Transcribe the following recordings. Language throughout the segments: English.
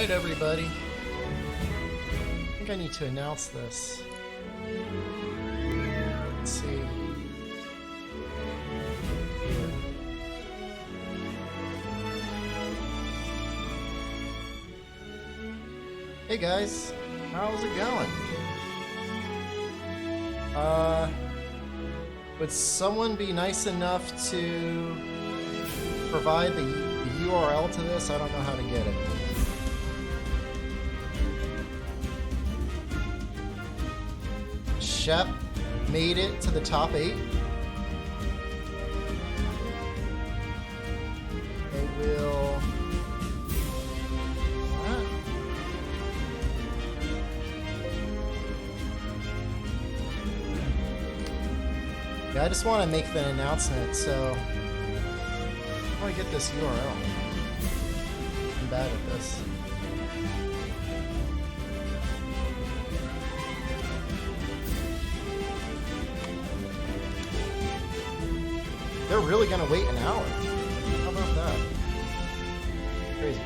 Alright, everybody. I think I need to announce this. Let's see. Hey guys, how's it going? Would someone be nice enough to provide the URL to this? I don't know how to get it. Shep made it to the top 8. They will... What? Yeah, I just want to make the announcement, so... How do I get this URL? I'm bad at this. They're really gonna wait an hour. How about that? Crazy.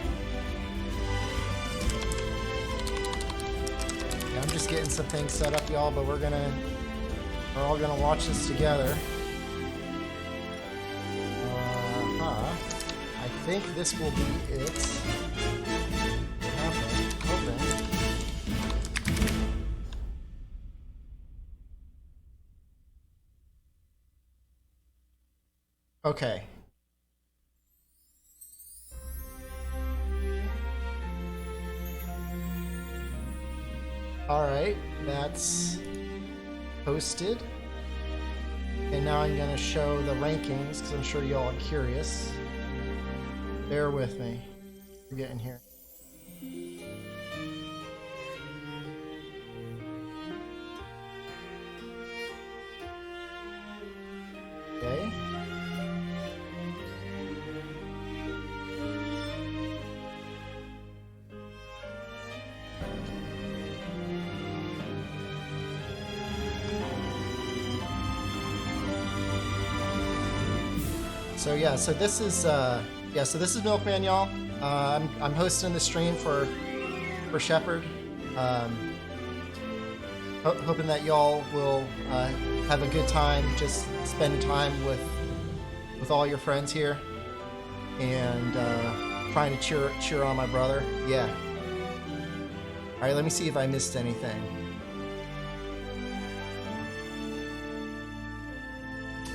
Yeah, I'm just getting some things set up, y'all, but we're all gonna watch this together. I think this will be it. Open. Okay. Alright, that's posted. And now I'm going to show the rankings because I'm sure y'all are curious. Bear with me. We're getting here. Okay. So yeah, so this is Milkman, y'all. I'm hosting the stream for Shepard. Hoping that y'all will have a good time, just spending time with all your friends here, and trying to cheer on my brother. Yeah. All right, let me see if I missed anything.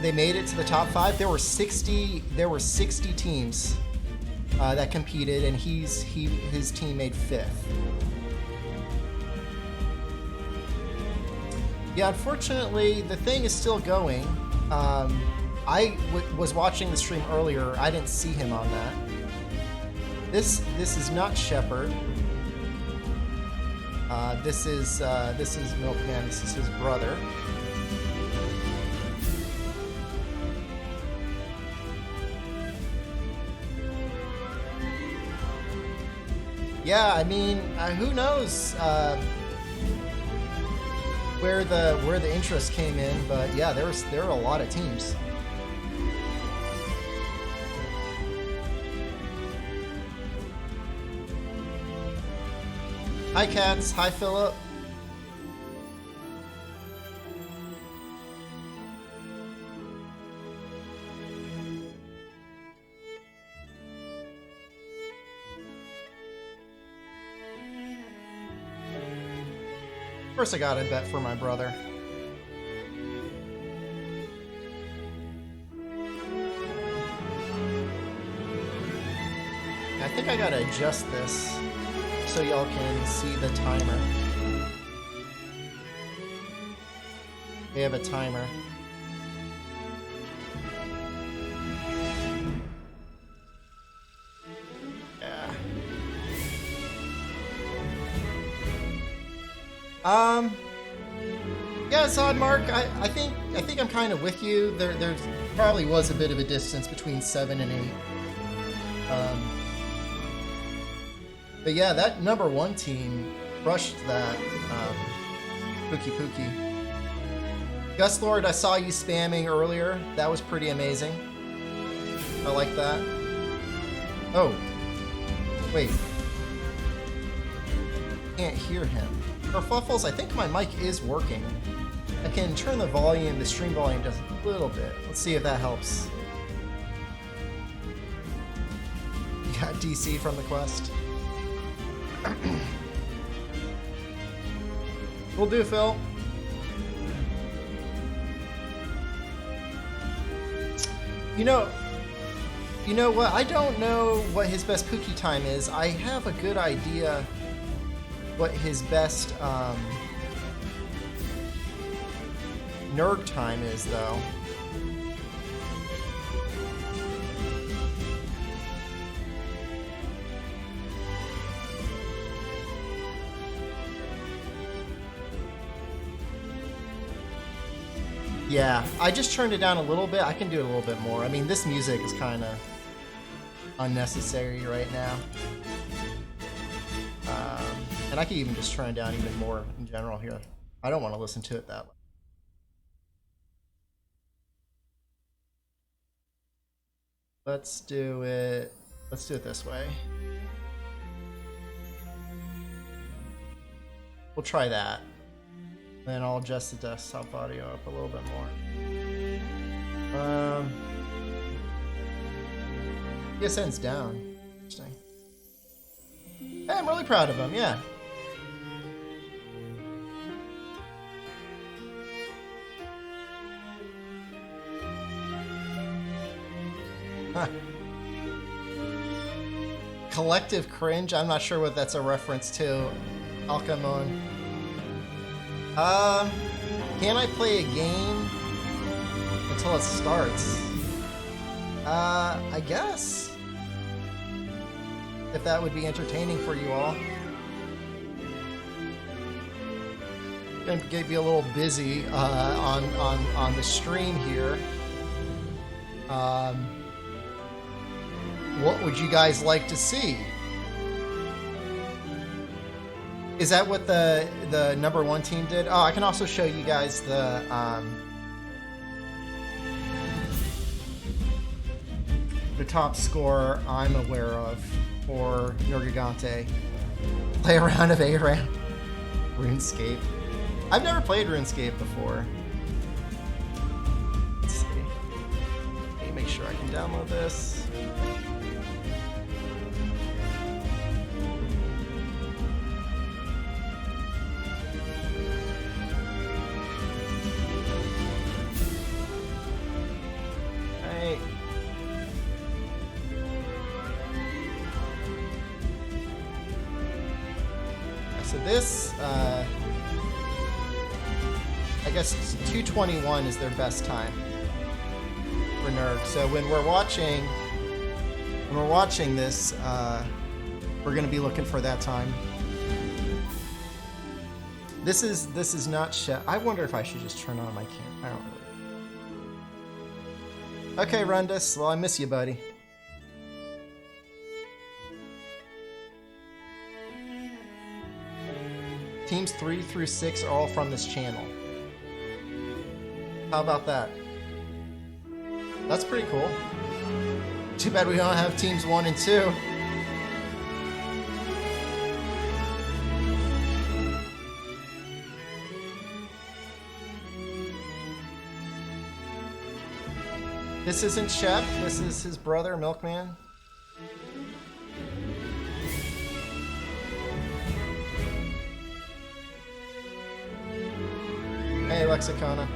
They made it to the top 5. There were 60 teams that competed, and his team made 5th. Yeah, unfortunately, the thing is still going. I was watching the stream earlier. I didn't see him on that. This is not Shepard. This is Milkman. This is his brother. Yeah, I mean, who knows where the interest came in, but yeah, there were a lot of teams. Hi, Cats. Hi, Philip. Of course I got a bet for my brother. I think I gotta adjust this so y'all can see the timer. They have a timer. Yeah, Zod Mark, I think I'm kind of with you. There probably was a bit of a distance between 7 and 8. But yeah, that #1 team crushed that Pookie. Gus Lord, I saw you spamming earlier. That was pretty amazing. I like that. Oh, wait. Can't hear him. For Fluffles, I think my mic is working. I can turn the volume, the stream volume just a little bit. Let's see if that helps. You got DC from the quest. Will do, Phil. You know what? I don't know what his best Pookie time is. I have a good idea what his best nerd time is, though. Yeah, I just turned it down a little bit. I can do it a little bit more. I mean, this music is kind of unnecessary right now. And I could even just turn it down even more in general here. I don't want to listen to it that way. Let's do it this way. We'll try that. Then I'll adjust the desktop audio up a little bit more. PSN's down. Interesting. Hey, I'm really proud of him, yeah. Huh. Collective cringe? I'm not sure what that's a reference to. Alcamon. Can I play a game until it starts? I guess. If that would be entertaining for you all. Gonna be a little busy on the stream here. What would you guys like to see? Is that what the #1 team did? Oh, I can also show you guys the top score I'm aware of for Nergigante. Play a round of ARAM. RuneScape. I've never played RuneScape before. Let's see. Let me make sure I can download this. So this, I guess 2:21 is their best time for Nerg. So when we're watching this, we're going to be looking for that time. This is not Shep. I wonder if I should just turn on my camera. I don't really. Okay, Rundus. Well, I miss you, buddy. Teams 3 through 6 are all from this channel. How about that? That's pretty cool. Too bad we don't have teams 1 and 2. This isn't Shep, this is his brother, Milkman. Hey, Lexicona.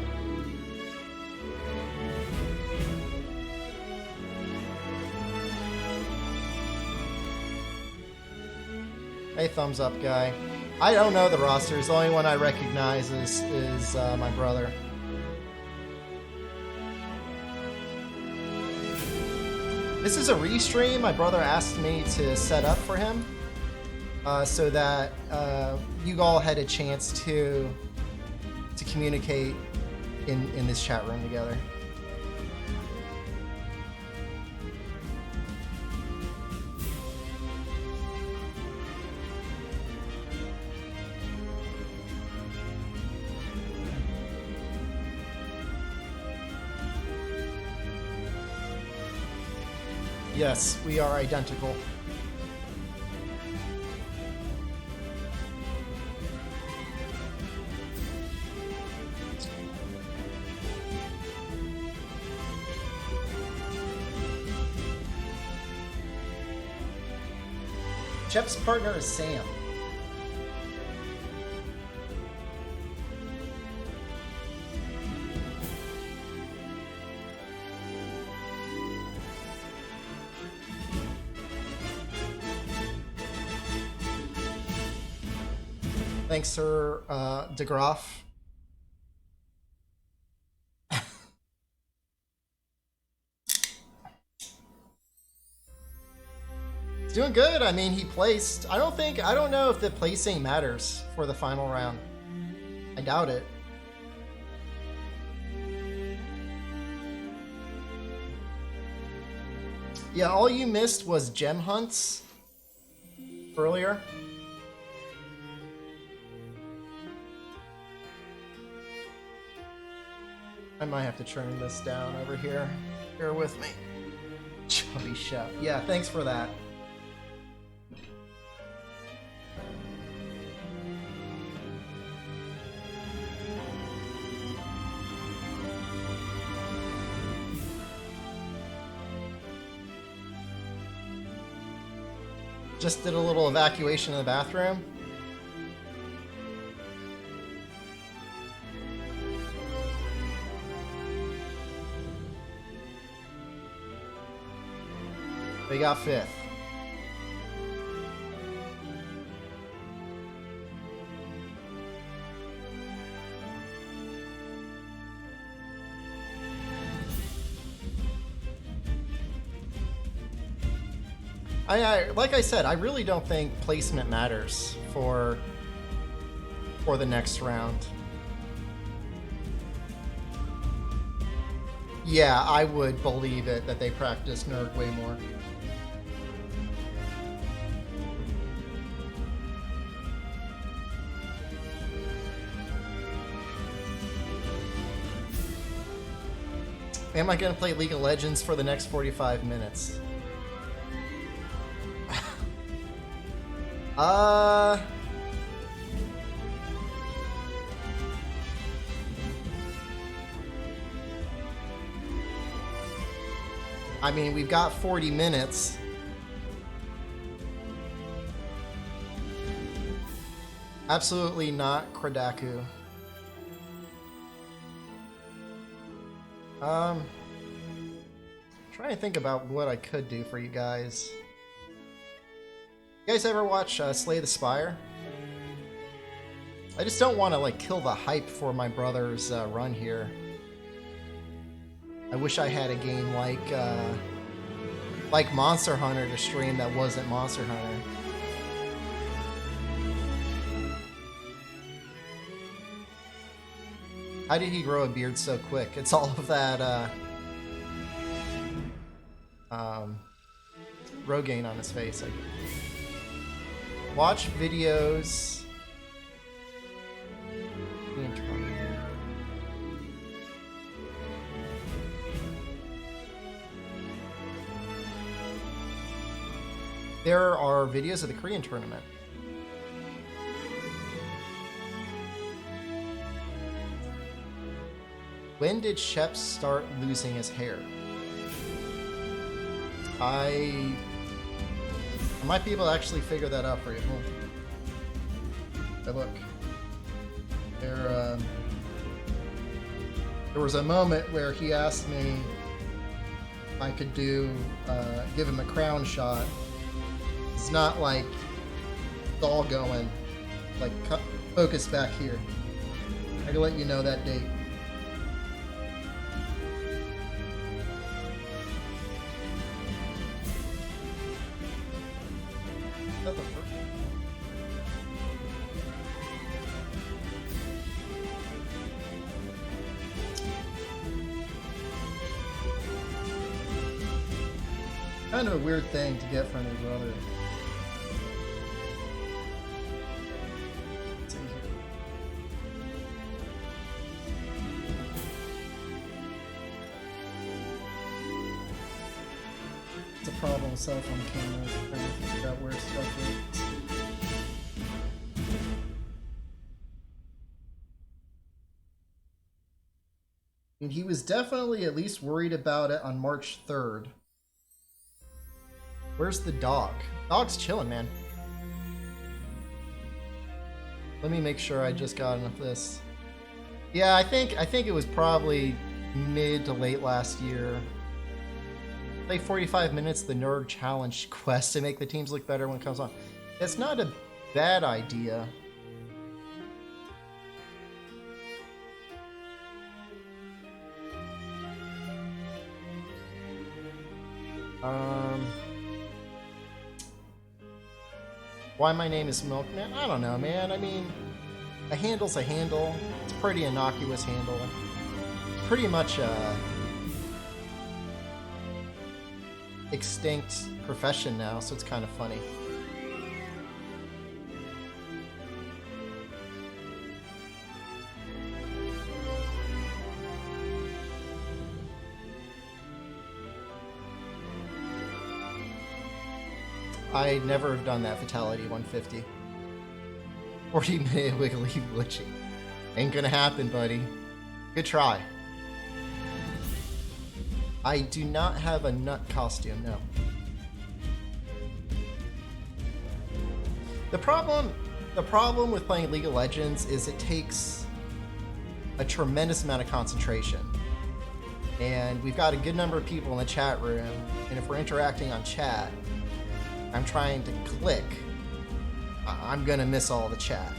Hey, thumbs up, guy. I don't know the rosters. The only one I recognize is my brother. This is a restream my brother asked me to set up for him, so that you all had a chance to communicate in this chat room together. Yes, we are identical. Shep's partner is Sam. Thanks, Sir DeGroff. He's doing good. I mean, he placed. I don't know if the placing matters for the final round. I doubt it. Yeah, all you missed was gem hunts earlier. I might have to turn this down over here. Bear with me. Chubby Shep. Yeah, thanks for that. Just did a little evacuation in the bathroom. They got 5th. Like I said, I really don't think placement matters for the next round. Yeah, I would believe it that they practice Nerd way more. Am I going to play League of Legends for the next 45 minutes? I mean, we've got 40 minutes. Absolutely not Kradaku. Trying to think about what I could do for you guys. You guys ever watch Slay the Spire? I just don't want to like kill the hype for my brother's run here. I wish I had a game like Monster Hunter to stream that wasn't Monster Hunter. How did he grow a beard so quick? It's all of that Rogaine on his face. Watch videos. There are videos of the Korean tournament. When did Shep start losing his hair? I might be able to actually figure that out for you. Hey, look. There was a moment where he asked me if I could give him a crown shot. It's not like it's all going. Like, focus back here. I can let you know that date. Kind of a weird thing to get from your brother. Let's see here. It's a problem with cell phone cameras, trying to figure out where stuff is. And he was definitely at least worried about it on March 3rd. Where's the dog? Dog's chilling, man. Let me make sure I just got enough of this. Yeah, I think it was probably mid to late last year. Play 45 minutes the Nerd Challenge quest to make the teams look better when it comes on. It's not a bad idea. Why my name is Milkman? I don't know, man. I mean, a handle's a handle. It's a pretty innocuous handle. It's pretty much a extinct profession now, so it's kind of funny. I never have done that fatality 150. 40-minute wiggly glitchy. Ain't gonna happen, buddy. Good try. I do not have a nut costume, no. The problem with playing League of Legends is it takes a tremendous amount of concentration. And we've got a good number of people in the chat room, and if we're interacting on chat, I'm trying to click, I'm gonna miss all the chat.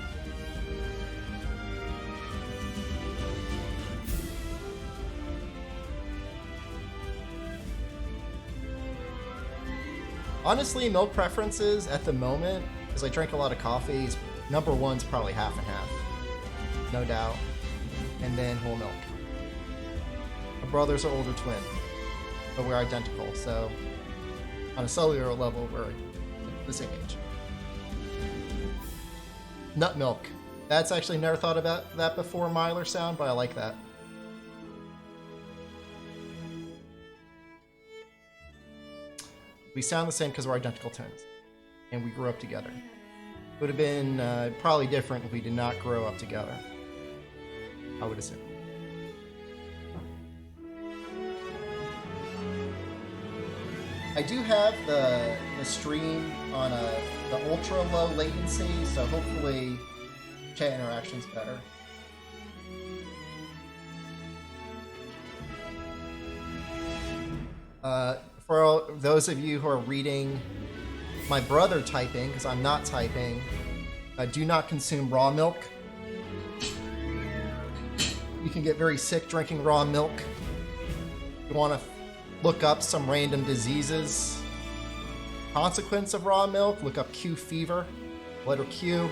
Honestly, milk preferences at the moment, because I drink a lot of coffee, number one's probably half and half, no doubt, and then whole milk. My brother's an older twin, but we're identical, so on a cellular level, we're the same age. Nut milk. That's actually never thought about that before, Myler sound, but I like that. We sound the same because we're identical twins, and we grew up together. It would have been probably different if we did not grow up together, I would assume. I do have the stream on the ultra low latency, so hopefully chat interaction's better. For those of you who are reading my brother typing, because I'm not typing, do not consume raw milk. You can get very sick drinking raw milk. You want to look up some random diseases. Consequence of raw milk, look up Q fever, letter Q.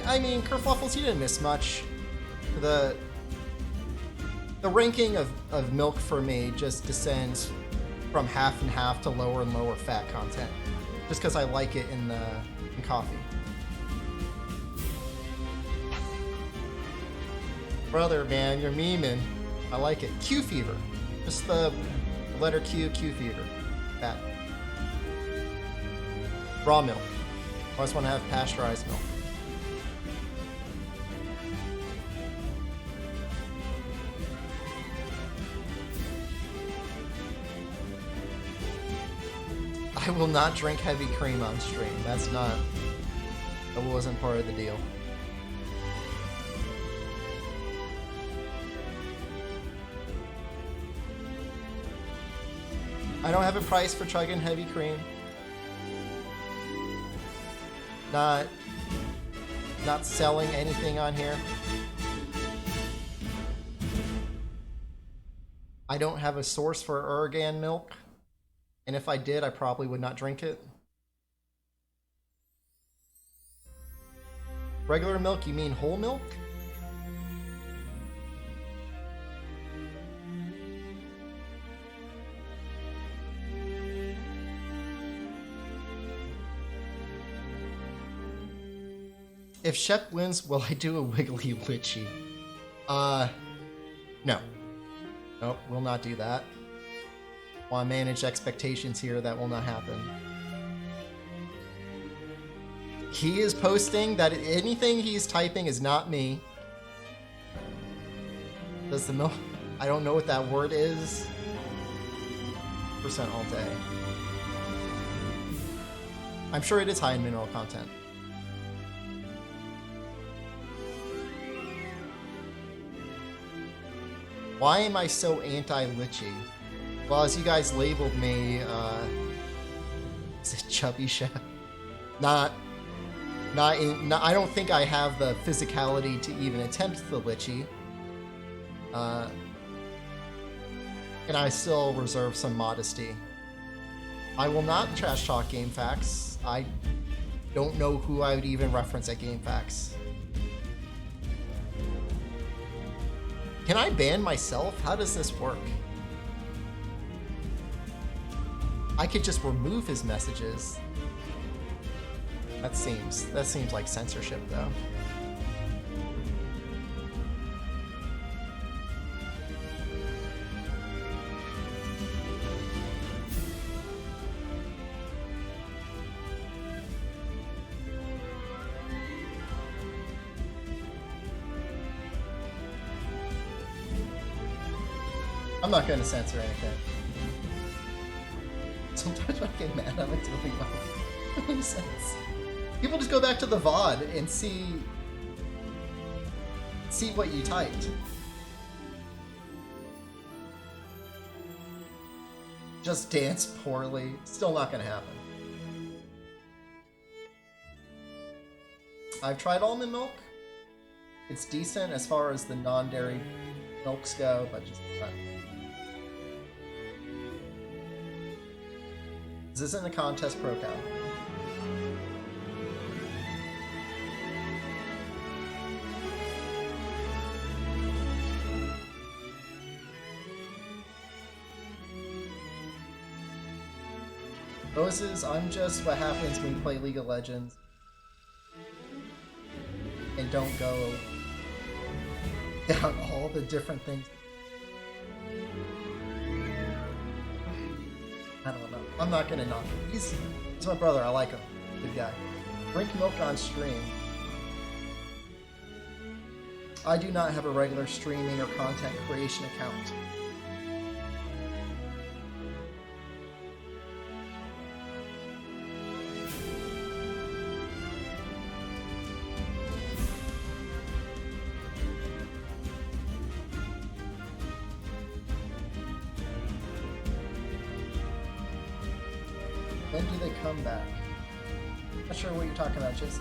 I mean, Kerfluffles, you didn't miss much. The ranking of milk for me just descends from half and half to lower and lower fat content, just because I like it in coffee. Brother, man, you're memeing. I like it. Q fever. Just the letter Q, Q fever. Fat. Raw milk. I always want to have pasteurized milk. I will not drink heavy cream on stream. That wasn't part of the deal. I don't have a price for chugging heavy cream. Not selling anything on here. I don't have a source for Oregon milk. And if I did, I probably would not drink it. Regular milk, you mean whole milk? If Shep wins, will I do a wiggly witchy? No. Nope, will not do that. Want to manage expectations here, that will not happen. He is posting that anything he's typing is not me. Does the milk I don't know what that word is. % all day. I'm sure it is high in mineral content. Why am I so anti-Litchi? Well, as you guys labeled me, is it Chubby Chef? I don't think I have the physicality to even attempt the Litchi. And I still reserve some modesty. I will not trash talk GameFAQs. I don't know who I would even reference at GameFAQs. Can I ban myself? How does this work? I could just remove his messages. That seems like censorship, though. I'm not going to censor anything. Sometimes when I get mad, I'm like, delete my... That makes sense. People just go back to the VOD and see what you typed. Just dance poorly. Still not going to happen. I've tried almond milk. It's decent as far as the non-dairy milks go, but just not. This isn't a contest pro cow. Moses, I'm just what happens when you play League of Legends and don't go down all the different things. I don't know. I'm not gonna knock him. He's my brother. I like him. Good guy. Drink milk on stream. I do not have a regular streaming or content creation account. When do they come back? Not sure what you're talking about, just.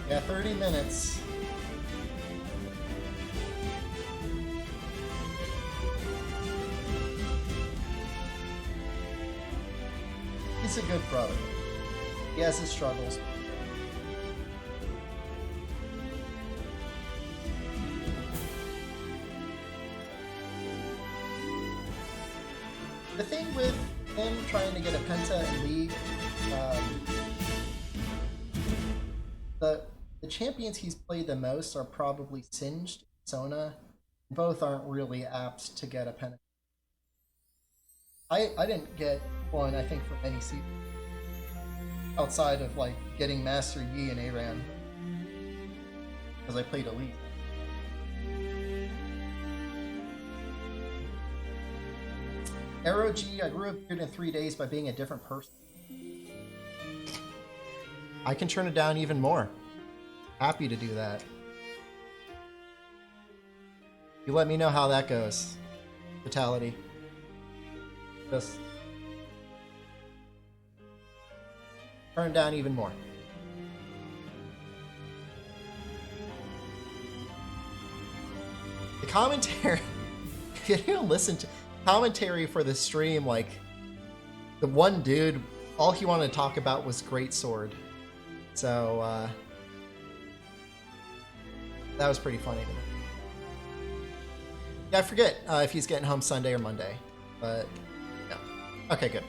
Yeah, 30 minutes. He's a good brother. He has his struggles. The thing with him trying to get a Penta in League, the champions he's played the most are probably Singed, Sona. Both aren't really apt to get a Penta. I didn't get one, I think, for many seasons. Outside of, like, getting Master Yi and Aran. Because I played Elite. Arrow G, I grew a beard in 3 days by being a different person. I can turn it down even more. Happy to do that. You let me know how that goes. Fatality. Just turn it down even more. The commentary, if you didn't listen to commentary for the stream, like the one dude, all he wanted to talk about was Greatsword. So that was pretty funny to me. Yeah, I forget if he's getting home Sunday or Monday, but yeah. Okay, good.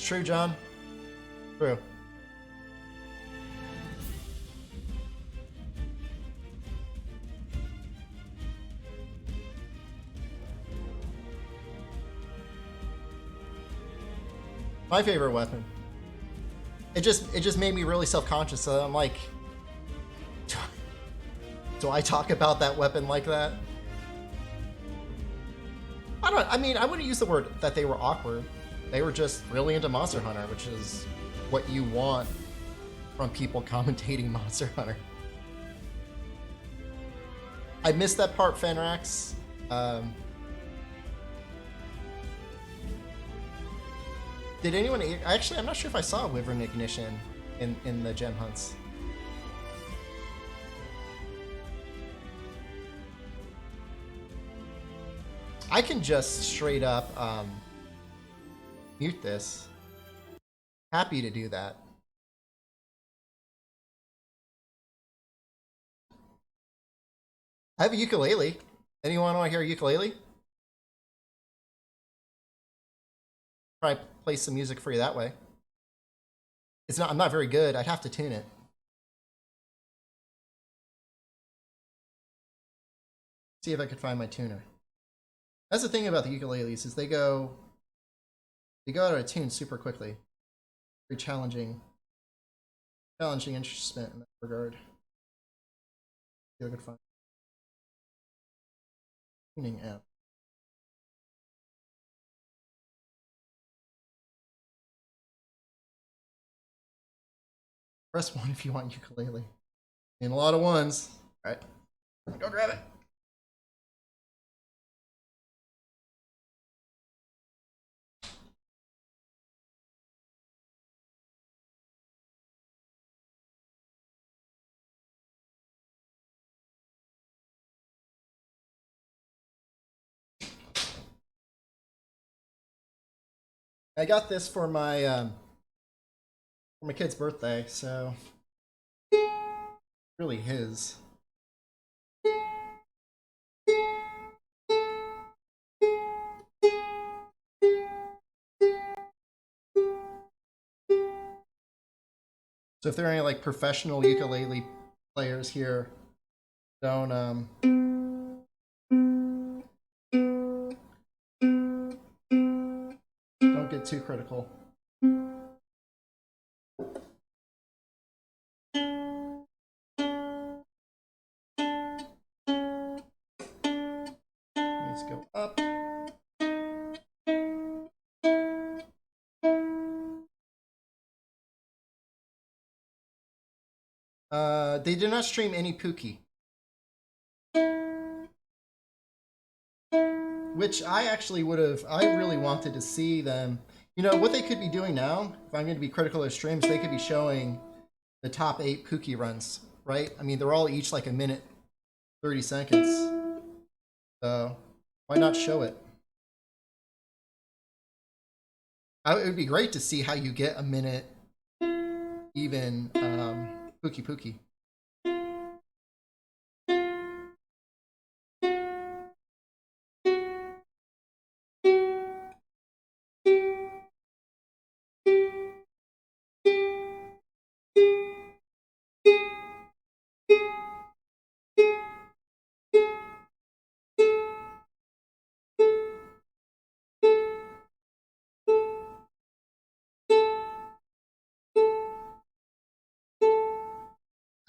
true, John. True. My favorite weapon. It just made me really self-conscious. So I'm like, do I talk about that weapon like that? I mean, I wouldn't use the word that they were awkward. They were just really into Monster Hunter, which is what you want from people commentating Monster Hunter. I missed that part, Fenrax. Did anyone... Actually, I'm not sure if I saw Wyvern Ignition in the gem hunts. I can just straight up mute this. Happy to do that. I have a ukulele. Anyone want to hear a ukulele? Probably play some music for you that way. It's not. I'm not very good. I'd have to tune it. See if I could find my tuner. That's the thing about the ukuleles is they go out of tune super quickly. Very challenging instrument in that regard. See if I could find tuning app. Press 1 if you want ukulele. And a lot of ones. All right, go grab it. I got this for my kid's birthday, so really his. So if there are any like professional ukulele players here, don't get too critical. Let's go up. They did not stream any Pookie. Which I actually would have, I really wanted to see them. You know, what they could be doing now, if I'm going to be critical of streams, they could be showing the top 8 Pookie runs, right? I mean, they're all each like a minute, 30 seconds. So, why not show it? It would be great to see how you get a minute even Pookie.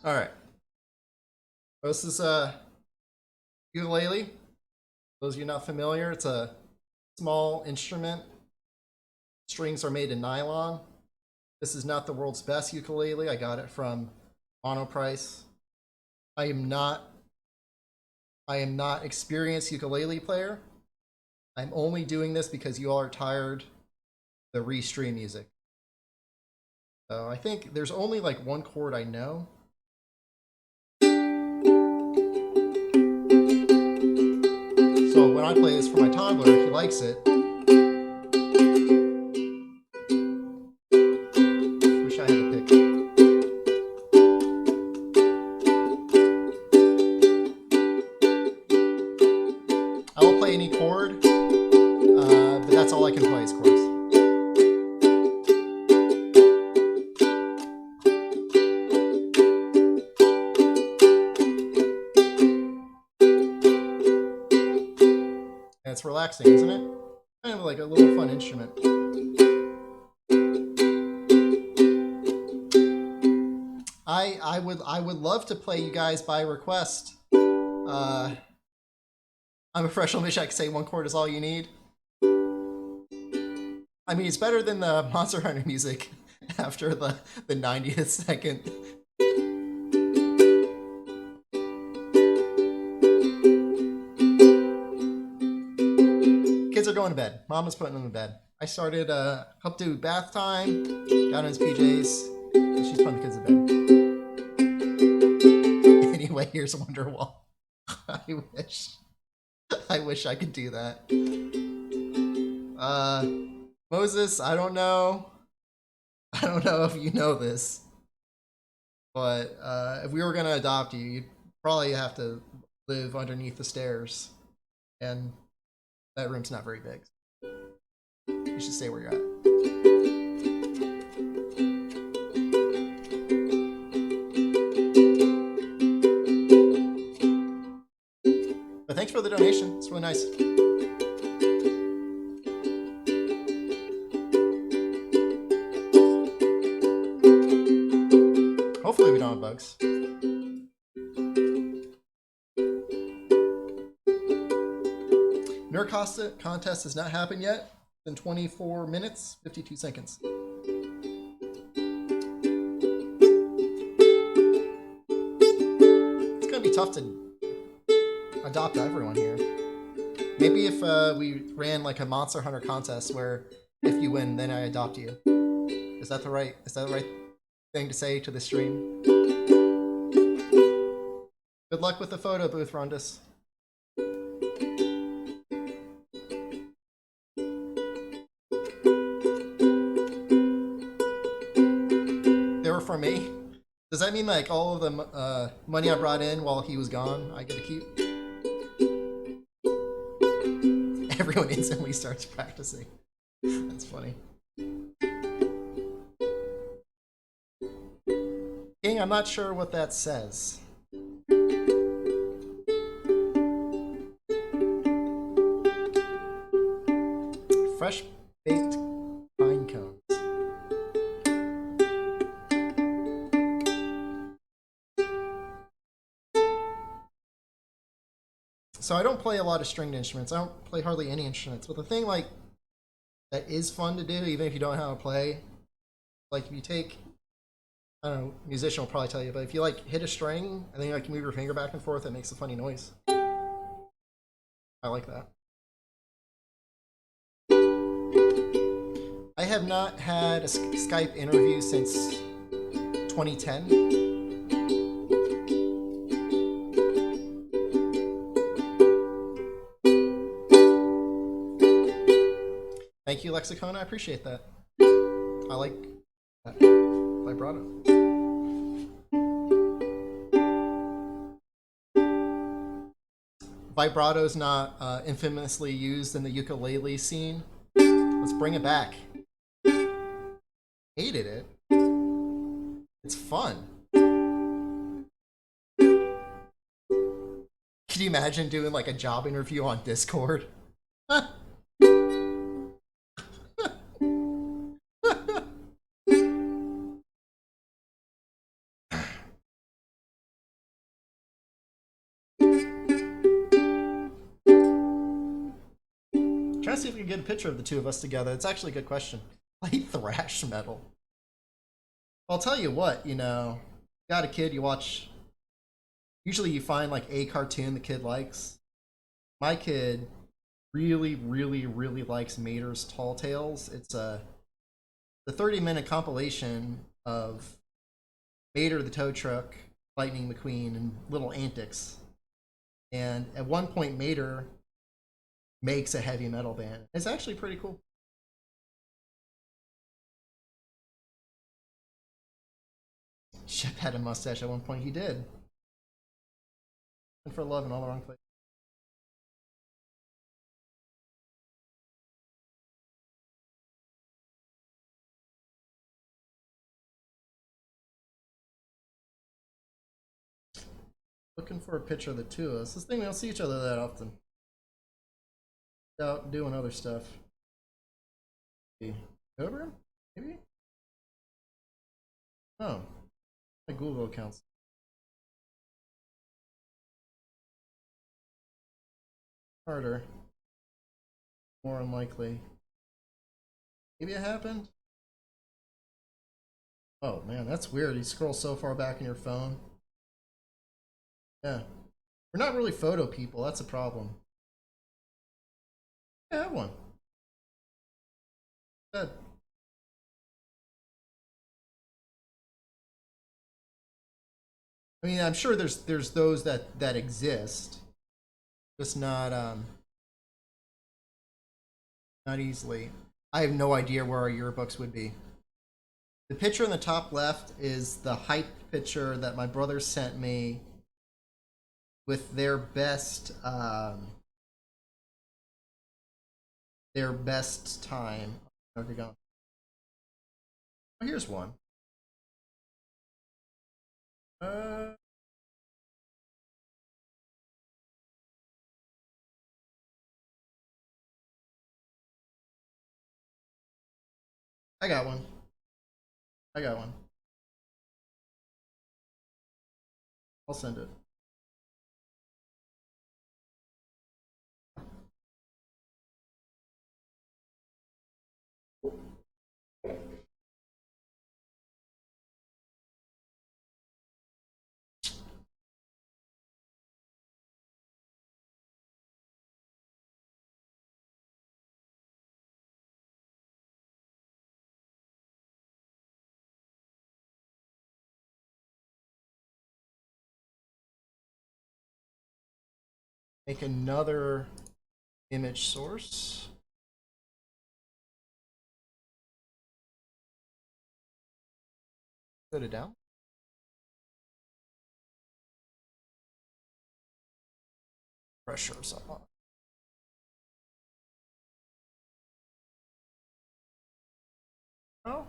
All right. This is ukulele. Those of you not familiar, it's a small instrument. Strings are made in nylon. This is not the world's best ukulele. I got it from Monoprice. I am not experienced ukulele player. I'm only doing this because you all are tired of the restream music. So I think there's only like one chord I know. So when I play this for my toddler, he likes it. Wish I had a pick. I will play any chord, but that's all I can play is chords. It's relaxing, isn't it? Kind of like a little fun instrument. I would love to play you guys by request. I'm a professional musician. I can say one chord is all you need. I mean, it's better than the Monster Hunter music after the 90th second. Kids are going to bed. Mama's putting them to bed. I started up to bath time, got in his PJs, and she's putting the kids to bed. Anyway, here's Wonderwall. I wish I could do that. Moses, I don't know if you know this, but if we were gonna adopt you, you'd probably have to live underneath the stairs, and that room's not very big. You should stay where you're at. But thanks for the donation. It's really nice. Hopefully we don't have bugs. Nerd contest has not happened yet. In 24 minutes, 52 seconds. It's gonna be tough to adopt everyone here. Maybe if we ran like a Monster Hunter contest where if you win, then I adopt you. Is that the right thing to say to the stream? Good luck with the photo booth, Rondus. They were for me. Does that mean like all of the money I brought in while he was gone, I get to keep? Everyone instantly starts practicing. That's funny. King, I'm not sure what that says. Fresh baked pine cones. So I don't play a lot of stringed instruments. I don't play hardly any instruments. But the thing like that is fun to do, even if you don't know how to play, like if you take, I don't know, musician will probably tell you, but if you like hit a string and then you like move your finger back and forth, it makes a funny noise. I like that. I have not had a Skype interview since 2010. Thank you, Lexicon. I appreciate that. I like that vibrato. Vibrato's not infamously used in the ukulele scene. Let's bring it back. Hated it. It's fun. Can you imagine doing like a job interview on Discord? Trying to see if we can get a picture of the two of us together. It's actually a good question. Play thrash metal. I'll tell you what, you know, you got a kid, you watch, usually you find like a cartoon the kid likes. My kid really likes Mater's Tall Tales. It's the 30-minute compilation of Mater the tow truck, Lightning McQueen, and little antics. And at one point, Mater makes a heavy metal band. It's actually pretty cool. Shep had a mustache at one point. He did. And for love in all the wrong places. Looking for a picture of the two of us. This thing, we don't see each other that often. out doing other stuff. Over? Maybe? Oh. My Google account's harder. More unlikely. Maybe it happened? Oh man, that's weird. You scroll so far back in your phone. Yeah. We're not really photo people, that's a problem. I have one. Good. I mean, I'm sure there's those that exist, just not easily. I have no idea where our yearbooks would be. The picture in the top left is the hype picture that my brother sent me with their best time. Where are they going? Oh, here's one. I got one. I got one. I'll send it. Make another image source. Put it down. Pressure's up on. Oh.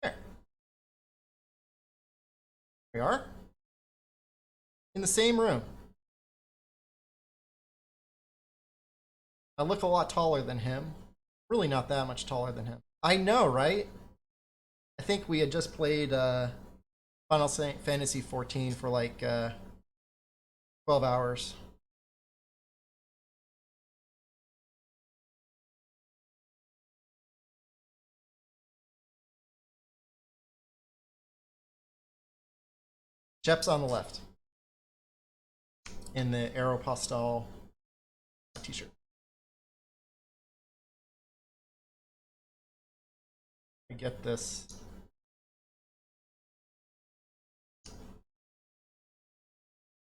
There. We are. In the same room. I look a lot taller than him. Really not that much taller than him. I know, right? I think we had just played Final Fantasy 14 for like 12 hours. Shep's on the left. In the Aeropostale t-shirt. I get this.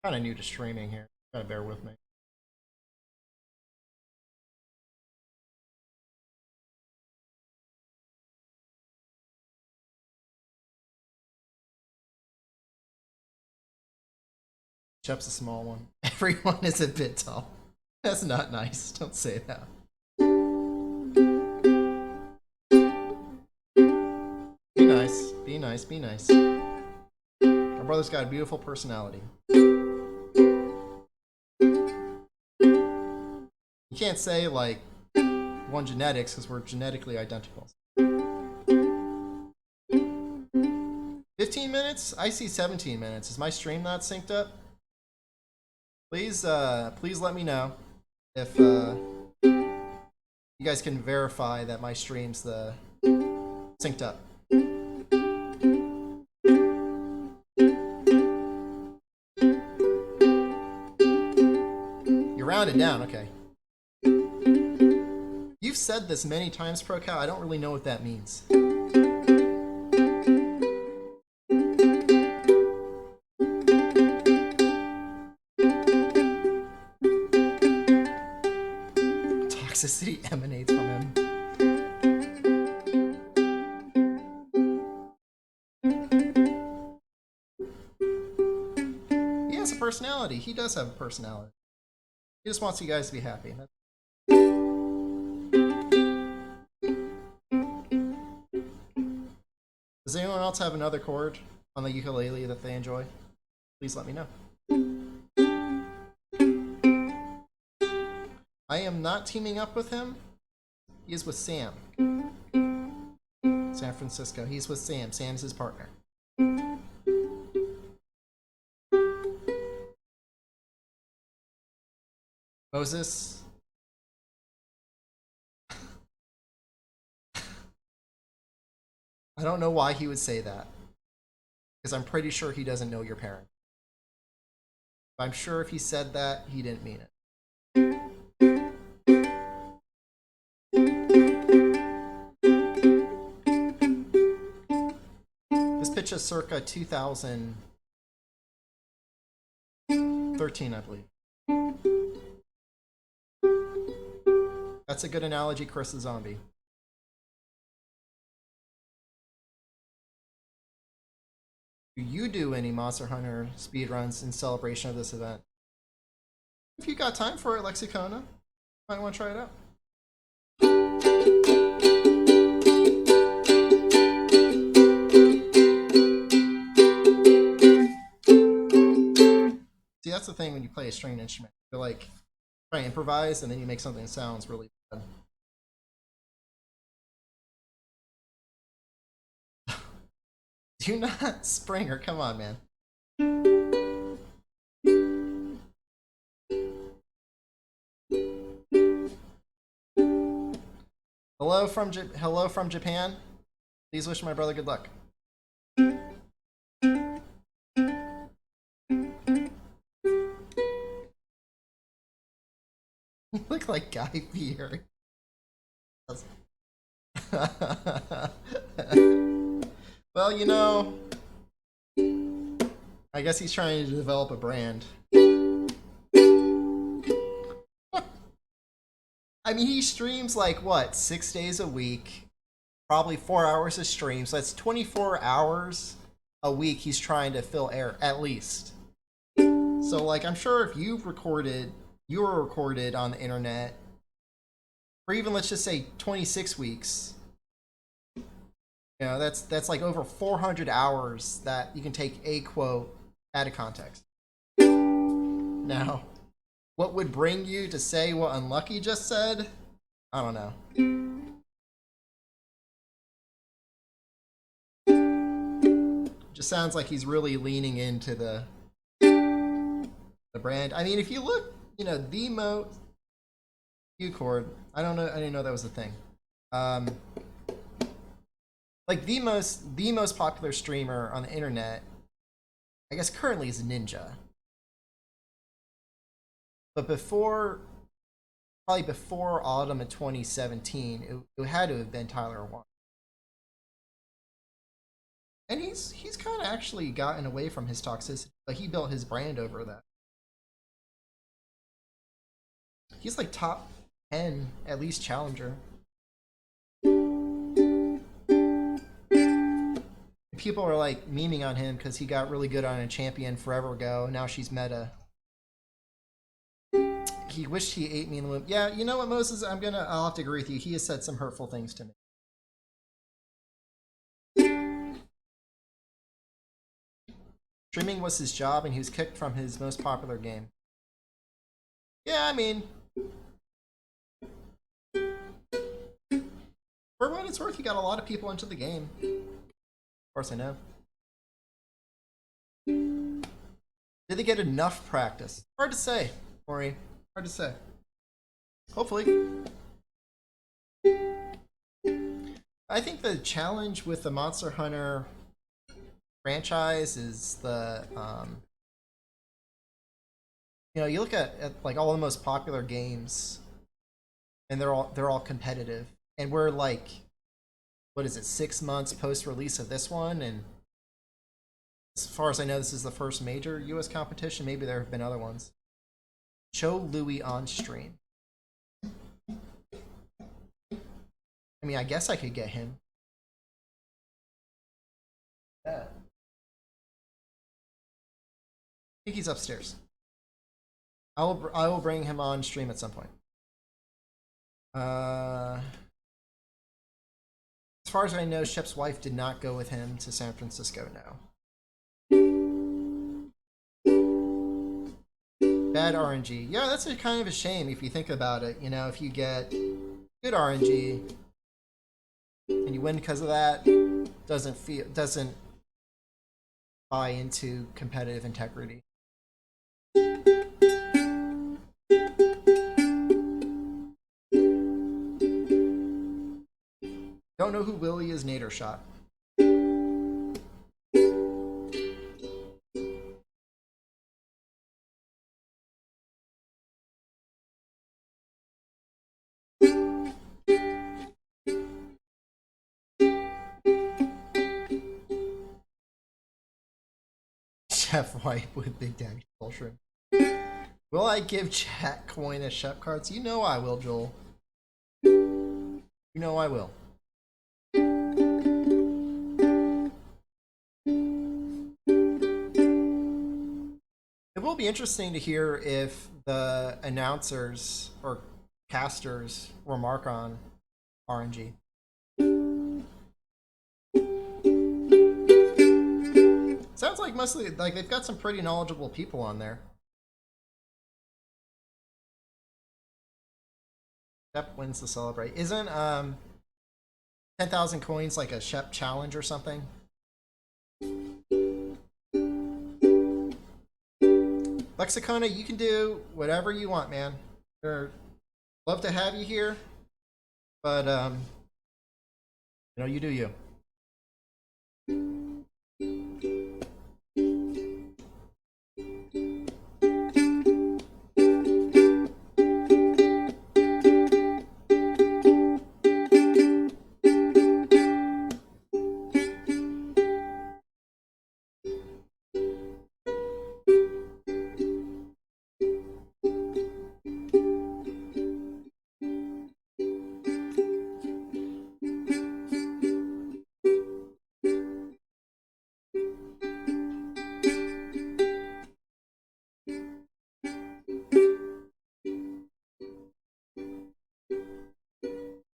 Kind of new to streaming here. Gotta bear with me. Shep's a small one. Everyone is a bit tall. That's not nice. Don't say that. Be nice. Be nice. Be nice. Our brother's got a beautiful personality. You can't say like one genetics because we're genetically identical. 15 minutes? I see 17 minutes. Is my stream not synced up? Please let me know if you guys can verify that my stream's synced up. You rounded down, okay. You've said this many times, ProCow. I don't really know what that means. Toxicity emanates from him. He has a personality. He does have a personality. He just wants you guys to be happy. Does anyone else have another chord on the ukulele that they enjoy? Please let me know. I am not teaming up with him. He is with Sam. San Francisco. He's with Sam. Sam's his partner. Moses. I don't know why he would say that. Because I'm pretty sure he doesn't know your parents. I'm sure if he said that, he didn't mean it. This pitch is circa 2013, I believe. That's a good analogy, Chris the Zombie. Do you do any Monster Hunter speedruns in celebration of this event? If you got time for it, Lexicona, might want to try it out. See, that's the thing when you play a stringed instrument. You're like, try to improvise, and then you make something that sounds really bad. Do not, Springer, come on, man. Hello from Japan. Please wish my brother good luck. You look like Guy Fieri. Well, you know, I guess he's trying to develop a brand. I mean, he streams like, what, 6 days a week, probably 4 hours of stream, so that's 24 hours a week he's trying to fill air, at least. So, like, I'm sure if you were recorded on the internet, or even let's just say 26 weeks, you know, that's like over 400 hours that you can take a quote out of context. Now, what would bring you to say what Unlucky just said? I don't know. Just sounds like he's really leaning into the brand. I mean, if you look, you know, the most U-Chord, I don't know, I didn't know that was a thing. Like the most popular streamer on the internet, I guess currently is Ninja. But probably before autumn of 2017, it had to have been Tyler One. And he's kind of actually gotten away from his toxicity. Like, he built his brand over that. He's like top 10, at least challenger. People are like memeing on him because he got really good on a champion forever ago. Now she's meta. He wished he ate me in the womb. Yeah, you know what, Moses? I'll have to agree with you. He has said some hurtful things to me. Streaming was his job, and he was kicked from his most popular game. Yeah, I mean, for what it's worth, he got a lot of people into the game. Of course I know. Did they get enough practice? Hard to say, Ori. Hard to say. Hopefully. I think the challenge with the Monster Hunter franchise is the you know, you look at like all the most popular games, and they're all competitive, and we're like, what is it, 6 months post release of this one, and as far as I know, this is the first major US competition. Maybe there have been other ones. Show Louis on stream. I mean, I guess I could get him. Yeah. I think he's upstairs. I will bring him on stream at some point. As far as I know, Shep's wife did not go with him to San Francisco now. Bad RNG. Yeah, that's a kind of a shame if you think about it. You know, if you get good RNG and you win because of that, doesn't buy into competitive integrity. Don't know who Willie is. Nader shot. Chef Wipe with Big Daddy Shrimp. Will I give chat coin as Shep cards? You know I will, Joel. You know I will. It will be interesting to hear if the announcers or casters remark on RNG. Sounds like mostly like they've got some pretty knowledgeable people on there. Shep wins to celebrate. Isn't 10,000 coins like a Shep challenge or something? Lexicona, you can do whatever you want, man. Love to have you here, but you know, you do you.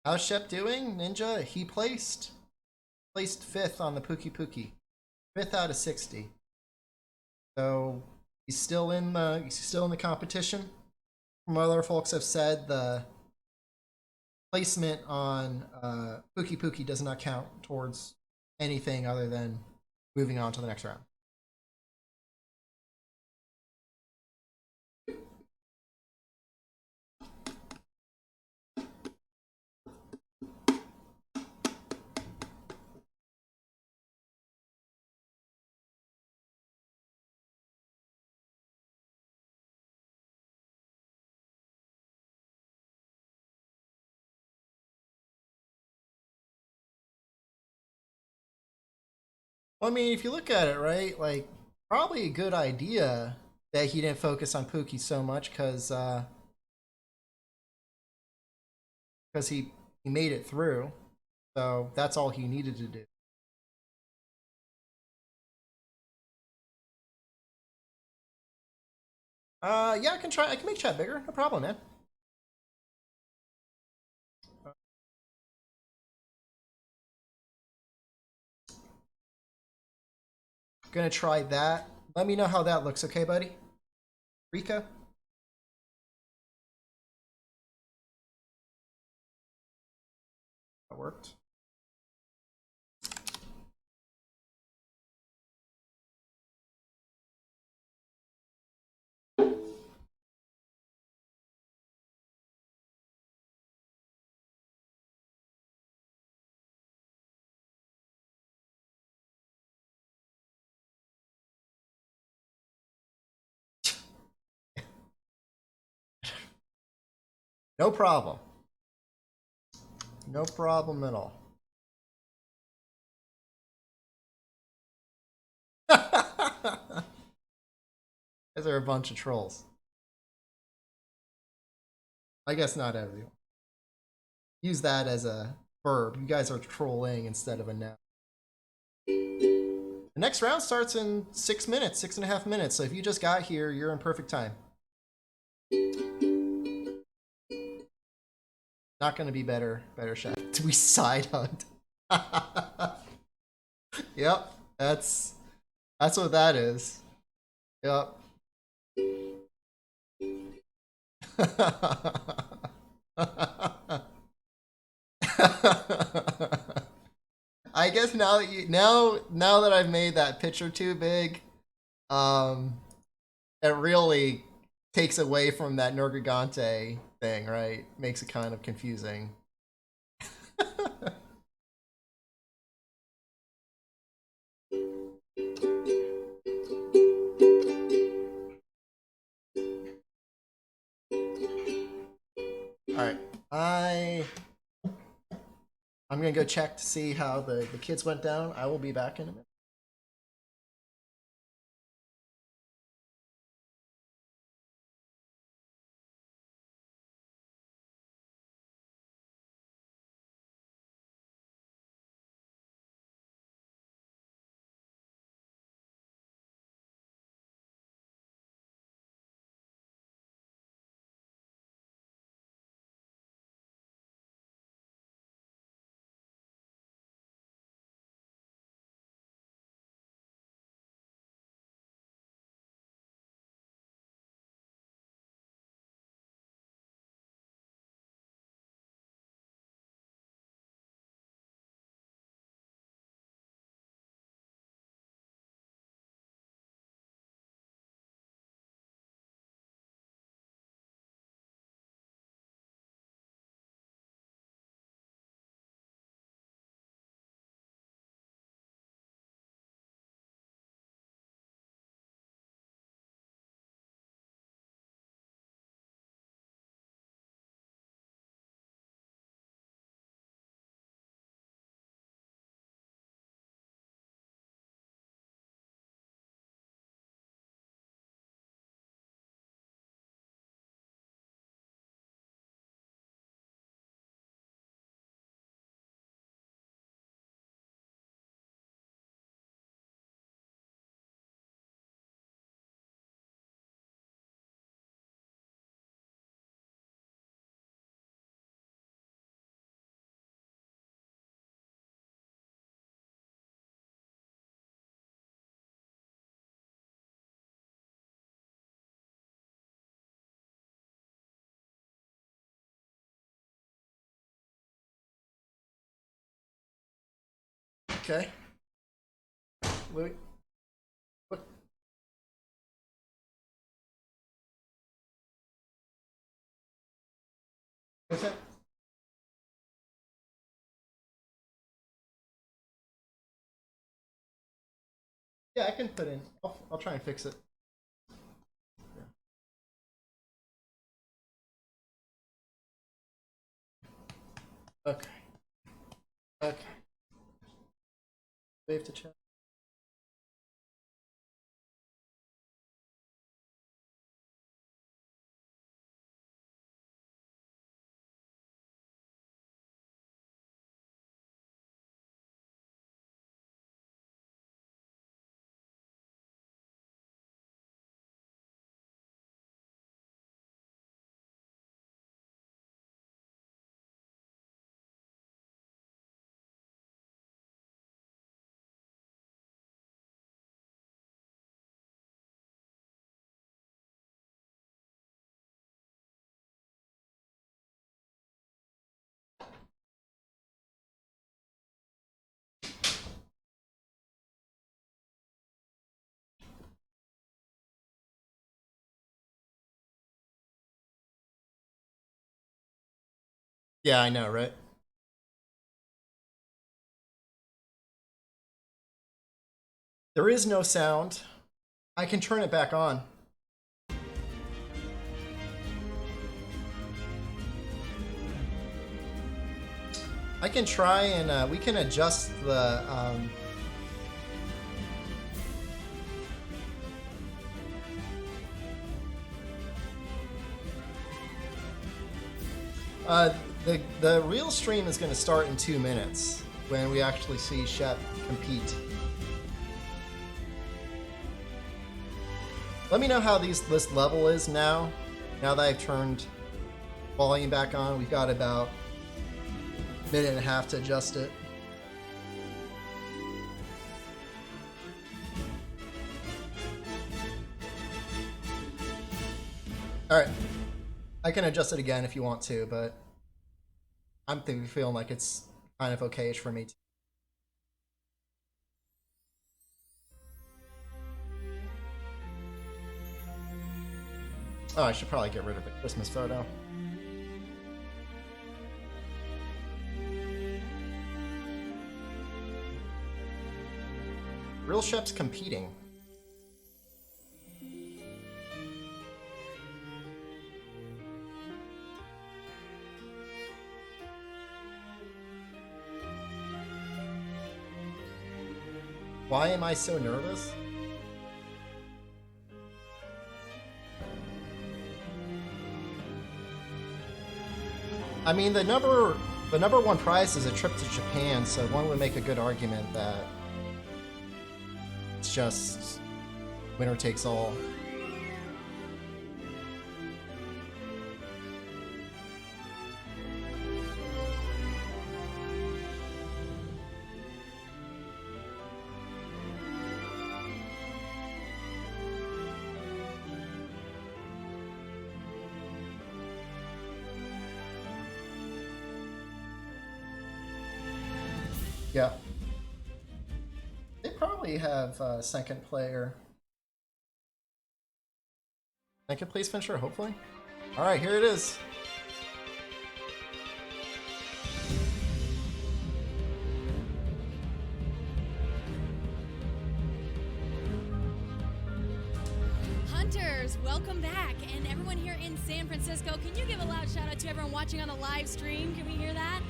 How's Shep doing, Ninja? He placed 5th on the Pookie Pookie, 5th out of 60. So he's still in the competition. From what other folks have said, the placement on Pookie Pookie does not count towards anything other than moving on to the next round. Well, I mean, if you look at it, right, like probably a good idea that he didn't focus on Pookie so much because he made it through. So that's all he needed to do. Yeah, I can try. I can make chat bigger. No problem, man. Gonna try that. Let me know how that looks, okay, buddy? Rika? That worked. No problem. No problem at all. These are a bunch of trolls. I guess not everyone. Use that as a verb. You guys are trolling instead of a noun. The next round starts in 6 minutes, 6.5 minutes. So if you just got here, you're in perfect time. Not going to be better shot. We side hugged. Yep, that's what that is. Yep. I guess now that now that I've made that picture too big, um, it really takes away from that Nergigante thing, right? Makes it kind of confusing. All right, I'm gonna go check to see how the kids went down. I will be back in a minute. Okay. Wait, what? What's that? Yeah, I can put in. I'll try and fix it. Okay. Okay. Save to chat. Yeah, I know, right? There is no sound. I can turn it back on. I can try and we can adjust the. The real stream is going to start in 2 minutes when we actually see Shep compete. Let me know how this level is now. Now that I've turned volume back on, we've got about a minute and a half to adjust it. All right. I can adjust it again if you want to, but I'm feeling like it's kind of okay-ish for me too. Oh, I should probably get rid of the Christmas photo. Real Shep's competing. Why am I so nervous? I mean, the number one prize is a trip to Japan, so one would make a good argument that it's just winner takes all. Yeah. They probably have second player. Second place finisher, hopefully. Alright, here it is. Hunters, welcome back. And everyone here in San Francisco, can you give a loud shout out to everyone watching on the live stream? Can we hear that?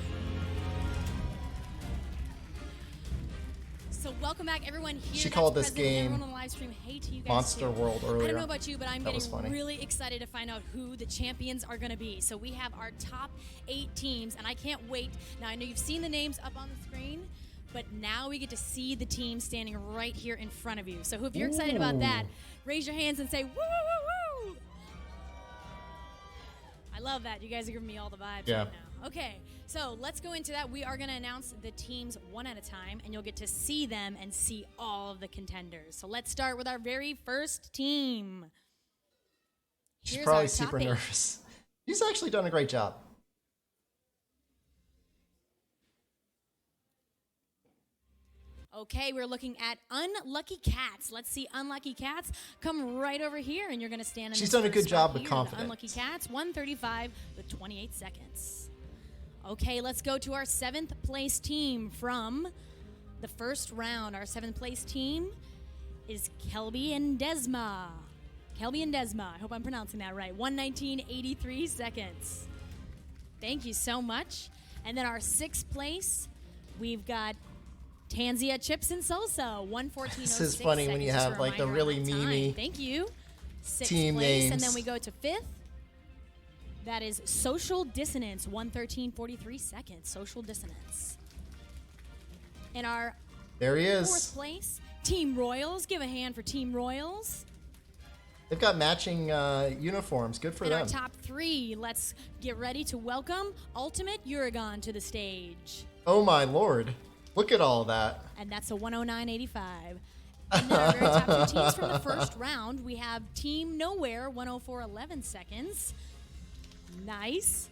So welcome back, everyone here. She called this game on the live stream. Hey to you guys Monster too. World earlier. I don't know about you, but I'm getting funny. really excited to find out who the champions are going to be. So we have our top 8 teams, and I can't wait. Now, I know you've seen the names up on the screen, but now we get to see the team standing right here in front of you. So if you're excited about that, raise your hands and say, woo, woo, woo, woo. I love that. You guys are giving me all the vibes right now. Okay, so let's go into that. We are going to announce the teams one at a time, and you'll get to see them and see all of the contenders. So let's start with our very first team. She's probably super nervous. She's actually done a great job. Okay, we're looking at Unlucky Cats. Let's see Unlucky Cats come right over here, and you're going to stand in. She's done a good job with confidence. Unlucky Cats, 135 with 28 seconds. Okay, let's go to our 7th place team from the first round. Our 7th place team is Kelby and Desma. Kelby and Desma, I hope I'm pronouncing that right. 119.83 seconds. Thank you so much. And then our 6th place, we've got Tanzia Chips and Salsa, 114.06. This is funny when you have like the really memey. Thank you. 6th team place, names. and then we go to 5th. That is Social Dissonance, 113.43 seconds. Social Dissonance. And our there he is. 4th place, Team Royals. Give a hand for Team Royals. They've got matching uniforms. Good for them. Our top 3, let's get ready to welcome Ultimate Uragon to the stage. Oh my lord. Look at all that. And that's a 109.85. And then our very top 2 teams from the first round, we have Team Nowhere, 104.11 seconds. Nice.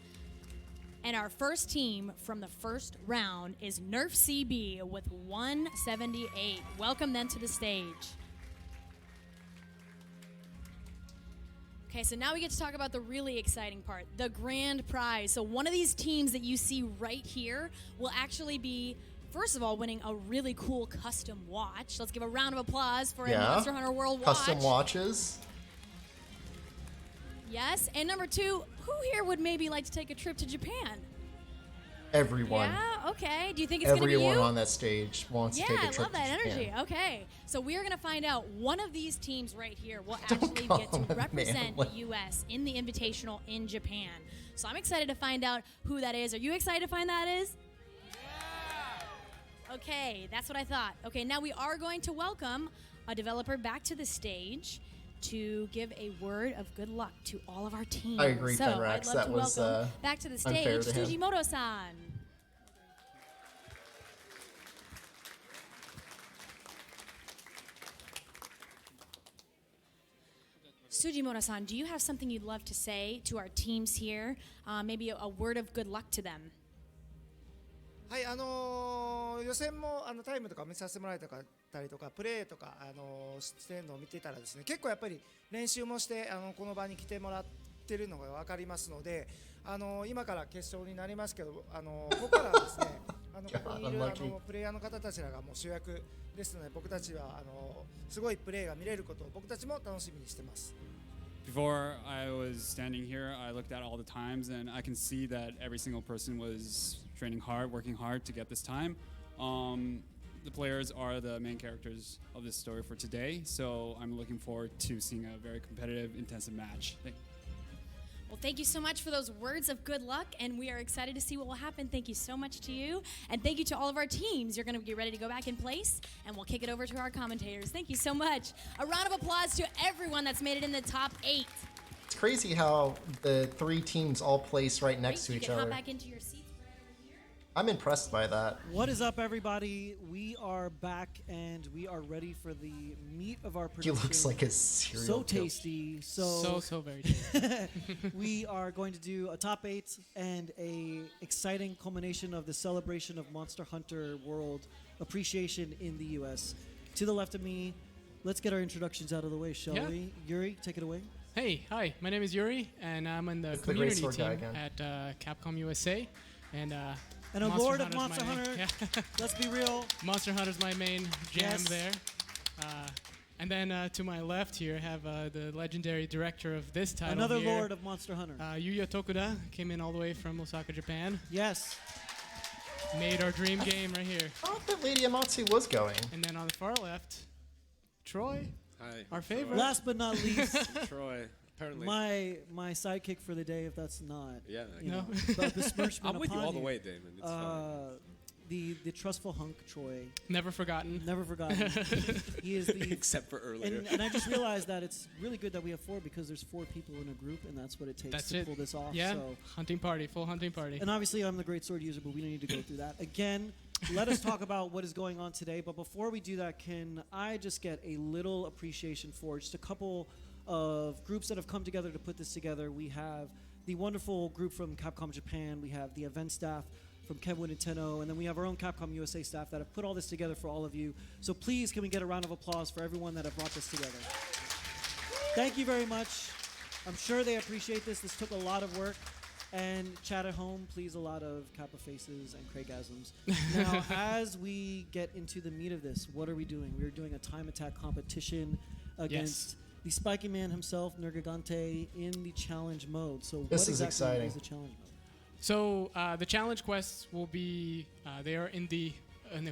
And our first team from the first round is Nerf CB with 178. Welcome them to the stage. Okay, so now we get to talk about the really exciting part, the grand prize. So one of these teams that you see right here will actually be, first of all, winning a really cool custom watch. Let's give a round of applause for a Monster Hunter World watch. Custom watches. Yes, and number 2, who here would maybe like to take a trip to Japan? Everyone. Yeah, okay. Do you think it's going to be you? Everyone on that stage wants to take a trip to Japan. Yeah, I love that energy. Okay, so we are going to find out one of these teams right here will actually get to represent the U.S. in the Invitational in Japan. So I'm excited to find out who that is. Are you excited to find that is? Yeah! Okay, that's what I thought. Okay, now we are going to welcome a developer back to the stage to give a word of good luck to all of our teams. I agree, so Penrax. I'd love that to was welcome back to the stage Fujimoto-san. Sujimura-san, do you have something you'd love to say to our teams here? Maybe a word of good luck to them. はい、予選もタイムとか見させてもらったりとかプレーとかしてるのを見てたらですね、結構やっぱり練習もしてこの場に来てもらってるのが分かりますので、今から決勝になりますけど、ここからはですねここにいるプレイヤーの方たちらがもう主役ですので、僕たちはすごいプレーが見れることを僕たちも楽しみにしてます。Before I was standing here, I looked at all the times, and I can see that every single person was training hard, working hard to get this time. The players are the main characters of this story for today, so I'm looking forward to seeing a very competitive, intensive match. Well, thank you so much for those words of good luck, and we are excited to see what will happen. Thank you so much to you, and thank you to all of our teams. You're going to get ready to go back in place, and we'll kick it over to our commentators. Thank you so much. A round of applause to everyone that's made it in the top 8. It's crazy how the 3 teams all place right next to You each can hop other. back into your seats right over here. I'm impressed by that. What is up, everybody? We are back, and we are ready for the meat of our He prediction. looks like a serial so killer. tasty. So very tasty. We are going to do a top 8 and a exciting culmination of the celebration of Monster Hunter World appreciation in the U.S. To the left of me, let's get our introductions out of the way, shall Yeah. we? Yuri, take it away. Hey, hi. My name is Yuri, and I'm in the It's the community great sword guy team again. at Capcom USA. And a Lord of Monster my main- Hunter. Yeah. Let's be real. Monster Hunter's my main jam Yes. there. And then to my left here, I have the legendary director of this title Another here, Lord of Monster Hunter. Yuya Tokuda, came in all the way from Osaka, Japan. Yes. Made our dream game right here. I thought that Lady Amatsu was going. And then on the far left, Troy, Hi. our favorite. Last but not least, Troy. Apparently. my sidekick for the day, if that's not. Yeah. You No. know, but besmirchment I'm with you upon all the way, Damon. It's fine. The trustful hunk Troy, Never forgotten. never forgotten. He is the Except for earlier. and I just realized that it's really good that we have 4 because there's 4 people in a group, and that's what it takes That's to it. pull this off. Yeah, So. hunting party, full hunting party. And obviously, I'm the great sword user, but we don't need to go through that again. Let us talk about what is going on today. But before we do that, can I just get a little appreciation for just a couple of groups that have come together to put this together? We have the wonderful group from Capcom Japan. We have the event staff from Kenwood and Tenno, and then we have our own Capcom USA staff that have put all this together for all of you. So please, can we get a round of applause for everyone that have brought this together? Thank you very much. I'm sure they appreciate this. This took a lot of work. And chat at home, please, a lot of Kappa faces and Craigasms. Now, as we get into the meat of this, what are we doing? We're doing a time attack competition against the Spiky Man himself, Nergigante, in the challenge mode. So This what is exactly exciting. is the challenge mode? So the challenge quests will be they are in the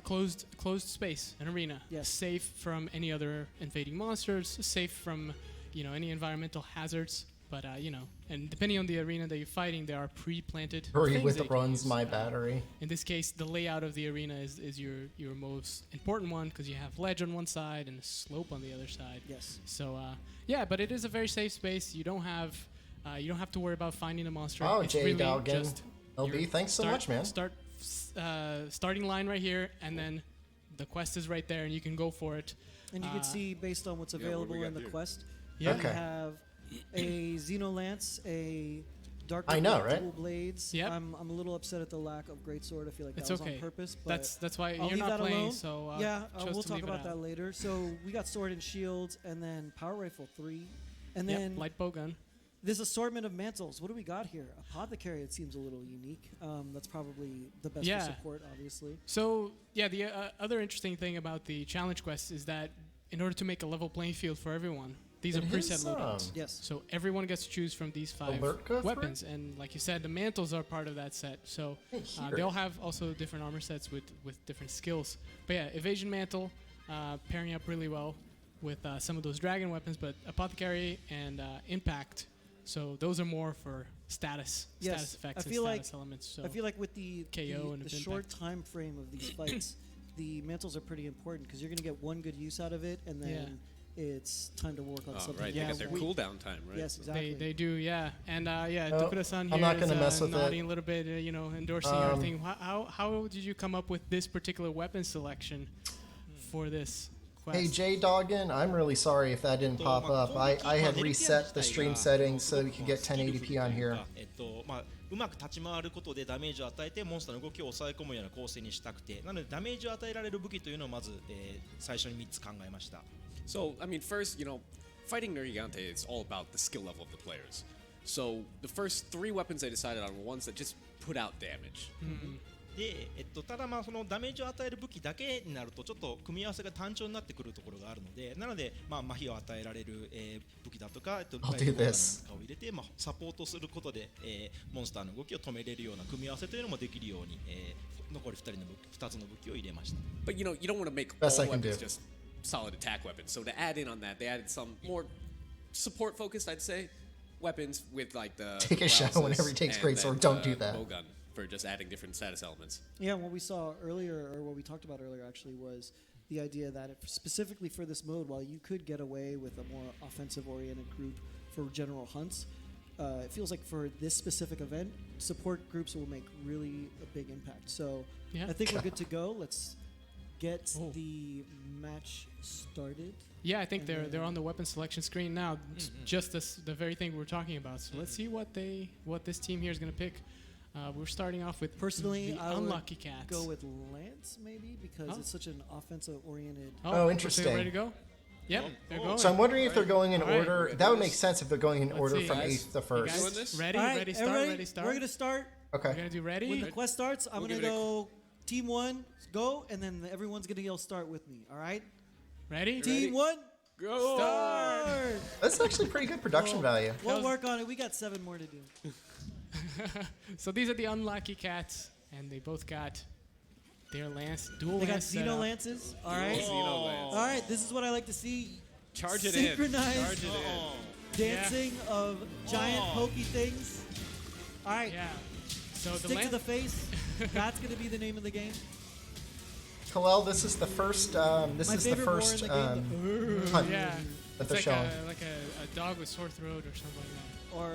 closed space, an arena, Yes. safe from any other invading monsters, safe from any environmental hazards. But and depending on the arena that you're fighting, there are pre-planted Hurry things with that the you can runs, use. my battery. In this case, the layout of the arena is your most important one because you have ledge on one side and a slope on the other side. Yes. So yeah, but it is a very safe space. You don't have to worry about finding a monster. Oh, it's Jay really Dalgan. just LB, your thanks so much, man. Starting line right here, and then the quest is right there, and you can go for it. And you can see, based on what's what we available got in the here? quest, Yeah. we Okay. have a Xenolance, a Dark I know, Knight with right? dual blades. Yep. I'm a little upset at the lack of Greatsword. I feel like It's that was okay. on purpose. But That's why I'll you're leave not that playing. alone. So yeah, chose we'll to talk leave it about that out. later. So we got Sword and Shield, and then Power Rifle 3, and Yep, then light bow gun. this assortment of mantles. What do we got here? Apothecary. It seems a little unique. That's probably the best Yeah. for support, obviously. So yeah, the other interesting thing about the challenge quest is that in order to make a level playing field for everyone, these are It preset is, loadouts. Yes. So everyone gets to choose from these 5 Alert go through? weapons, and like you said, the mantles are part of that set. So Hey, here. they all have also different armor sets with different skills. But yeah, evasion mantle pairing up really well with some of those dragon weapons, but apothecary and impact. So those are more for status Yes, effects I feel and like- status elements. So I feel like with the KO and the impact. short time frame of these fights, the mantles are pretty important because you're going to get one good use out of it, and then it's time to work on Oh, something. right. Yeah, They got their we- cooldown time, right? Yes, exactly. They do, yeah. And yeah, Oh, Tokuda-san here I'm not gonna is, mess with nodding it. a little bit, endorsing everything. How did you come up with this particular weapon selection for this request. Hey, J Doggen, I'm really sorry if that didn't pop up. I had reset the stream settings so we could get 1080p on here. うまく立ち回ることでダメージを与えてモンスターの動きを抑え込むような構成にしたくて、なのでダメージを与えられる武器というのをまず、最初に3つ考えました。 So, I mean, first, fighting Nergigante is all about the skill level of the players. So, the first 3 weapons they decided on were ones that just put out damage. で、ただそのダメージを与える武器だけになるとちょっと組み合わせが単調になってくるところがあるので、なので麻痺を与えられる、武器だとか、I'll do this. を入れて、サポートすることで、モンスターの動きを止めれるような組み合わせというのもできるように、残り2つの武器を入れました。 But, you don't want to make Best all I can weapons do. just solid attack weapons. So, to add in on that, they added some more support-focused, I'd say, weapons with, like, the Take a shot paralysis whenever he takes and greatsword. then, Don't do that. Bowgun for just adding different status elements. Yeah, what we saw earlier, or what we talked about earlier actually, was the idea that specifically for this mode, while you could get away with a more offensive-oriented group for general hunts, it feels like for this specific event, support groups will make really a big impact. So Yeah. I think we're good to go. Let's get the match started. Yeah, I think And they're on the weapon selection screen now. It's just the very thing we're talking about. So let's see what this team here is going to pick. We're starting off with Personally, the I would unlucky cats. go with Lance maybe because Oh. it's such an offensive-oriented. Oh, so interesting. they're ready to go? Yep, they're going. So I'm wondering if they're going in All right. order. That would make sense if they're going in Let's order see, from guys. 8th to You 1st. Doing guys this? ready? All right, Ready, start, everybody, ready, start. we're gonna start. We're Okay. going to do ready? When the quest starts, I'm We'll gonna give it a go team 1, go, and then everyone's gonna yell start with me. All right, Ready? team 1, Go! start. That's actually pretty good production value. We'll work on it. We got 7 more to do. So these are the unlucky cats, and they both got their dual They got lance set Xeno up. Lances. All right. Xeno Lance. All right. This is what I like to see. Charge it in. Synchronized Charge it in. dancing of giant pokey things. All right. Yeah. So the Stick to lance. the face. That's gonna be the name of the game. Kalel, this is the first. This My is the favorite war first in the game. hunt Yeah. that It's they're like showing. like a dog with sore throat or something like that. Or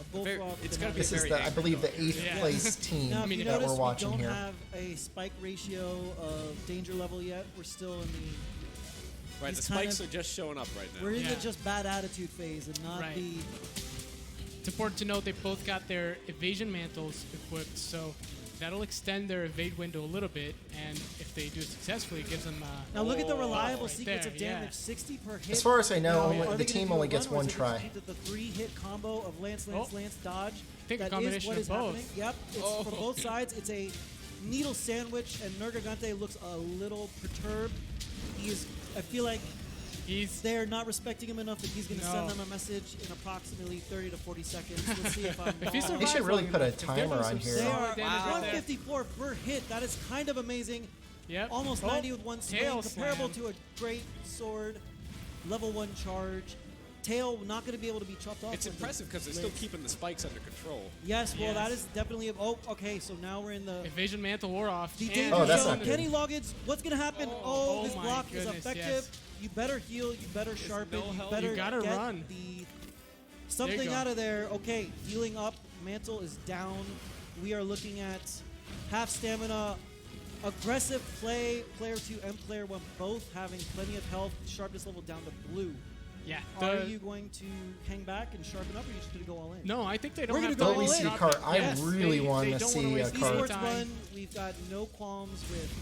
a bullfrog. It's with gotta an be This is very the, I angry believe, the dog. 8th Yeah. place team Now, if you that notice, we're we watching don't here. have a spike ratio of danger level yet. We're still in the. Right, the He's kind spikes of- are just showing up right now. We're in the Yeah. just bad attitude phase and not Right. the. It's important to note they both got their evasion mantles equipped, so that'll extend their evade window a little bit, and if they do it successfully, it gives them. Now look at the reliable right sequence there, of damage. yeah. 60 per hit. As far as I know, Now, only- are the they gonna team do a only gets run, or one is it try. just the 3-hit combo of Lance, dodge. think a That is combination what of is both. happening. Yep, it's from both sides. It's a needle sandwich, and Nergigante looks a little perturbed. I feel like they're not respecting him enough that he's going to No. send them a message in approximately 30 to 40 seconds. We'll see if I'm If he wrong. survives They should really long put a enough, if they're timer doing on some here. They solid are damage right there. 154 per hit. That is kind of amazing. Yep. Almost Oh, 90 with one swing, tail comparable slam. to a great sword, level 1 charge. Tail not going to be able to be chopped off. It's when the impressive because they're still blades- keeping the spikes under control. Yes, well, that Yes. is definitely. Okay, so now we're in the. Evasion mantle wore off. The and- danger Oh, that's zone. not good. Kenny Loggins, what's going to happen? Oh This my block is goodness, effective. yes. You better heal. You better sharpen. no You help. better You gotta get run. something go. out of there. Okay, healing up. Mantle is down. We are looking at half stamina. Aggressive play. Player 2 and player 1 both having plenty of health. Sharpness level down to blue. Yeah. Are you going to hang back and sharpen up, or are you just going to go all in? No, I think they don't We're have gonna to go all we in. see Cart, I Yes, really they want to don't see wanna waste Cart. any Esports time. Run, we've got no qualms with.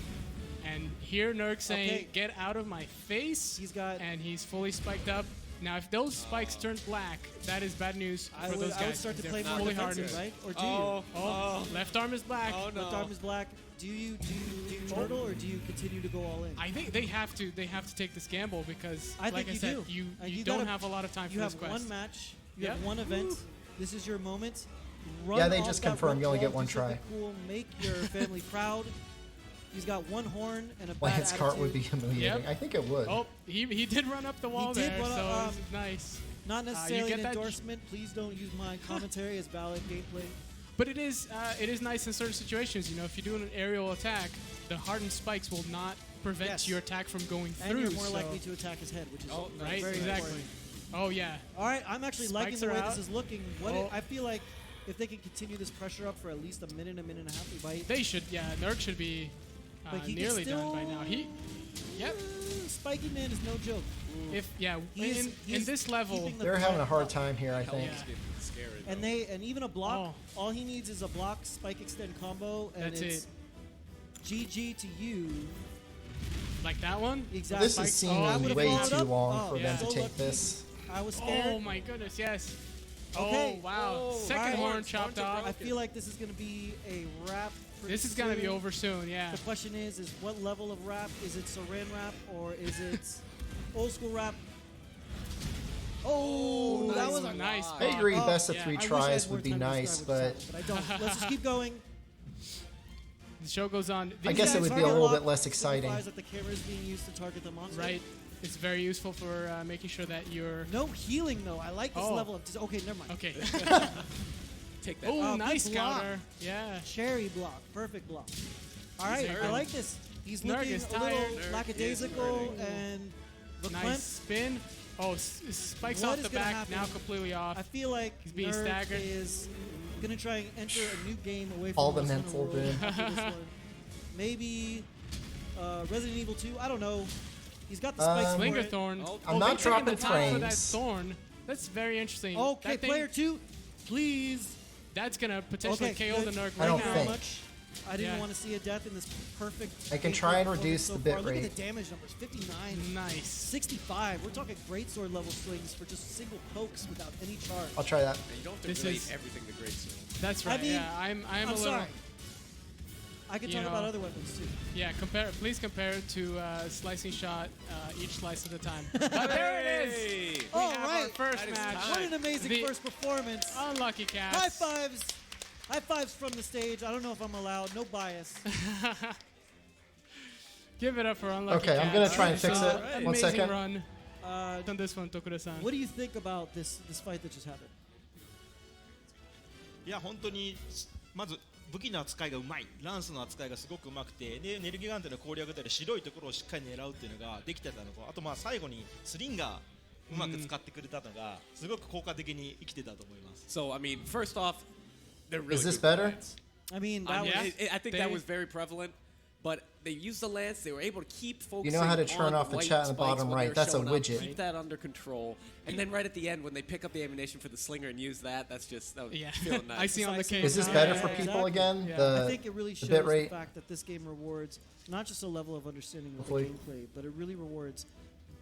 And here Nerg saying, Okay. get out of my face. He's got- And he's fully spiked up. Now, if those spikes turn black, that is bad news I for would, those guys. I would start to They're play more fully defensive, hardened. right? Or do you? Oh, left arm is black. Oh no. Left arm is black. Do you turtle, or do you continue to go all in? I think they have to take this gamble because, I like think I you said, do. you You don't gotta- have a lot of time You for have this quest. one match. You Yep. have one event. This is your moment. Run Yeah, they off just that confirmed rope you only wall, get one do something try. Cool. Make your family proud. He's got one horn and a bad Lance attitude. Cart would be humiliating. Yep. I think it would. Oh, he did run up the wall did there, run so up, this is nice. Not necessarily get an that- endorsement. Please don't use my commentary as valid gameplay. But it is nice in certain situations. You know, if you're doing an aerial attack, the hardened spikes will not prevent Yes. your attack from going And through. you're more so- likely to attack his head, which is right, very exactly. important. Oh yeah. All right, I'm actually liking Spikes the are way out. this is looking. Oh. I feel like if they can continue this pressure up for at least a minute and a half, we might. They should. Yeah, Nerg should be But he can nearly done still- by now. Yep. Spiky Man is no joke. If yeah, He's- in he's this level, keeping the They're having a threat hard up. time here, I Hell, think. it's getting scary. And though. even a block. Oh. All he needs is a block spike extend combo, and That's it's GG to you. like that one. Exactly. This is I seeming would've way followed too up. long for yeah. them to So take lucky. this. I was scared. Oh my goodness, yes. Okay. Oh wow. Oh, Second alright. horn Horns chopped are off. I feel like this is going to be a wrap. pretty This is gonna be soon. over soon. Yeah. The question is what level of rap? Is it Saran rap or is it old school rap? Oh, that was a nice. I block. agree, Oh, best of yeah. three I wish I tries had more would be time to nice, describe but what just happened, but I don't. Let's just keep going. The show goes on. I These guess it guys would be a Target little lock bit less exciting. signifies that the camera is being used to target the monster. right. It's very useful for making sure that you're. No healing though. I like this Oh. level of. Okay, never mind. Okay. Take that. Oh, good nice block. counter. Yeah. Cherry block, perfect block. All right, I hurting. like this. He's Nurg looking is a little tired. Nurg is lackadaisical hurting. and Nice verklempt. spin. Oh, spikes What off is the gonna back. happen? Now completely off. I feel like He's being Nurg staggered. is gonna try and enter a new game away from All the Monster Hunter mental World boom. after this one. Maybe Resident Evil 2. I don't know. He's got the Um, spikes. for Slinger it. thorn. Oh, I'm Oh, not they're taking the dropping time for that frames. thorn. That's very interesting. Okay, That thing- player 2, please. That's gonna potentially Okay, KO good. the Nurg I right don't now. think. Much. I didn't Yeah. want to see a death in this perfect. I can gameplay try and performance reduce so the far. bit Look rate. at the damage numbers: 59, Nice. 65. We're talking greatsword level swings for just single pokes without any charge. I'll try that. And you don't have to This relate is- everything to great sword. That's I right. mean, yeah, I'm a I'm little. sorry. I could You talk know, about other weapons too. Yeah, please compare it to slicing shot, each slice at a time. But there it is. Hey! We All have our right. first That is match. time. What an amazing The- first performance. Unlucky cast. High fives. High fives from the stage. I don't know if I'm allowed. No bias. Give it up for unlucky. Okay, I'm gonna Cats. try and fix So, it. an One amazing second. run on this one, Tokura-san. What do you think about this fight that just happened? いや本当にまず武器の扱いがうまい、ランスの扱いがすごくうまくて、でネルギガンテの攻略で白いところをしっかり狙うっていうのができてたのと、あとまあ最後にスリンガーうまく使ってくれたのがすごく効果的に生きてたと思います。 So, I mean, first off, they're really Is this good with better? lance. I mean, that Yeah. was. I think They- that was very prevalent. But they used the lance. They were able to keep focusing. You know how to turn on off the white chat in the spikes bottom when right. they're That's a showing up, widget. Keep that under control. And then right at the end, when they pick up the ammunition for the slinger and use that, that's just that was Yeah. feeling nice. I see on the Decisive. case. Is this Yeah, better yeah, for yeah, people exactly. again? Yeah. I think it really the shows bit the rate. fact that this game rewards not just a level of understanding of Hopefully. the gameplay, but it really rewards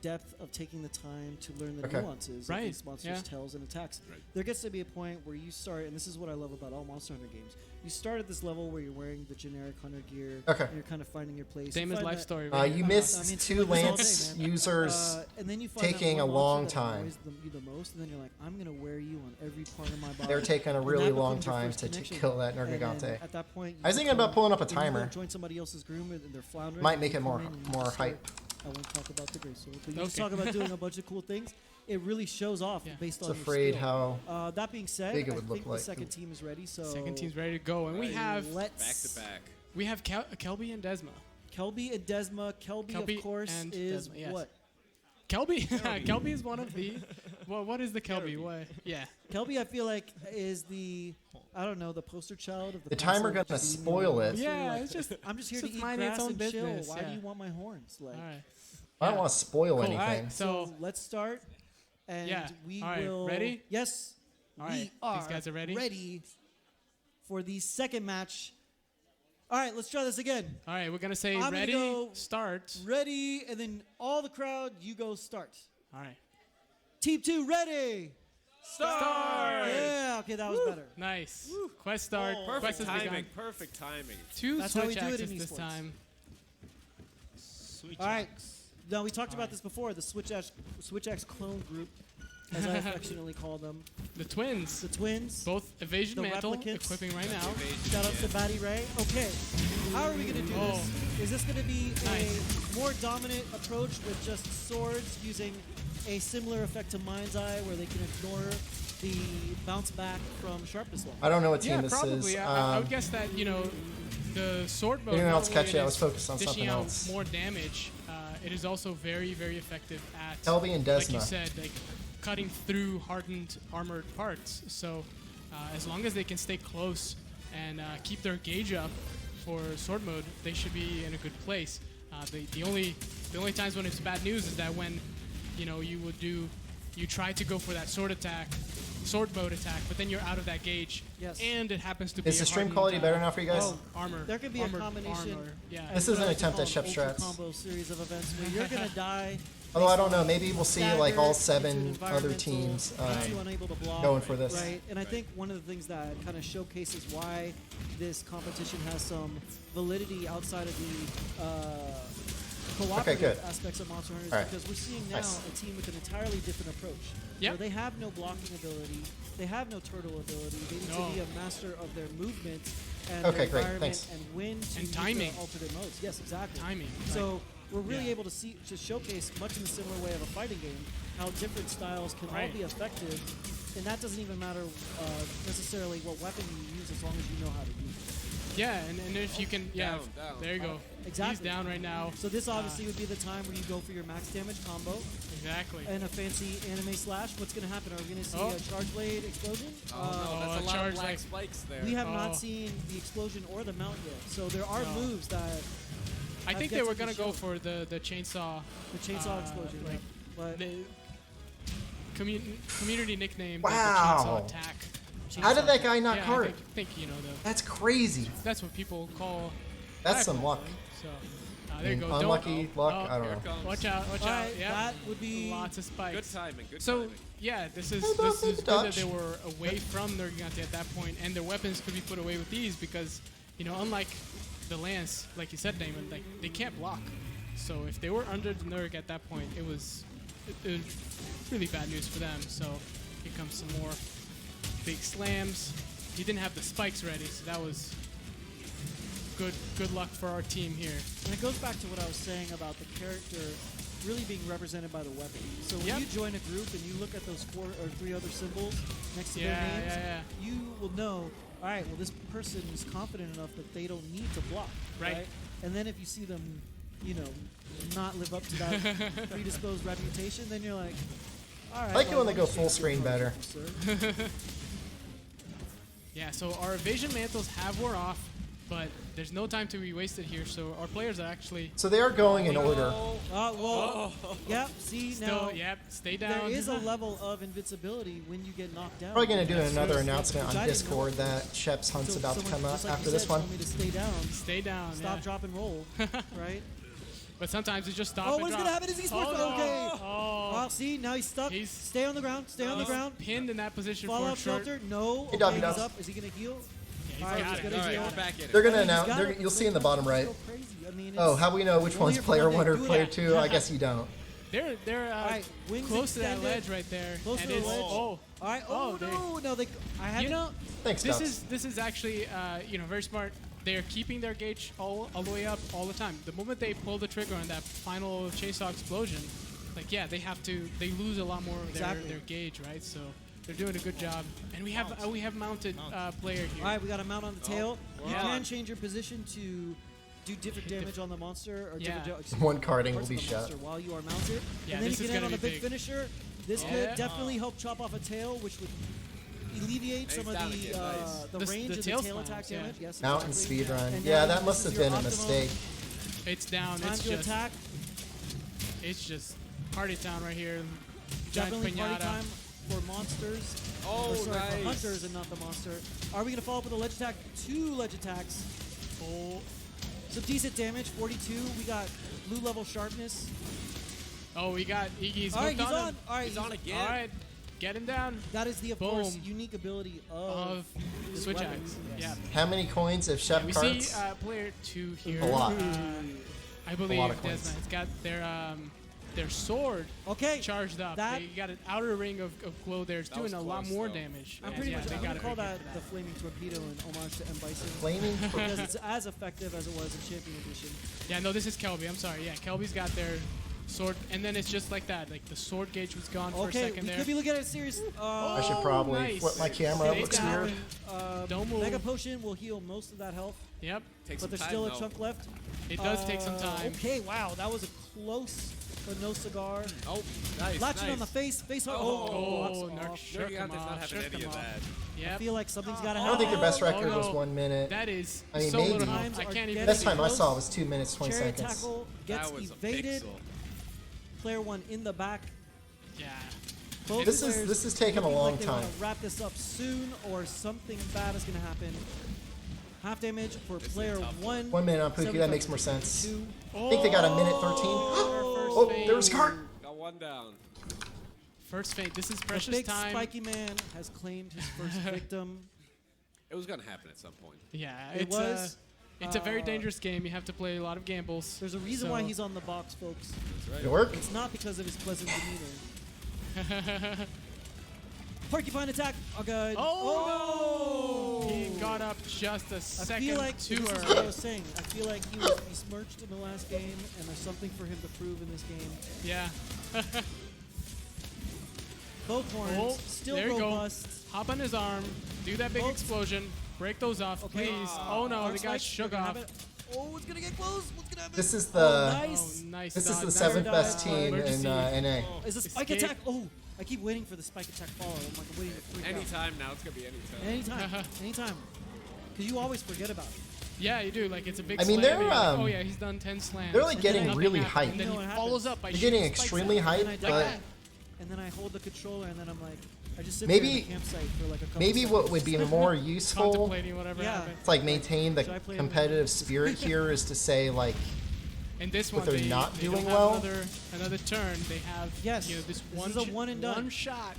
depth of taking the time to learn the Okay. nuances Right, of these monsters' yeah. tells and attacks. Right. There gets to be a point where you start, and this is what I love about all Monster Hunter games. You start at this level where you're wearing the generic hunter gear, Okay. and you're kind of finding your place. Same You as find life that- story. You right? I mean, missed it's two like this all Lance day, man. users And then you find that taking one a monster long that time. annoys you the most, and then you're like, I'm gonna wear you on every part of my body. They're taking a And really that long becomes your time first to connection. kill that And then Nergigante. at that point, you I was thinking about become- pulling up a when you go timer. join somebody else's groom and they're floundering. Might and make you it come more- in and you more just start- hype. I won't talk about the great sword, but you just Okay. talk about doing a bunch of cool things. It really shows off Yeah. based I was on afraid your skill. how That being said, big it I would look think like. the second team is ready. So Second team's ready to go, and we have let's Back to back. Kelby and Desma. Kelby and Desma. Kelby, Kelby of course, and is Desma, yes. what? Kelby, Kelby is one of the. Well, what is the Kelby? What? Yeah. Kelby, I feel like, is the I don't know, the poster child of the. The timer passive gonna being spoil it. monster, Yeah, like, it's just. I'm just here to just eat minding its grass own and chill. business, Why yeah. do you want my horns? Like, All right. I don't want to spoil Cool. anything. All right. so So let's start, and Yeah. we All right, will. ready? Yes. All we right, are these guys are ready? Ready for the second match. All right, let's try this again. All right, we're gonna say I'm gonna ready, go- start. Ready, and then all the crowd, you go start. All right. Team 2, ready. Start. Yeah, okay, that was better. Nice. Quest start. Perfect Quest has begun. timing. Perfect timing. Two That's how we switch do it in axes this esports. time. Switch All right. axe. Now we talked about right. this before. The Switch X clone group, as I affectionately call them, The twins. the twins. Both evasion The mantle replicants. equipping right now. Shout out to Batty Ray. Okay, how are we gonna do Oh. this? Is this gonna be Nice. a more dominant approach with just swords using a similar effect to Mind's Eye, where they can ignore the bounce back from sharpness level? I don't know what team Yeah, this probably. is. I would guess that the sword mode. Anyone not else only catch it? I is was focused on dishing something out else. more damage. It is also very, very effective at. Kelby and Like you Desma. said, like cutting through hardened armored parts. So as long as they can stay close and keep their gauge up for sword mode, they should be in a good place. The The only times when it's bad news is that when, you try to go for that sword mode attack, but then you're out of that gauge. Yes. And it happens to be Is a the stream hardened, quality better now for you guys? armor. There could be a armored combination. armor. Yeah. This is an I like to attempt call at Shep an ultra strats. combo series of events where you're gonna die. Although I based don't know, on maybe we'll see stagger like all into 7 an other environmental, teams makes you unable to block, going for this. Right, and I think one of the things that kind of showcases why this competition has some validity outside of the cooperative good. aspects of Monster Hunter is All right. because we're seeing now Nice. a team with an entirely different approach. Yep. Where they have no blocking ability, they have no turtle ability, they need No. to be a master of their movement and Okay, their great, environment thanks. and when to And use timing. the alternate modes. Yes, exactly. Timing. So we're really Yeah. able to see to showcase much in a similar way of a fighting game how different styles can all Right. be effective, and that doesn't even matter necessarily what weapon you use as long as you know how to use it. Yeah, and if you can, Down. there you go. Exactly. He's down right now. So this obviously would be the time where you go for your max damage combo Exactly. and a fancy anime slash. What's going to happen? Are we going to see Oh. a charge blade explosion? Oh, no, that's a lot of charge black like- spikes there. We have Oh. not seen the explosion or the mount yet. So there are No. moves that I have think yet they to were be gonna go shown. for the chainsaw. The chainsaw uh, explosion, like, but The community nickname. Wow. The chainsaw attack. How did that guy not Yeah, cart? I think That's crazy. that's what people call. That's rifle, some luck. So there you go. Unlucky luck, Oh, I don't Here know. it comes. Watch out! Watch all out! right, Yeah. that would be Lots of spikes. Good timing. Good So timing. yeah, this is Hey, Bob, this is need to good that dodge. they were away from Nergigante at that point, and their weapons could be put away with these because, unlike the lance, like you said, Damon, like they can't block. So if they were under the Nerg at that point, it was really bad news for them. So here comes some more big slams. He didn't have the spikes ready, so that was good luck for our team here. And it goes back to what I was saying about the character really being represented by the weapon. So when Yep. you join a group and you look at those 4 or 3 other symbols next to Yeah, their names, yeah. you will know, all right, well, this person is confident enough that they don't need to block. Right. And then if you see them, not live up to that predisposed reputation, then you're like, all right. I like it well, when they go let me full shake screen your better. heart, sir. Yeah, so our evasion mantles have wore off, but there's no time to be wasted here. So our players are actually So they are going in order. Well, yep, see, still, now, stay down. there is a level of invincibility when you get knocked down. Probably going to do another Which announcement I on didn't know. Discord that Shep's Hunt's So about to someone, come up just like after you this said, one. told me to stay down, Stay down. stop, yeah. drop, and roll, right? But sometimes it's just stop Oh, and what's drop. gonna happen is he's oh, no. okay. Oh, Oh, see, now he's stuck. He's- Stay on the ground. Stay on the he's ground. pinned in that position for a Fallout short. shelter. No. He Okay, does, he he's does. up. Is he gonna heal? Yeah, he's All right, got he's it. gonna All right, heal. we're back in it. They're going to He's announce. got it. You'll see in the bottom right. So crazy. I mean, Oh, it's- how we know which you only one's have player one day 1 or to do player it. 2? I guess you don't. They're All right, wings close to that extended. ledge right there. Close and to the it's, ledge. Oh, All right. Oh, Oh, no. I had you to- know, Thanks, this Ducks. is actually very smart. They're keeping their gauge all the way up all the time. The moment they pull the trigger on that final chainsaw explosion, they lose a lot more of Exactly. their gauge, right? So they're doing a good job. And we have mounted player here. All right, we got a mount on the tail. You Yeah. can change your position to do different damage on the monster or Yeah. different One carding parts will of be the shut. monster while you are mounted. Yeah, and then this you is can end gonna on a be big big. finisher. This Yeah. could definitely help chop off a tail, which would alleviate some of down the again, nice. the The range of the tail tail spawns, attack yeah. damage. Yes, Mountain exactly. speedrun. And Yeah, now that this must is have your been a optimum Oh, mistake. It's down. Time It's to just attack. party town right here. Giant Definitely party pinata. time for monsters. Oh, Or, sorry, for nice. hunters and not the monster. Are we gonna follow up with a ledge attack? 2 ledge attacks. Oh, Some decent damage. 42. We got blue level sharpness. oh, we got Iggy's All right, hooked he's on on. him. All right, He's on again. All right, get him down. That is the, of course, Boom. unique ability of Of this switch weapon. axe. Yes. Yeah. How many coins have Shep We cards? see player 2 here. A lot. I believe lot of coins. Desmond's got their sword Okay. charged up. That- They got an outer ring of glow there. It's That doing was a lot close, more though. damage. I'm And pretty yeah, much they I'm got gonna it call right that here the flaming torpedo in homage to M Bison Flaming because it's as effective as it was in Champion Edition. for that. Yeah, no, this is Kelby. I'm sorry. Yeah, Kelby's got Sword, and then it's just like that. Like the sword gauge was gone for a Okay, second we there. could be looking at it serious. I should probably nice. flip my camera. It Stay looks down. weird. Don't move. Mega Potion will heal most of that health, Yep, Takes but some there's time, still a though. chunk left. it does take some time. Okay, wow, that was a close but no cigar. Oh, nice. Latching on the face hard. Oh, that's Nurk off. shook him Nergigante's not off. having shook any him of off. that. I Yep. feel like something's got to I happen. don't think their best record no. was 1 minute. That is I mean, so maybe. little. Times I are can't even. getting Best time I close. saw was 2 minutes 20 Chariot seconds. tackle gets That was a evaded. pixel. Player one in the back. Yeah. Both This players is taking a looking long like they time. wanna wrap this up soon, or something bad is going to happen. Half damage for player tough 1. 1 minute on Pookie, that 75 makes more sense. 2. I think they got a minute 13. Oh, there was a card. Got one down. First feint. This is The precious big time. spiky man has claimed his first victim. It was gonna happen at some point. Yeah, It it's was, it's a very dangerous game. You have to play a lot of gambles. There's a reason why So- he's on the box, folks. That's Did it right. work? It's not because of his pleasant demeanor. Porcupine attack. Oh, God. Oh, no! He got up just a I second feel like too this is what I early. was saying. I feel like he was besmirched in the last game, and there's something for him to prove in this game. Yeah. Both horns Oh, still there you go. robust. Hop on his arm. Do that big Both- explosion. Break those off, Okay. please. Oh no, Arm they got strikes, shook they're gonna off. have it. Oh, it's gonna get close. What's gonna happen? This is Oh, the nice. Oh, nice. this is dodge. the Nice seventh dive. best team in Emergency. NA. Is a spike Escape. attack? Oh, I keep waiting for the spike attack follow. I'm like waiting for freak out. Anytime now, it's gonna be anytime. Anytime. Anytime. Because you always forget about it. Yeah, you do. Like it's a big. I mean, slam, they're, and you're like, um, oh yeah, he's done 10 slams. they're, like, And getting then nothing really happened. hyped. And then You know he what follows happens? up by They're shooting getting spikes extremely at him. And I hyped, die. but And then I hold the controller, and then I'm like, I just sit Maybe- there in the campsite for like a couple maybe seconds. what would be more useful Contemplating whatever Yeah. happened. to like maintain the Should I play competitive spirit here is to say like In this But one, they're they, not they doing don't well? have another turn. They have Yes, you know, this this one is a one and done. one shot.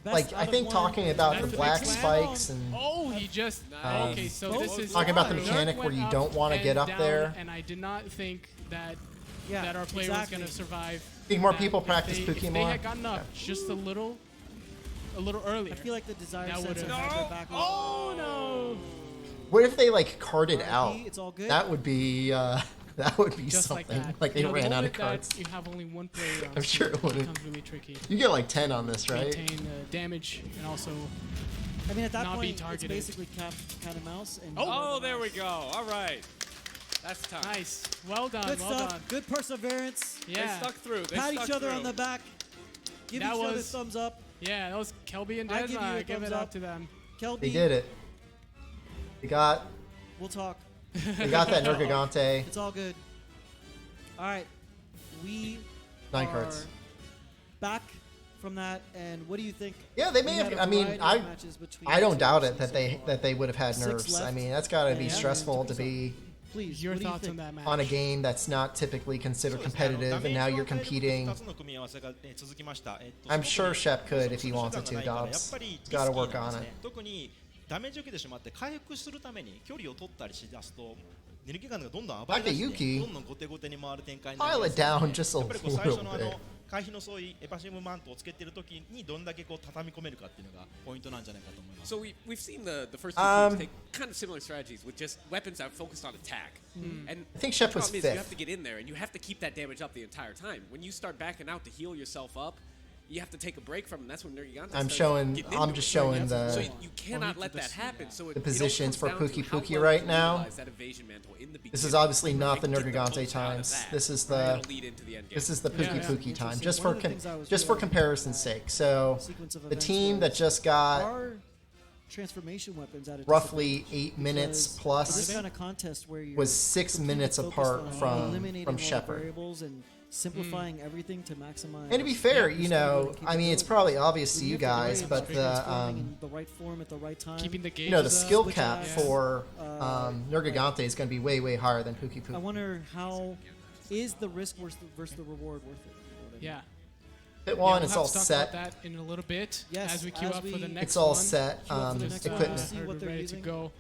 Best like I out of think one. talking about That's the the black big spikes and Oh, he just okay. So Both this is talking about the Nurk mechanic went where you up don't want to and get up down, there. and I did not think that Yeah, that our player exactly. was going to survive. Think more that. people If practice they, Pookie If they more? had gotten up just a little earlier. I feel like the desire That sensor would've- had their back. Oh no! what if they like carded RIP, out? It's all good. That would be that would be Just like something. that. Like they You know, the ran out moment of cards. that you have only one player on I'm sure screen, it would've. becomes really tricky. You get like 10 on this, right? Maintain damage and also. I mean, at that not be point, it's targeted. basically cat and mouse. And Oh, there we go. All right. That's time. Nice. Well done. Good well stuff. done. Good perseverance. They Yeah. stuck through. They Pat stuck each other through. on the back. Give That each other was- thumbs up. Yeah, that was Kelby and I give you Desma. a Give thumbs it up. up to them. Kelby, They did it. They got we'll talk. that Nergigante. It's all good. All right, we 9 are cards. back from that, and what do you think? Yeah, they We may had have. a I mean, variety of I matches between I the don't two doubt teams it that so they far. would have had 6 nerfs. I left. mean, that's got to be Yeah. stressful to be Please, Your what do you thoughts on think? that match? on a game that's not typically considered そうですね competitive, and now you're competing. 2つの組み合わせが続きました。I'm sure Shep could if he その wanted 手 to, 段がないからや Dobbs. っぱり He's リスキ got to ー work なん on です it. ね。特にダメージを受けてしまって回復するために距離を取ったりしだすとネルギガンがどんどん暴れ出して Yuki, どんどん後手後手に回る展開になり Pile ま it すの down で just a やっぱりこう最初 little の bit. 回避のそういうエパシムマントをつけてる時にどんだけこう畳み込めるかっていうのがポイントなんじゃないかと思います。 So we've seen the first two Um, teams take kind of similar strategies with just weapons that are focused on attack. And I think the Shep was problem is you 5th. have to get in there and you have to keep that damage up the entire time. When you start backing out to heal yourself up, you have to take a break from them. That's when Nergigante I'm starts showing. getting I'm into just it. showing So the. you cannot let that happen. So it, the it all positions comes for down to Pookie how Pookie well right you now. utilize that evasion mantle in the This is beginning obviously not the and get the Nergigante most out of times. that. This is That'll the. lead into the end game. This is the Yeah, Pookie yeah. Pookie time, Interesting. just One for of the things I was just for realizing comparison's sake. So Sequence of the events team that was just got our transformation weapons at a roughly disadvantage 8 minutes because plus this kind of contest where you're was 6 completely minutes focused apart on from eliminating all the Shepard. variables and simplifying everything to maximize. And to be fair, your you speed know, and I mean, it's capability. probably obvious to We you have to worry guys, about but the transforming in the right form at the right time. Keeping the gauges you know the up. skill which cap I- for uh, Nergigante is going to be way higher than Pookie I Pookie. wonder how is the risk versus the reward worth it? You know what I mean? Yeah. Hit Yeah, one, we'll it's have all to talk set. about that in a little bit Yes, as we queue as up for the we- next It's all one. set. Queue up for the next one. Equipment. See what We're they're ready using. to go.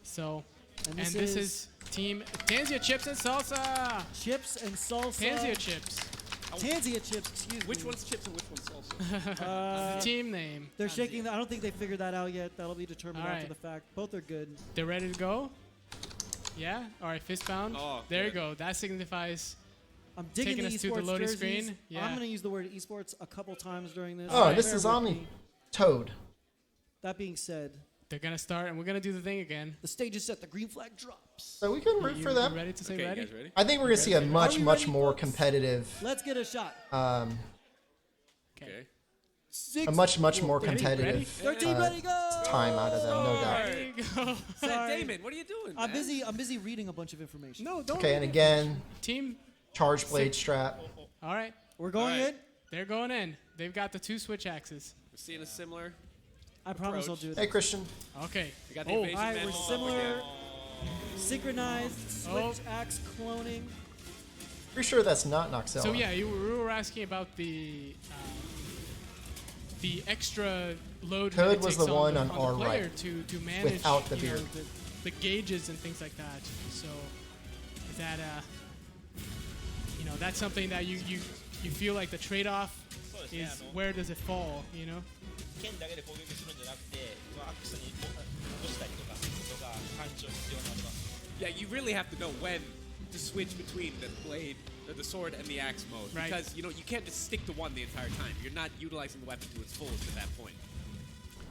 So, And and this is Team Tanzia Chips and Salsa. chips and salsa. Tanzia Chips. Tanzia chips. Excuse Which me. one's chips and which one's salsa? Team name. They're shaking. I don't think they figured that out yet. That'll be determined All after right. the fact. Both are good. They're ready to go. Yeah. All right. Fist pound. Oh, there you good. go. That signifies I'm digging taking the us to the esports loading jerseys. screen. Yeah. I'm going to use the word esports a couple times during this. Oh, Bear this is with Omni me. Toad. That being said, They're gonna start, and we're gonna do the thing again. the stage is set. The green flag drops. So we can root You- for you them. ready to say Okay, you ready? guys ready? I think we're gonna see a much we much ready, more folks? competitive, Let's get a shot. Okay. Six, a much more Ready? competitive 13, ready, go! time out of them, no doubt. There you go. Sorry. Damon, what are you doing? I'm man? busy. I'm busy reading a bunch of information. No, don't. Okay, and again, Team. charge blade strap. All right, We're going All right. in. they're going in. They've got the 2 switch axes. We're seeing a similar. I promise I'll Approach. do it. Hey Christian, Okay. We got the Oh, evasion All right, we're mantle up similar, again. synchronized, switch axe cloning. pretty sure that's not Noxella. So yeah, we were asking about the extra load that Toad it was takes the one on the our player right, to manage without the you know, beard. the gauges and things like that. So is that you know, that's something that you feel like the trade-off is where does it fall, you know? 剣だけで攻撃するんじゃなくて、まあアクセに落としたりとかすることが感情必要になります。 Yeah, you really have to know when to switch between the blade or the sword and the axe mode. Right. Because you know you can't just stick to one the entire time. You're not utilizing the weapon to its fullest at that point.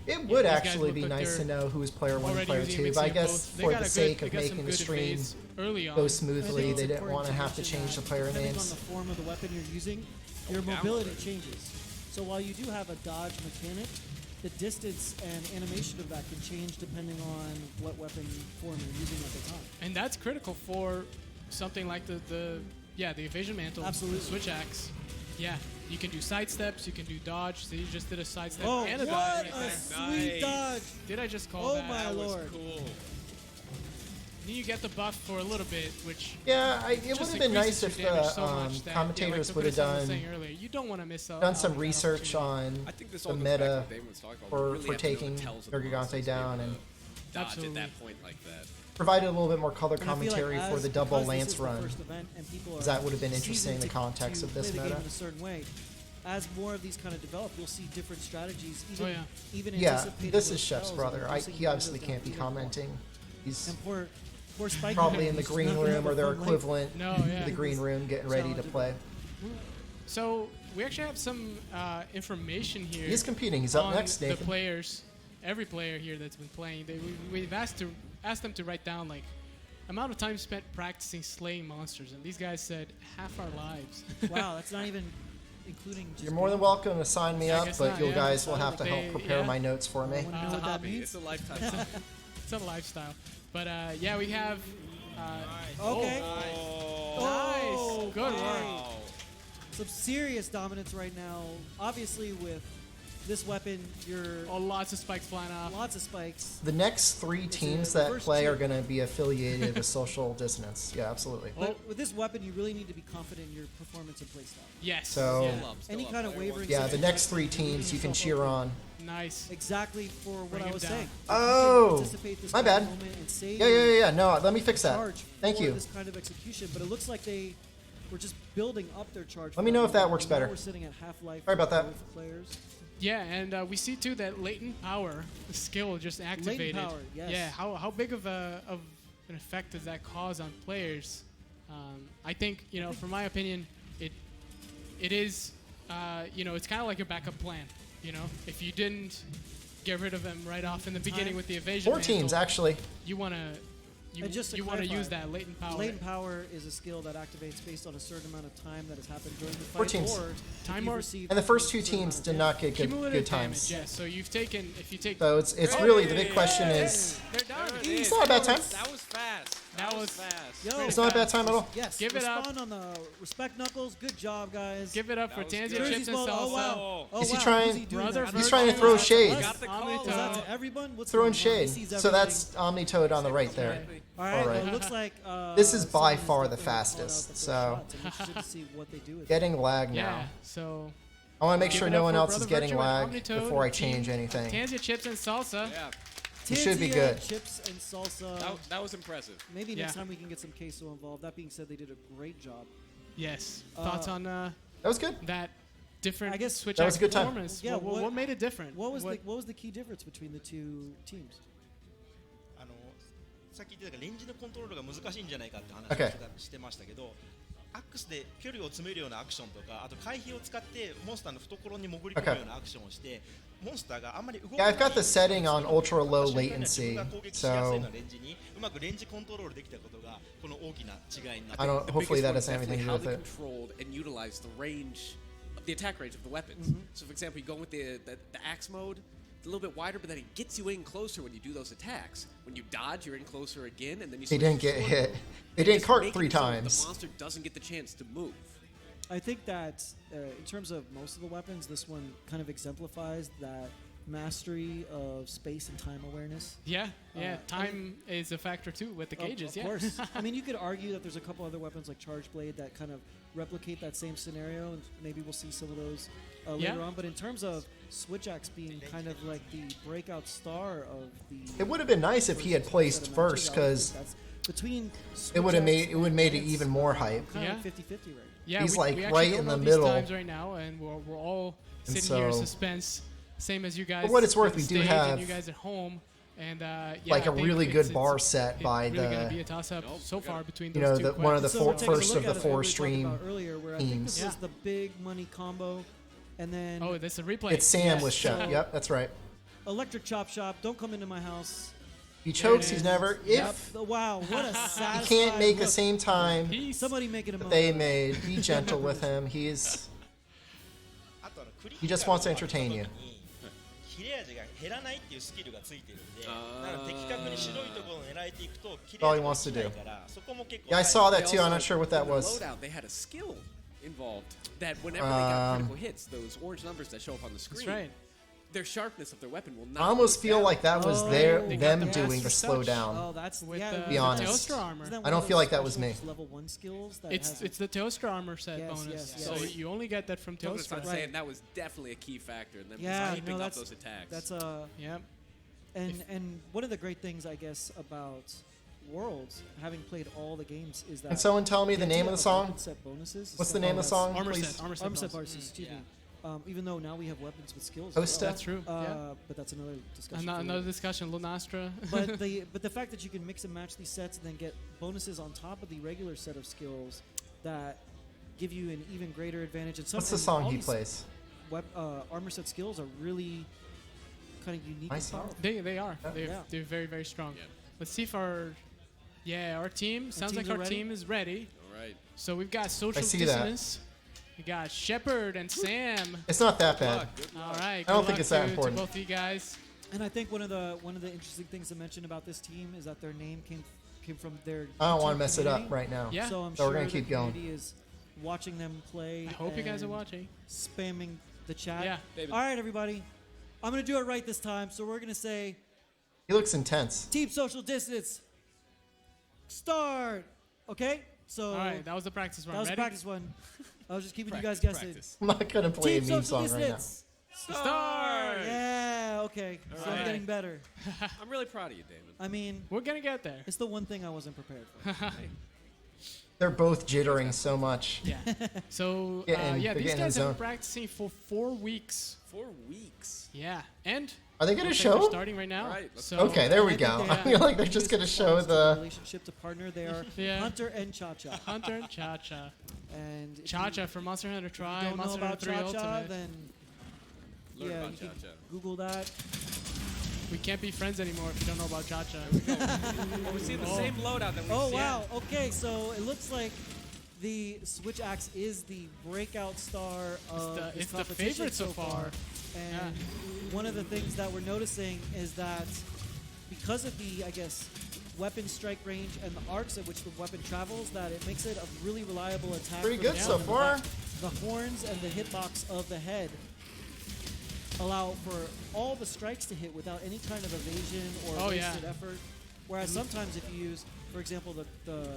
It would these guys actually look be like nice to they're know who's player 1 and Already player using 2, a but I mixing of guess both. They for got the a sake good, of they got some making the good stream evades early on. go I smoothly, think they it's didn't important want to have to mention change the that player depending on names. the form of the weapon you're using, your down mobility already. changes. So while you do have a dodge mechanic, the distance and animation of that can change depending on what weapon form you're using at the time. And that's critical for something like the evasion mantle, Absolutely. the switch axe. Yeah, you can do side steps, you can do dodge. So you just did a side step Oh, and a what dodge. a Right sweet Nice. dodge! Did I just call Oh that? my That was lord. cool. Then you get the buff for a little bit, which Yeah, it would just have been nice increases if your damage the so much that, commentators like would have Bakura-san was done saying earlier, you don't want to miss out done some on that research opportunity. on I think this the all goes back to meta what Damon was talking about. for We really have to know the taking tells of the Nergigante monsters to be down able and to dodge Absolutely. at that point like that. provided a little bit more color And I feel like commentary for as- the double because this lance is the run. first event and people are That would have been seasoned interesting in the to- context to of this play the game meta. in a certain way. As more of these kind of develop, you'll see different strategies. Even, Oh, yeah. even Yeah, anticipating this those is Shep's spells brother. and reducing He the obviously windows can't be down to 2 or 4. commenting. He's And poor Spike. probably in the He's green not gonna room have or a their fun life. equivalent No, to yeah. the green room getting ready to Challenging. play. So we actually have some information here. He's competing. He's up on next, the Nathan. players, every player here that's been playing. We've asked them to write down like amount of time spent practicing slaying monsters, and these guys said half our lives. Wow, that's not even including. Just You're more than welcome to sign me I up, guess but not, you yeah. guys will have to They- help prepare yeah. my notes for me. I wanna know It's a what that hobby. means. It's a lifetime. It's a lifestyle. But yeah, we have. Okay. Nice. Good okay. work. Some serious dominance right now. Obviously, with this weapon, you're Oh, lots of spikes flying off. lots of spikes. The next 3 It's teams a that reverse play are chip. going to be affiliated with social dissonance. Yeah, absolutely. But with this weapon, you really need to be confident in your performance and playstyle. Yes. So- yeah. Still up, still Any up. kind of Player one. wavering. Yeah, the situation, next 3 teams you can cheer on. Nice. Exactly for what Bring I him was down. saying. If you Oh, can anticipate this my kind of bad. moment and save Yeah. No, let me fix that. charge Thank for you. this kind of execution, but it looks like they were just building up their charge. Let me know if that works Now better. We're sitting at half-life. Sorry about for that. both players. Yeah, and we see too that latent power, the skill just activated. power, yes. Yeah, how big of an effect does that cause on players? I think from my opinion, it is it's kind of like a backup plan. If you didn't get rid of them right off in the beginning with the evasion 4 teams, mantle, actually. you want to And just to you want to clarify, use that latent power. Latent power is a skill that activates based on a certain amount of time that has happened during the 4 fight, teams. or Time if you've or- received And the first a 2 certain teams amount did of not get Cumulative good damage. times. Yes. So if you take So it's really the big question is they're done. it's not a bad time. That was fast. That was fast. Yo, It's not a bad time at all. yes, Give it up. respond on the respect knuckles. Good job, guys. Give it up for was Tanzia good. Chips Jersey's and mode. Salsa. Oh wow. Oh, Is he wow. trying- Who's he doing Brother that? He's trying to throw shade. Got the call. Is that to everyone? What's Throwing going on? He shade. sees So everything. that's Omni Toad on the right there. All right. all Well, right. it looks like This is by someone far the definitely called out fastest, the first so- shots. I'm interested to see what they do with it. Getting lag Yeah. now. So I want to make give sure it no up one for else is Brother getting Virtue and lag Omnitoad, before I Team change anything. Tanzia Chips and Salsa. Yeah, It should be Tanzia, good. Chips and salsa. that was impressive. Maybe next Yeah. time we can get some queso involved. That being said, they did a great job. Yes. Thoughts on That was good. that different I guess switch that was a good time. performance? Yeah, What made it different? What was the key difference between the 2 teams? さっき言ってたレンジのコントロールが難しいんじゃないかって話を Okay. してましたけど、アックスで距離を詰めるようなアクションとか、あと回避を使ってモンスターの懐に潜り込むようなアクションをして、モンスターがあんまり動かない。 Yeah, I've got the setting on ultra low 自 latency, 分が攻撃しやすいよう so なレンジにうまくレンジコントロールできたことがこの大きな違いになって I いる。 don't. The Hopefully biggest that one is doesn't have anything definitely to do how with they it. controlled and utilized the range, the attack range of the weapons. So, for example, you go with the axe mode, it's a little bit wider, but then it gets you in closer when you do those attacks. When you dodge, you're in closer again, and then you. They switch didn't to get sword hit. mode. They And didn't just cart make 3 it so that times. The monster doesn't get the chance to move. I think that in terms of most of the weapons, this one kind of exemplifies that mastery of space and time awareness. Yeah, yeah. I Time is a factor too with the cages. Of Yeah. course. I mean, you could argue that there's a couple other weapons like Charge Blade that kind of replicate that same scenario, and maybe we'll see some of those Yeah. later on. But in terms of Switch Axe being kind of like the breakout star of the, It would have been nice if he had placed set of first, matches, I would because think that's between it would have Switch Axe made it and even more hype. kind Yeah. of 50-50 right. Yeah, He's, we, like, we actually right don't in know the these middle. times right now, and we're all And sitting here in so- suspense, same as you guys. For what it's worth, on we do stage have, and you guys at home, and yeah, like, a I think really it's- good bar it's set by really gonna the- be a toss-up so far between you those know, two. the- one of the quite- So we're taking a first look of the at it, 4 what we were talking stream about earlier, where I think teams. this is the big money combo, and then Oh, that's a replay. It's Sam Yes. with Shep. So- Yep, that's right. Electric Chop Shop. Don't come into my house. He chokes. it He's is. never. If Wow, what a satisfying he can't make the look. same time Peace. Somebody make it a that moment. they made, be gentle with him. He's あとクリ He just wants to entertain you. 切れ味が減らないっていうスキルがついてるんで、なので的確に白いところを狙えていくと切れ all 味 he が wants to 落ちな do. いからそこも結構 Yeah, I 大事 saw They that too. I'm not also- sure what that in the was. Loadout, they had a skill involved that whenever they got critical hits, those orange numbers that show up on the screen, That's right. their sharpness of their weapon will not. I almost go feel down. like that was Oh, their they got them the doing the master slow touch. down. Oh, that's With yeah. the, Be the honest. Teostra armor. Isn't that I one don't of feel those like that was me. special level 1 skills that It's has- it's the Teostra armor set Yes, bonus. yes, So yes. you only get that from No, but Teostra. I'm saying that was definitely a key factor in them Yeah, keeping no, up that's those attacks. that's Yeah. and one of the great things I guess about Worlds, having played all the games, is that Can someone tell me the name of the song? weapon set bonuses is What's the something name of the that's- song, Armor please? set. Armor set. Armor set bonus. bonuses. Excuse me. Even though now we have weapons with skills. Hosta? as well. That's true. Yeah. But that's another discussion. Ano- for Another later. discussion, Lunastra. but the fact that you can mix and match these sets and then get bonuses on top of the regular set of skills that give you an even greater advantage. And What's the and song all he these plays? armor set skills are really kind of unique. Nice and song. powerful. They are. Yeah. They're very, very strong. Yeah. Let's see if our team sounds like teams are our ready? team is ready. All right. So we've got social see that. dissonance. We got Shepard and Sam. It's not that bad. All right. I don't good think luck it's that to important. both of you guys. And I think one of the interesting things to mention about this team is that their name came from their. I don't want YouTube to mess it up community. right now. Yeah. So I'm So sure we're gonna the keep going. community is watching them play. I hope you guys are and watching. Spamming the chat. Yeah. David. All right, everybody. I'm gonna do it right this time. So we're gonna say He looks intense. Team Social Distance. Start. Okay. So All right. That was the practice run. that was a Ready? practice one. I was just keeping you guys Practice, guessing. practice. I'm not gonna play Team a meme Social song right now. Distance. Start. Yeah. Okay. So I'm right. getting better. I'm really proud of you, David. I mean, We're gonna get there. it's the one thing I wasn't prepared for. They're both jittering so much. Yeah. So Getting- yeah, they're these getting in guys the have zone. been practicing for 4 weeks. 4 weeks. Yeah. And Are they gonna looks like they're show? starting right now. All right, let's so Okay, there we I think go. they I have feel like they're two just gonna response show to the. relationship to partner. They are Yeah. Hunter and Cha Cha. Hunter and Cha Cha. And if Cha you Cha from Monster Hunter Tri, don't know Monster about Hunter 3 Cha Cha, Ultimate. then Learn yeah, about you can Cha-Cha. Google that. We can't be friends anymore if you don't know about Cha Cha. Oh, we're seeing the same loadout that we Oh see. wow. Okay, so it looks like the Switch Axe is the breakout star of this it's the competition favorite so far. And one of the things that we're noticing is that because of the, I guess, weapon strike range and the arcs at which the weapon travels, that it makes it a really reliable attack. Pretty for the good front so and the far. back. The horns and the hitbox of the head allow for all the strikes to hit without any kind of evasion or Oh, yeah. wasted effort. Whereas sometimes if you use, for example, the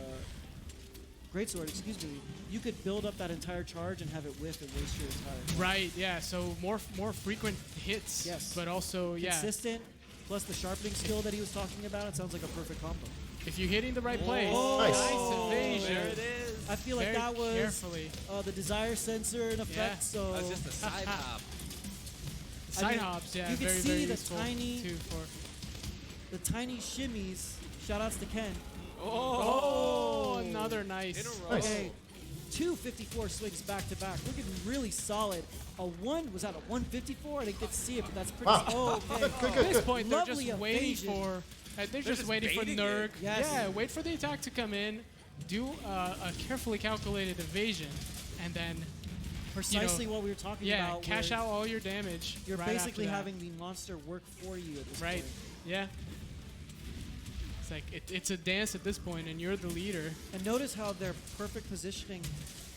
greatsword, excuse me, you could build up that entire charge and have it whiff and waste your entire. Right, yeah, so more frequent hits. Yes. But also, yeah, Consistent, plus the sharpening skill that he was talking about, it sounds like a perfect combo. if you're hitting the right place. Oh, Nice. evasion. There it is. I feel like Very that was carefully. the desire sensor in effect. Yeah. So That's just a side hop. Side mean, hops, yeah, you can very, see very the useful tiny- too for. the tiny shimmies. Shout outs to Ken. Oh, another nice. In a row. Nice. Okay, two 54 swings back to back. We're getting really solid. Was that a 154? I didn't get to see it, but that's pretty. Wow. Oh, okay. At this point, they're Lovely just waiting evasion. for. They're just waiting for baiting Nurg. it. Yes. Yeah, wait for the attack to come in, do a carefully calculated evasion, and then Precisely what we were talking about. cash where out all your damage. You're right basically after that. having the monster work for you at this Right. point. Yeah. It's like it's a dance at this point, and you're the leader. And notice how their perfect positioning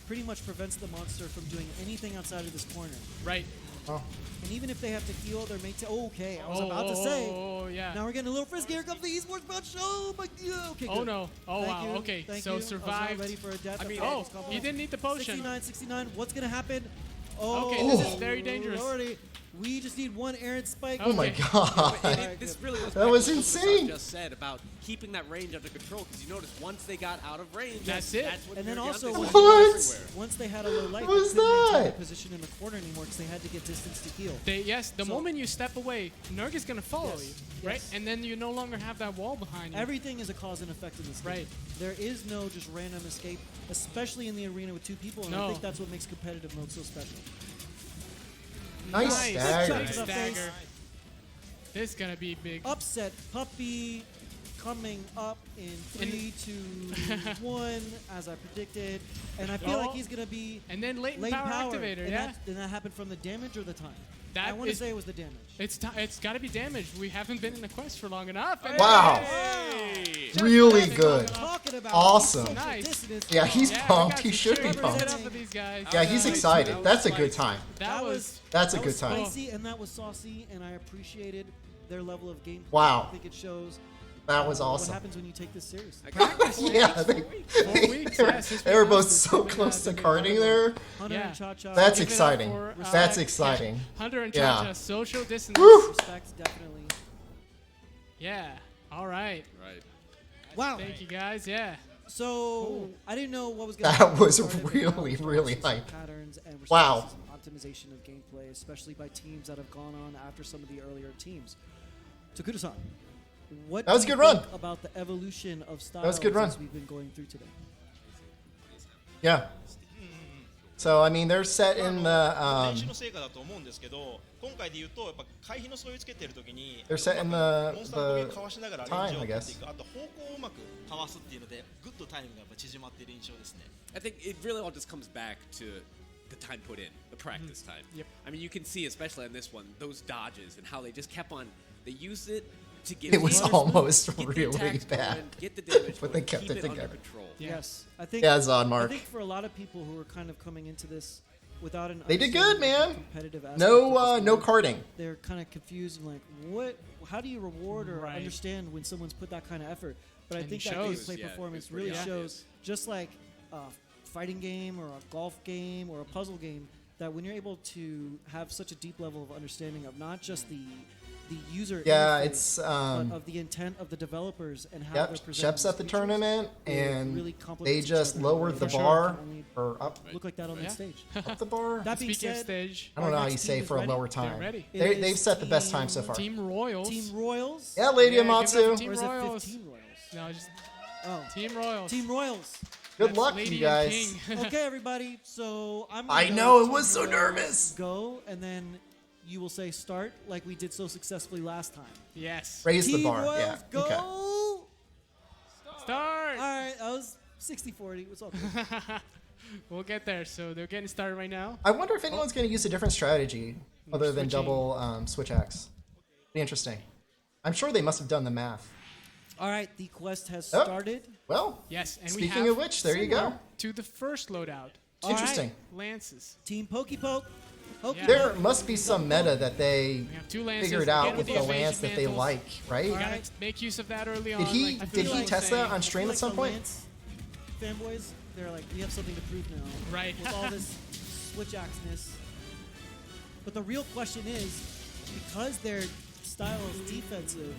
pretty much prevents the monster from doing anything outside of this corner. Right. Oh. And even if they have to heal their mate, okay, I was about to say. Oh yeah. Now we're getting a little frisky. Here comes the esports bunch. Oh my god. Okay. Oh good. no. Oh Thank wow. you. Okay. Thank So you. I was survived. not ready for a death. I mean, Oh, Couple. he didn't need the potion. 69, 69. What's gonna happen? Oh, Okay, this is very dangerous. Lordy. We just need one errant spike. Oh my Okay. god. And Alright, this good. really goes That back was to what insane. just said about keeping that range under control, because you notice once they got out of range, That's it. when And then Nurgle also, was What? everywhere. once they had a low life, What was they couldn't maintain that? their position in the corner anymore because they had to get distance to heal. The So- moment you step away, Nurg is gonna follow Yes, you, right? yes. And then you no longer have that wall behind you. Everything is a cause and effect in this game. Right. There is no just random escape, especially in the arena with two people, and I No. think that's what makes competitive mode so special. Nice Nice stagger. Nice stagger. This is gonna be big. Upset puppy coming up in 3, 2, 1, as I predicted, and I feel Oh. like he's gonna be And then latent late power, power. activator, and yeah. that happened from the damage or the time. That I want to is- say it was the damage. It's got to be damaged. We haven't been in the quest for long enough. and- Wow. Hey! Just Really haven't good. long enough. Talking about Awesome. social Nice. dissonance. Yeah, he's Yeah, we pumped. got He some should be cheers pumped. set up for these guys. Yeah, he's That excited. was That's a good spicy. time. That was That's a that good was time. spicy and that was saucy, and I appreciated their level of gameplay. Wow. I think it shows That was what awesome. happens when you take this seriously. Yeah, they, 4 weeks. Yeah, since they we were both announced so it, close to they've been carding there. Hunter Yeah. and Cha-Cha. That's Give it up exciting. for, That's exciting. Hunter and Yeah. Cha-Cha, social distance. Woo! Respect, definitely. Yeah. All right. Right. Wow. Thank you guys. Yeah. So I didn't know what was going to That happen. was Started to really, develop really some hype. patterns and we're Wow. starting to see some optimization of gameplay, especially by teams that have gone on after some of the earlier teams. Takuda-san, what That was do a you good run. think about the evolution of styles was a good run. as we've been going through today? Yeah. So I mean, they're set in the 練習の成果だと思うんですけど、今回で言うとやっぱ回避の素をつけてる時に They're set in モンスターの the 上かわしながらレ time, ンジを I 取って guess. いく、あと方向をうまくかわすっていうのでグッとタイムがやっぱ縮まっている印象ですね。 I think it really all just comes back to the time put in, the practice time. Yep. I mean, you can see, especially on this one, those dodges and how they just kept on. They used it to get. It was the- almost get the really attacks bad. going, get the damage, But going, they kept keep it under together. control. Yeah. Yes. I think, Yeah, Zod I Mark. think for a lot of people who are kind of coming into this without an They did understanding good, of the man. competitive aspect No, of this no game, carding. they're kind of confused and like, what? How do you reward or Right. understand when someone's put that kind of effort? But I And think it that shows. gameplay Yeah, performance it's pretty really obvious. shows, just like a fighting game or a golf game or a puzzle game, that when you're able to have such a deep level of understanding of not just the user Yeah, interface, it's but of the intent of the developers and how they're yep. presenting Shep's these at the features, tournament, it and really they complements each just other. lowered And the for sure bar can only or up look like that on Yeah. that stage. up the bar. That being Speaking of said, stage, I don't know our how you next say team is for a ready. lower They're time. ready. It They've is set the best time so far. Team Royals. Team Royals? Yeah, Lady Yeah, give it up for Amatsu. Team Or is it Royals. 15 Royals? No, just Oh, Team Royals. Team Royals. Good That's luck, Lady you and guys. King. Okay, everybody. So I'm. I gonna know, go it was Team so Royals, nervous. Go, and then you will say start like we did so successfully last time. Yes. Raise the Team bar. Royals, Yeah. go! Okay. All Start. right, that was 60-40. What's up? We'll get there. So they're getting started right now. I wonder if anyone's going to use a different strategy other than switching. double switch axe. Be interesting. I'm sure they must have done the math. All right, the quest has Oh. started. Well, Yes, and we speaking have of which, there you similar go. to the first loadout. All right. Interesting. Lances. Team Pokey Poke. Pokey Yeah. There must be some meta that they We have two lances. figured Again out with the the evasion lance that they mantles. like, right? You All gotta right. make use of that early on. Did he like did Phil he was test saying. that on stream at some point? Fanboys, they're like, we have something to prove now. Right. With all this switch axeness. But the real question is, because their style is defensive,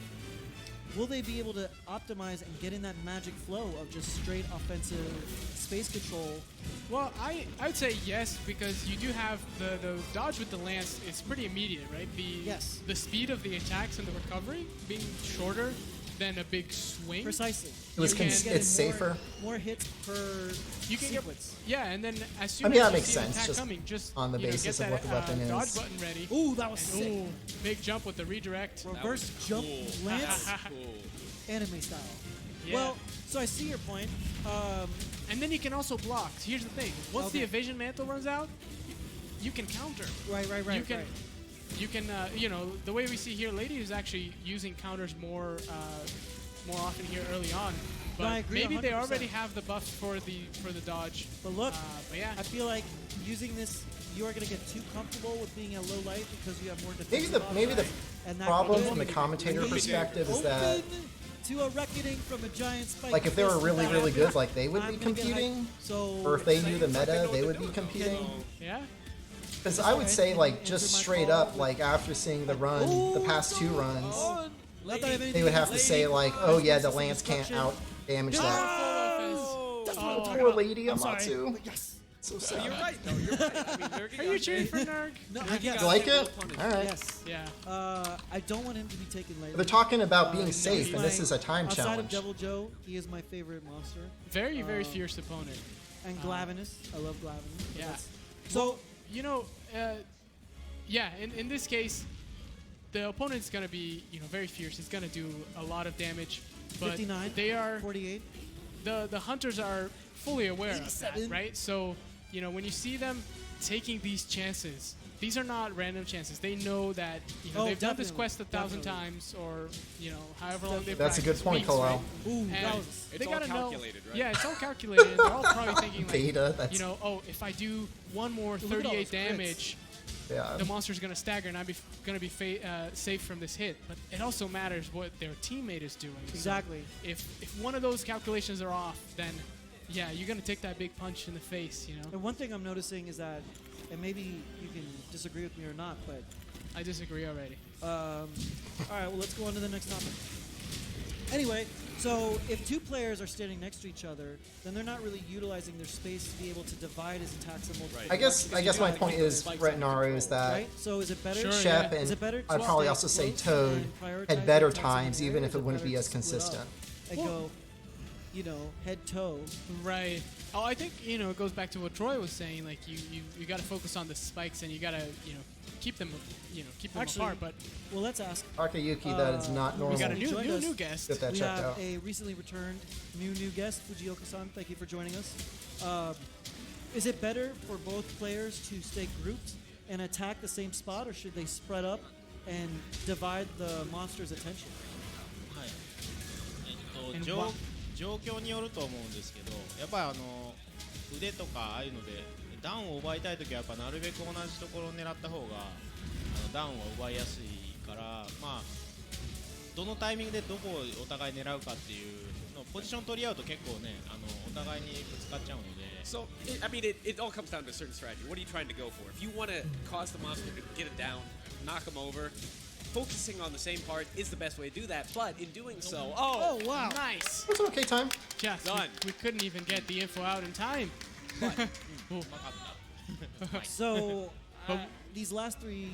will they be able to optimize and get in that magic flow of just straight offensive space control? Well, I'd say yes, because you do have the dodge with the lance. It's pretty immediate, right? Yes. The speed of the attacks and the recovery being shorter than a big swing. Precisely. It was You can it's Getting safer. More hits per You can get, sequence. yeah, and then as soon I mean, as that you makes see an sense, attack just coming, just on the you know, basis get of what the that, weapon dodge is. button ready. Ooh, that was And, sick. ooh, big jump with the redirect. Reverse jump lance, anime style. Yeah. Well, so I see your point. And then you can also block. So here's the thing: once the Okay. evasion mantle runs out, you can counter. Right. You can, you know, the way we see here, Lady is actually using counters more often here early on. But I agree maybe they 100%. already have the buff for the dodge. But look, But yeah, I feel like using this, you are going to get too comfortable with being at low life because you have more Maybe defensive the options, and that problem can from the commentator lead perspective is that, open to a reckoning from a giant spike. like, if they were fist really, and really back. good, like, they would I'm be gonna get hyped. competing. So Or if they knew the meta, they would be competing. yeah. Because I would say, like, Answer just my straight call up, like, after seeing the run, the past two runs, Oh, not that I have anything they would have to against say, Lady. like, oh yeah, the Explosive lance can't destruction. out damage that. Oh, That's what I'm talking Poor about. Lady I'm sorry. Amatsu. But yes. So sad. You're right, though. You're right. I mean, Nurgle Are you got cheering big. for Nerg? No, Nerg yes. got You like big, it? well punished. All right. Yes. Yeah. I don't want him to be taken lightly. They're talking about being he's safe, and this my- is a time outside challenge. of Devil Joe, he is my favorite monster. Very, very fierce opponent. And Glavinus. I love Glavinus. but Yeah. that's- So, you know, yeah, in this case, the opponent's going to be, you know, very fierce. He's going to do a lot of damage. But 59, they are, 48. the hunters are fully aware of that, 87. right? So, you know, when you see them taking these chances, these are not random chances. They know that, you know, Oh, they've done this definitely, quest 1,000 definitely. times or, you know, however long they've That's a good practiced, point, weeks, Kolo. right? Ooh, And that was... It's they all gotta calculated, know, right? Yeah, it's all calculated. And they're all probably thinking, like, Beta, that's you know, oh, if I do one more Look at all 38 those crits. damage, yeah. the monster's going to stagger and I'm going to be safe from this hit. But it also matters what their teammate is doing. So Exactly. if one of those calculations are off, then yeah, you're going to take that big punch in the face, you know? And one thing I'm noticing is that, and maybe you can disagree with me or not, but I disagree already. all right, well, let's go on to the next topic. Anyway, so if two players are standing next to each other, then they're not really utilizing their space to be able to divide his attacks in multiple I guess my point is, Spikes Retinaru, is that right? So is it better? Sure, Shep yeah. Is and it better to I'd probably stay also say close Toad and prioritize had better attacks in the times, even air, if or it is wouldn't better be to as split up consistent. and go, you know, head toe? Right. Oh, I think, you know, it goes back to what Troy was saying. Like, you got to focus on the spikes and you got to, you know, keep them Actually, apart. But well, let's ask. Akayuki, that is not we normal. we got a He joined new us. guest. Get that We checked have out. a recently returned new guest, Fujioka-san. Thank you for joining us. Is it better for both players to stay grouped and attack the same spot, or should they spread up and divide the monster's attention? はいAnd 状況によると思うんですけど、やっぱり腕とかああいうのでダウンを奪いたいときはやっぱなるべく同じところを狙った方がダウンを奪いやすいから、まあどのタイミングでどこをお互い狙うかっていうのポジション取り合うと結構ねお互いにぶつかっちゃうので。 So, I mean, it all comes down to a certain strategy. What are you trying to go for? If you want to cause the monster to get it down, knock him over, focusing on the same part is the best way to do that. But in doing so, Oh, wow. Nice. It's an okay time. Just, Done. we couldn't even get the info out in time. Ooh. So, these last three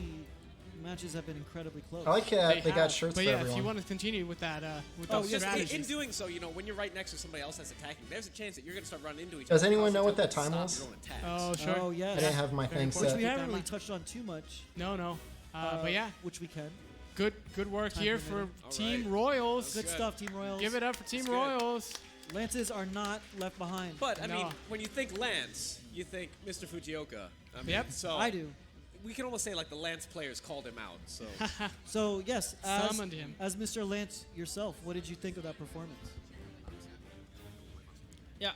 matches have been incredibly close. I like that they got have. shirts But for yeah, if everyone. you want to continue with that, with Oh, those yes, just in strategies. doing so, you know, when you're right next to somebody else that's attacking, there's a chance that you're going to start running into each Does other. anyone Also, know what that stop time your was? own attacks. Oh, sure. Oh, yes. I didn't have my Very thing important. Which set. we Keep haven't that really in touched on too much. No. But yeah, Which we can. good work Time here for permitting. Team right. Royals. Good good. stuff, Team Royals. Give it up for Team That's good. Royals. Lances are not left behind. But, I No. mean, when you think Lance, you think Mr. Fujioka. I mean, Yep. So I do. We can almost say, like, the Lance players called him out. So, So, yes, Summoned him. as Mr. Lance yourself, what did you think of that performance? いや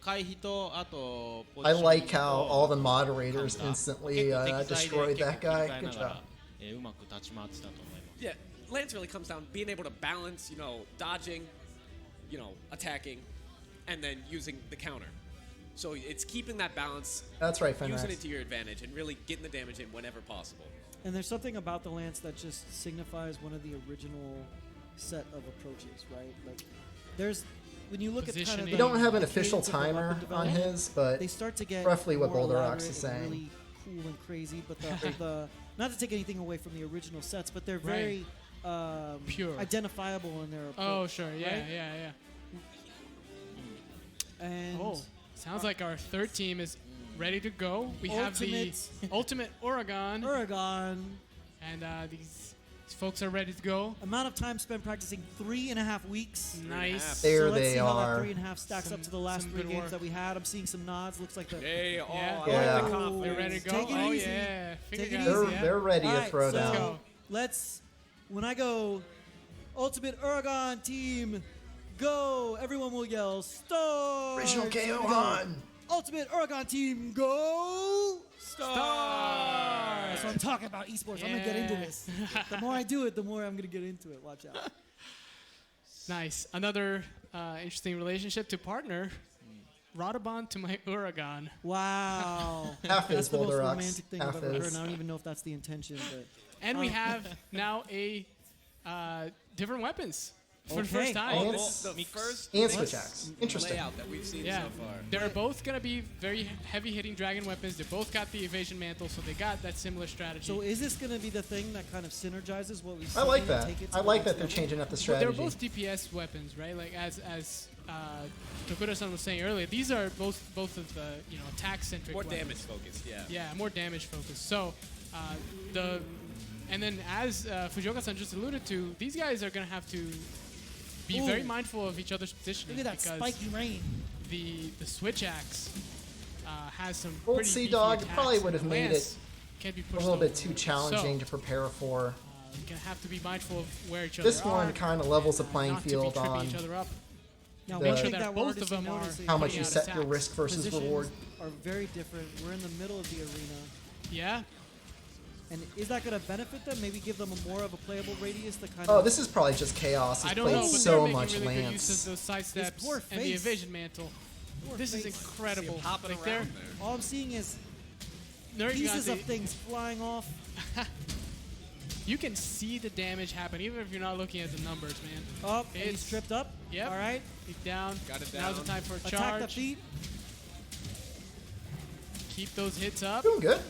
回避とあとポジ I ション like と how all the カウ moderators ンター instantly 結構適材で destroyed 結 that 構切り替 guy. えな Good がら job. うまく立ち回ってたと思います yeah, Lance really comes down being able to balance, you know, dodging, you know, attacking, and then using the counter. So it's keeping that balance, That's right, using Fenris. it to your advantage, and really getting the damage in whenever possible. And there's something about the lance that just signifies one of the original set of approaches, right? Like, there's when you look at kind of Positioning. the, We don't have an the official cadence of the timer weapon on development, his, but they start to get roughly what more Boulder elaborate Ox is and saying. really cool and crazy. But the not to take anything away from the original sets, but they're very Pure. identifiable in their approach. Oh, sure. Yeah, right? yeah. And Oh, sounds like our third team is ready to go. We have the Ultimate Oregon, Oregon. and these folks are ready to go. Amount of time spent practicing 3.5 weeks. Nice. There So let's they see how are. that 3.5 stacks up to the last Some 3 good games work. that we had. I'm seeing some nods. Looks like the Hey, oh, Yeah. I Yeah. like the confidence. They're ready to go. Take it Oh easy. yeah, Take finger it guns, easy. They're, yeah. they're ready to Alright, throw so down. let's, when I go, Ultimate Oregon team, go. Everyone will yell, start. Original Here KO we go. on. Ultimate Oregon team, go. Start. That's what I'm talking about, esports. I'm going to get into Yeah. this. The more I do it, the more I'm going to get into it. Watch out. Nice. Another interesting relationship to partner. Rodabon to my Oregon. Wow. Half That's is the most Boulder Rocks. romantic thing Half I've ever heard, is. and I don't even know if that's the intention. But And we have now a different weapons for the Okay. first time. And, The first and switch axe. Interesting. layout that we've seen Yeah, so far. they're both gonna be very heavy-hitting dragon weapons. They both got the evasion mantle, so they got that similar strategy. so is this going to be the thing that kind of synergizes what we've seen? I like and that. take it to I the like next that they're level? changing up the But strategy. they're both DPS weapons, right? Like as Tokura-san was saying earlier, these are both of the attack-centric More weapons. damage focused, yeah. Yeah, more damage focused. So and then as Fujioka-san just alluded to, these guys are gonna have to be Ooh. very mindful of each other's positioning. Look at that because spiky rain. the switch axe has some Old pretty Sea beefy Dog attacks, probably would and have the made lance it can't be a pushed little bit over. too challenging So, to prepare for. you're gonna have to be mindful of where each other This are. one kind of levels the playing not field to be tripping on each other up. Now, The- one Make thing sure that that we're both of them are noticing how putting much you out set your attacks. risk versus positions reward. are very different. We're in the middle of the arena. Yeah, And is that going to benefit them? Maybe give them a more of a playable radius to kind Oh, of... this is probably just chaos. He's I don't played know, but so they're making much really good use of Lance. those side steps poor and the face. evasion mantle. This is face. incredible. Hopping Like around they're there. All I'm seeing is Nergigante- pieces of things flying off. You can see the damage happen even if you're not looking at the numbers, man. Up, and he's It's- tripped up. Yep. All right. He's down. Got it Now's the down. time for a Attack charge. the feet. Keep those hits up. Doing good.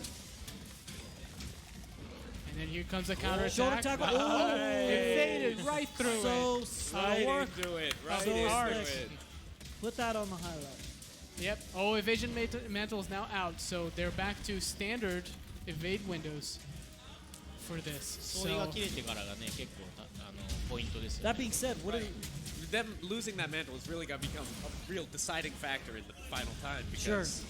And then here comes the counter Shoulder attack. tackle. Oh. It faded right through So it. slow work. into it. Right So into hard. it. Put that on the highlight. Yep. Oh, evasion mantle is now out, so they're back to standard evade windows for this. それが So 切れてからがね結構ポイントですよ That ね。 being said, what Right. are Them losing that mantle is really going to become a real deciding factor in the final time Sure. because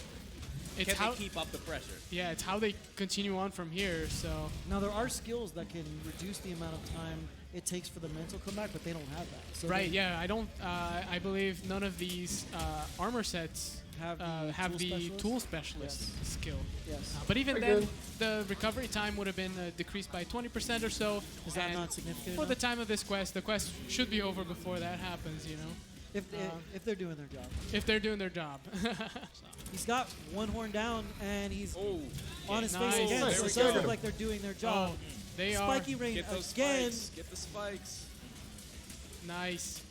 it's can how they keep up the pressure? yeah, it's how they continue on from here. So now there are skills that can reduce the amount of time it takes for the mental comeback, but they don't have that. So right, they yeah, I don't. I believe none of these armor sets Have have the the tool tool specialist? specialist skill. Yes. But even Very then, the recovery time would have been decreased by 20% or so. Is that and not significant for the enough? time of this quest, the quest should be over before that happens. You know, If they're doing their job. if they're doing their job. He's got one horn down and he's Oh, on his Nice. face again. Nice. So it There we does look go. like they're doing their job. Oh, they are Spiky rain get those again. spikes. Get the spikes. nice.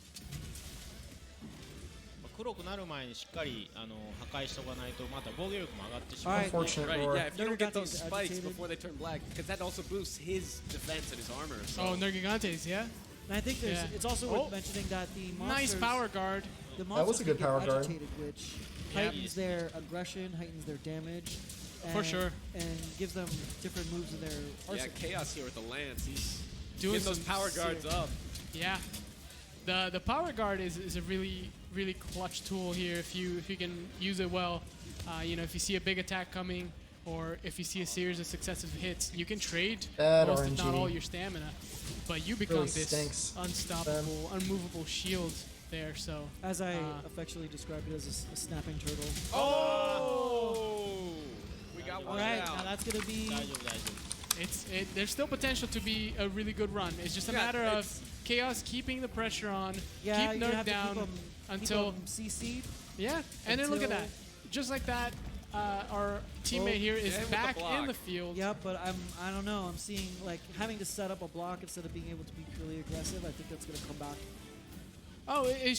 黒くなる前にしっかり破壊しておかないとまた防御力も上がってしまう。 Alright. Unfortunate Right, roar. yeah, if you don't get Nergigante those is spikes agitated. before they turn black, because that also boosts his defense and his armor. So. Oh, Nergigantes, yeah. And I think there's, Yeah. it's also Oh. worth mentioning that the Nice monsters, power guard. the was monsters a good can get power guard. agitated, which Yeah. heightens their aggression, heightens their damage. For and- sure. And gives them different moves in their Yeah, arsenal. Chaos here with the lance. He's Doing getting those some power guards up. Yeah, the power guard is a really clutch tool here if you can use it well. If you see a big attack coming, or if you see a series of successive hits, you can trade Bad most if not RNG. all your stamina, but you become Really this stinks. unstoppable, unmovable shield there. So As I Uh, affectionately described it as a snapping turtle. Oh! We got All one right, out. now that's going to be... 大丈夫大丈夫。 there's still potential to be a really good run. It's just a Yeah, matter of it's- Chaos keeping the pressure on, Yeah, keep you Nerg have down to keep until them CC'd. yeah, and then look at that, Until- just like that. Our teammate here is and with the back in block. the field. Yeah, but I don't know. I'm seeing like having to set up a block instead of being able to be purely aggressive. I think that's going to come back. Oh, it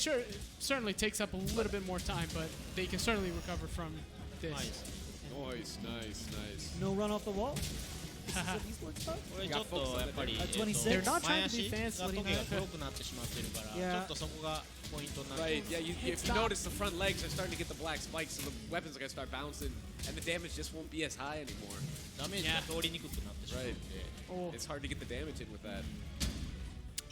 certainly takes up a little bit more time, but they can certainly recover from this. Nice. Nice, nice, nice. No run off the wall. This is an esports talk? これちょっとやっぱり、 26 They're not trying 前 to be 足 fancy, が but ト you ゲが know. 黒くなってしまってるから Yeah. ちょっとそこがポイントになる Right, yeah, if you Stop. notice the front legs are starting to get the black spikes, so the weapons are going to start bouncing, and the damage just won't be as high anymore. ダメージが通りにくくなってしまうので、 Oh. It's hard to get the damage in with that.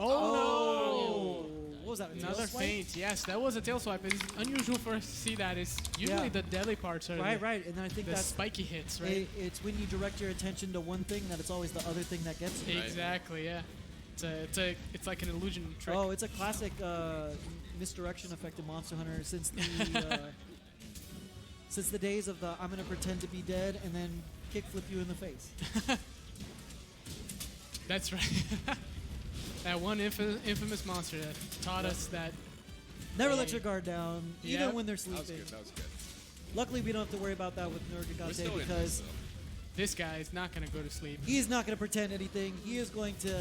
Oh, What was that? a tail Another swipe? feint. Yes, that was a tail swipe. It's unusual for us to see that. It's usually Yeah. the deadly parts are Right, the, right. And then I think the that's spiky hits, right? it's when you direct your attention to one thing that it's always the other thing that gets you. Right. Exactly. Yeah. It's like an illusion trick. Oh, it's a classic misdirection effect in Monster Hunter since the days of the I'm gonna pretend to be dead and then kickflip you in the face. That's right. That one infamous monster that taught us that. Never let your guard down, even Yep. when they're That was sleeping. good, that was good. Luckily, we don't have to worry about that with We're Nurgagate still in this, because though. This guy is not gonna go to sleep. he is not going to pretend anything. He is going to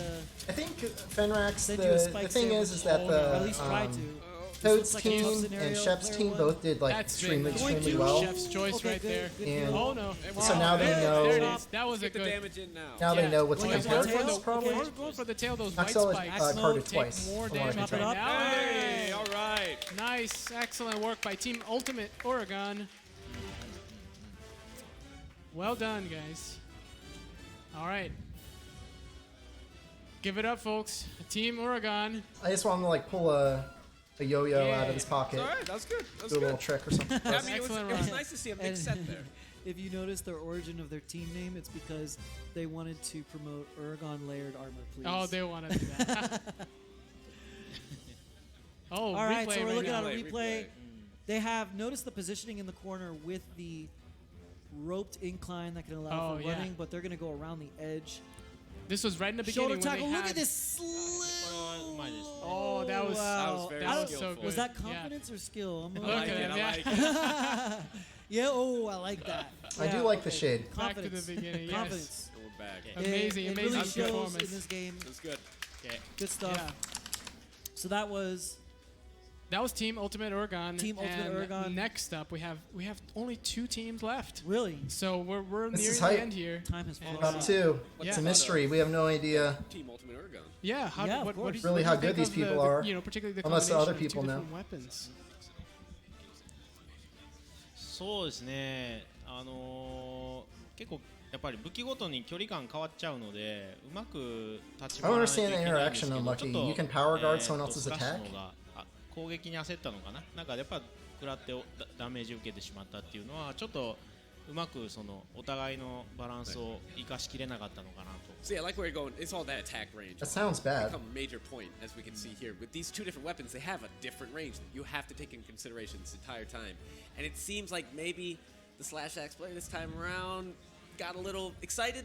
I think Fenrax. send you a The spike thing sandwich, is that Oh, the no. or at least try to. Toad's like a tough team scenario, and Shep's player team one. both did like That's extremely, big. Going extremely to well. Chef's choice Okay, right good, there. good And- deal. Oh no! So now they know. There it is. That was a Get the good. damage in now. Now they Yeah. know what's Oh, going he's to going happen. for the Probably. We're going for the tail. Those white Axel is spikes. carded Take twice. more I wanna damage confirm. right now. Hey, all right. Nice, excellent work by Team Ultimate Oregon. Well done, guys. All right. Give it up, folks. Team Oregon. I just want him to like pull a yo-yo out of his All pocket, right, that was good. That was do a little good. trick or something. I mean, it was Excellent run. nice to see a big And- set there. If you notice their origin of their team name, it's because they wanted to promote Oregon layered armor, please. Oh, they want to do that. Oh, All right, replay so we're right looking now. at a replay. They have noticed the positioning in the corner with the roped incline that can allow Oh, for yeah. running, but they're going to go around the edge. This was right in the Shoulder beginning when tackle. they Look had. at this slow. Oh, that was Wow. very that was skillful. so good. Was that Yeah. confidence or skill? I'm Look gonna- at it, I yeah. like it. Yeah, oh, I like that. I do Yeah, like the okay. shade. Back to the Confidence. beginning, yes. Confidence. And we're back. Amazing, it amazing really shows performance. in this game. That was good. Good stuff. Yeah. So that was That was Team Ultimate Oregon. Team Ultimate and Oregon. Next up, we have only 2 teams left. really So we're This nearing is the hype. end here. time has flown. Top two. Yeah. It's a mystery. We have no idea. Team Ultimate Oregon. Yeah, how, Yeah, of what, course. do you- Really what do how you good think these of people the, are. You know, particularly the Unless the other combination of two people know. different weapons. そうですね結構やっぱり武器ごとに距離感変わっちゃうのでうまく立ち I 回 don't らないとい understand け the ないんですけ interaction ど on ちょ Lucky. っと You can power guard someone ス else's ラッシュ attack. の方が攻撃に焦ったのかななんかやっぱ食らってダメージ受けてしまったっていうのはちょっとうまくそのお互いのバランスを生かしきれなかったのかなと So yeah, like where you're going, it's all that attack range. That sounds bad. Become a major point, as we can see here. With these 2 different weapons, they have a different range that you have to take in consideration this entire time. And it seems like maybe the Slash Axe player this time around got a little excited.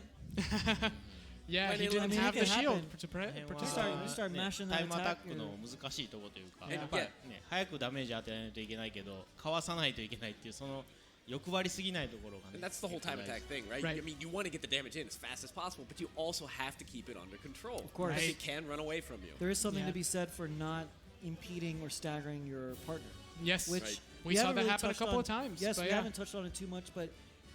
Yeah, When he it- didn't I mean, have it the can shield happen. to protect.この start- 辺 you start ね mashing that タイムアタッ attack クの難しいところというか、 Yeah. やっぱりね早くダメージ当てないといけないけどかわさないといけないっていうその欲張りすぎないところがね And that's the whole time attack thing, right? Right. I mean, you want to get the damage in as fast as possible, but you also have to keep it under control. Of course. Because Right. it can run away from you. There is something Yeah. to be said for not impeding or staggering your partner. Yes, Which Right. we saw haven't that really happen a touched couple on- of times. Yes, but we yeah. haven't touched on it too much, but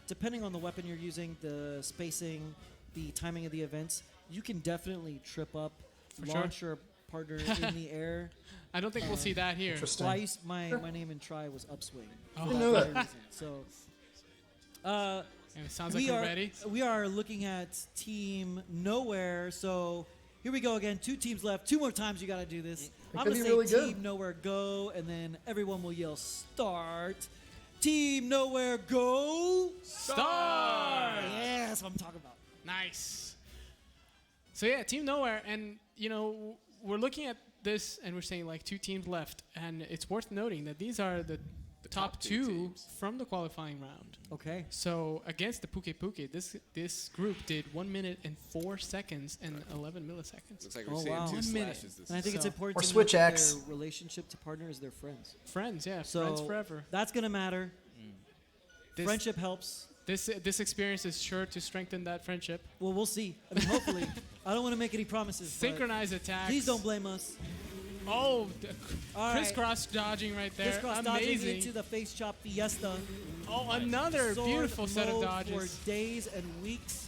depending on the weapon you're using, the spacing, the timing of the events, you can definitely trip up, For sure. launch your partner in the air. I don't think we'll see that here. Interesting. Well, my name in Try was Upswing. Oh. for Didn't know very that. reason. So, And it sounds like we're ready. we are looking at Team Nowhere. So here we go again. 2 teams left. 2 more times you got to do this. I'm could gonna be say really Team good. Nowhere go, and then everyone will yell start. Team Nowhere go. Start! Yeah, that's what I'm talking about. Nice. So yeah, Team Nowhere, and you know we're looking at this and we're saying like 2 teams left, and it's worth noting that these are the top 2 teams. from the qualifying round. Okay. So against the Puke Puke, this group did 1 minute and 4 seconds and 11 milliseconds. Looks like we're Oh, seeing wow. 2 1 minute. slashes this And I think it's So- important Or to Switch note that X. their relationship to partner is their friends. Friends, yeah, So friends forever. that's gonna matter. This, Friendship helps. This experience is sure to strengthen that friendship. Well, we'll see. I mean, hopefully. I don't want to make any promises. but Synchronized attacks. Please don't blame us. Oh, All right. crisscross dodging right there. Crisscross dodging Amazing. into the face chop fiesta. Oh, another Sword beautiful set of mode dodges. for days and weeks.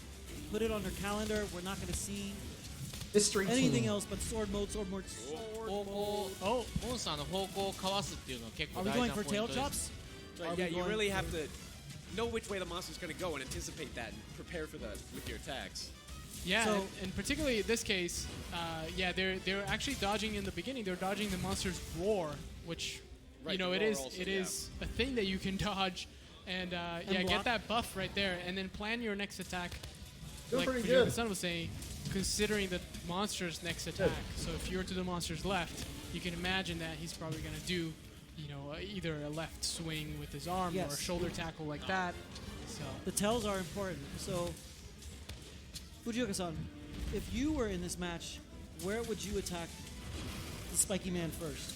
put it on their calendar. We're not going to see Mystery anything team. else but sword mode, sword mode, sword 方向 mode. モンスターの方向をかわすっていうのは結 Are 構 we 大 going 事な for ポイン tail トです chops? Right, Are yeah, we you going really for- have to know which way the monster's going to go and anticipate that and prepare for the with your attacks. Yeah, So- and particularly in this case, yeah, they're actually dodging in the beginning. They're dodging the monster's roar, which Right, you know the it roar is also, it yeah. is a thing that you can dodge, and yeah, block. get that buff right there, and then plan your next attack. Doing Like pretty Fujioka good. Sun was saying, considering the monster's next attack. So if you're to the monster's left, you can imagine that he's probably going to do, you know, either a left swing with his arm or a Yes. shoulder tackle like that. So The tells are important. So, Fujioka-san, if you were in this match, where would you attack the spiky man first?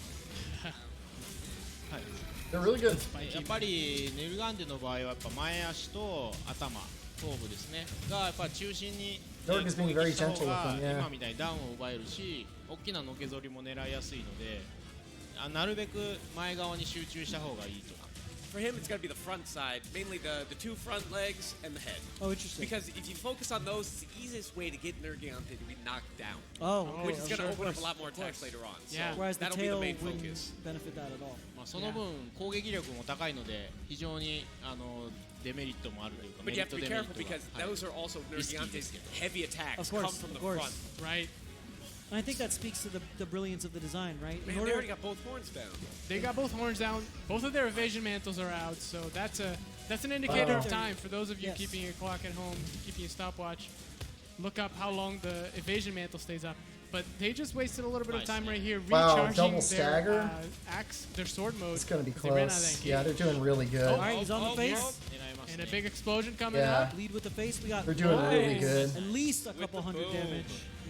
They're really good. やっぱりネルガンデの場合はやっぱ前足と頭頭部ですねがやっぱ中心に Dork is being 攻 very 撃した方 gentle with が them, yeah. 今みたいにダウンを奪えるし大きなのけぞりも狙いやすいのでなるべく前側に集中した方がいいと For him, it's got to be the front side, mainly the two front legs and the head. Oh, interesting. Because if you focus on those, it's the easiest way to get Nergigante to be knocked down, Oh, okay. which is going to sure, open of up a course, lot more of course. attacks later on. Yeah. So Whereas the that'll be the tail main wouldn't focus. benefit that at all. まあその分攻撃力も高いので非常にデメリットもあるというか But メ you リ have ッ to ト be デメリッ careful トが because はい those are also Risky Nergigante'sですけど。 heavy attacks Of course, come from the of course. front. right, And I think that speaks to the brilliance of the design, right? Man, they already got both horns down. they got both horns down. Both of their evasion mantles are out, so that's an indicator of time for those of you Yes. keeping your clock at home, keeping a stopwatch. Look up how long the evasion mantle stays up. But they just wasted a little bit of Nice. time right here, Wow, recharging double their stagger? axe, their sword mode. It's gonna be They ran out of close. that Yeah, gate. they're doing really good. All right, he's on the face. 狙います And a ね big explosion coming Yeah. up. Lead with the face. We got They're doing really Nice. good. at least a couple the hundred boom. damage.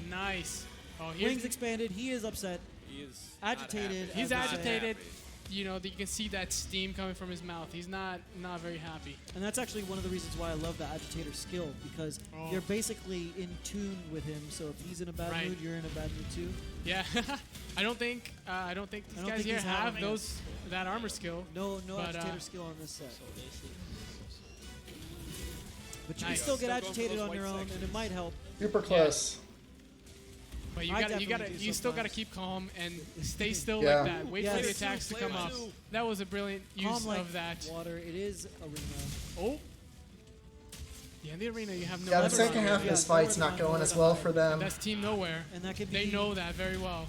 Nice. Oh, here's Wings expanded. He is upset. He is not Agitated. happy. he's as they say. agitated. happy. You know, you can see that steam coming from his mouth. He's not very happy. And that's actually one of the reasons why I love the agitator skill, because Oh. you're basically in tune with him. So if he's in a bad Right. mood, you're in a bad mood too. Yeah, I don't think these I don't guys think here he's have having that armor skill. No But, agitator skill on this set. But you Nice. can still get Still going for agitated those on your white own, and it sections. might help. Super close. But you I got definitely do you still got to sometimes. keep calm and stay still Yeah. like that. Wait for the Yes. attacks to Play come it up. too. That was a brilliant use Calm like of that. water. It is arena. Oh. Yeah, in the arena you have no Yeah, the weapon second on half you. of this Yeah, fight's nowhere not to going run, as nowhere well to for hide. them. That's Team Nowhere. And that could be They know that very well.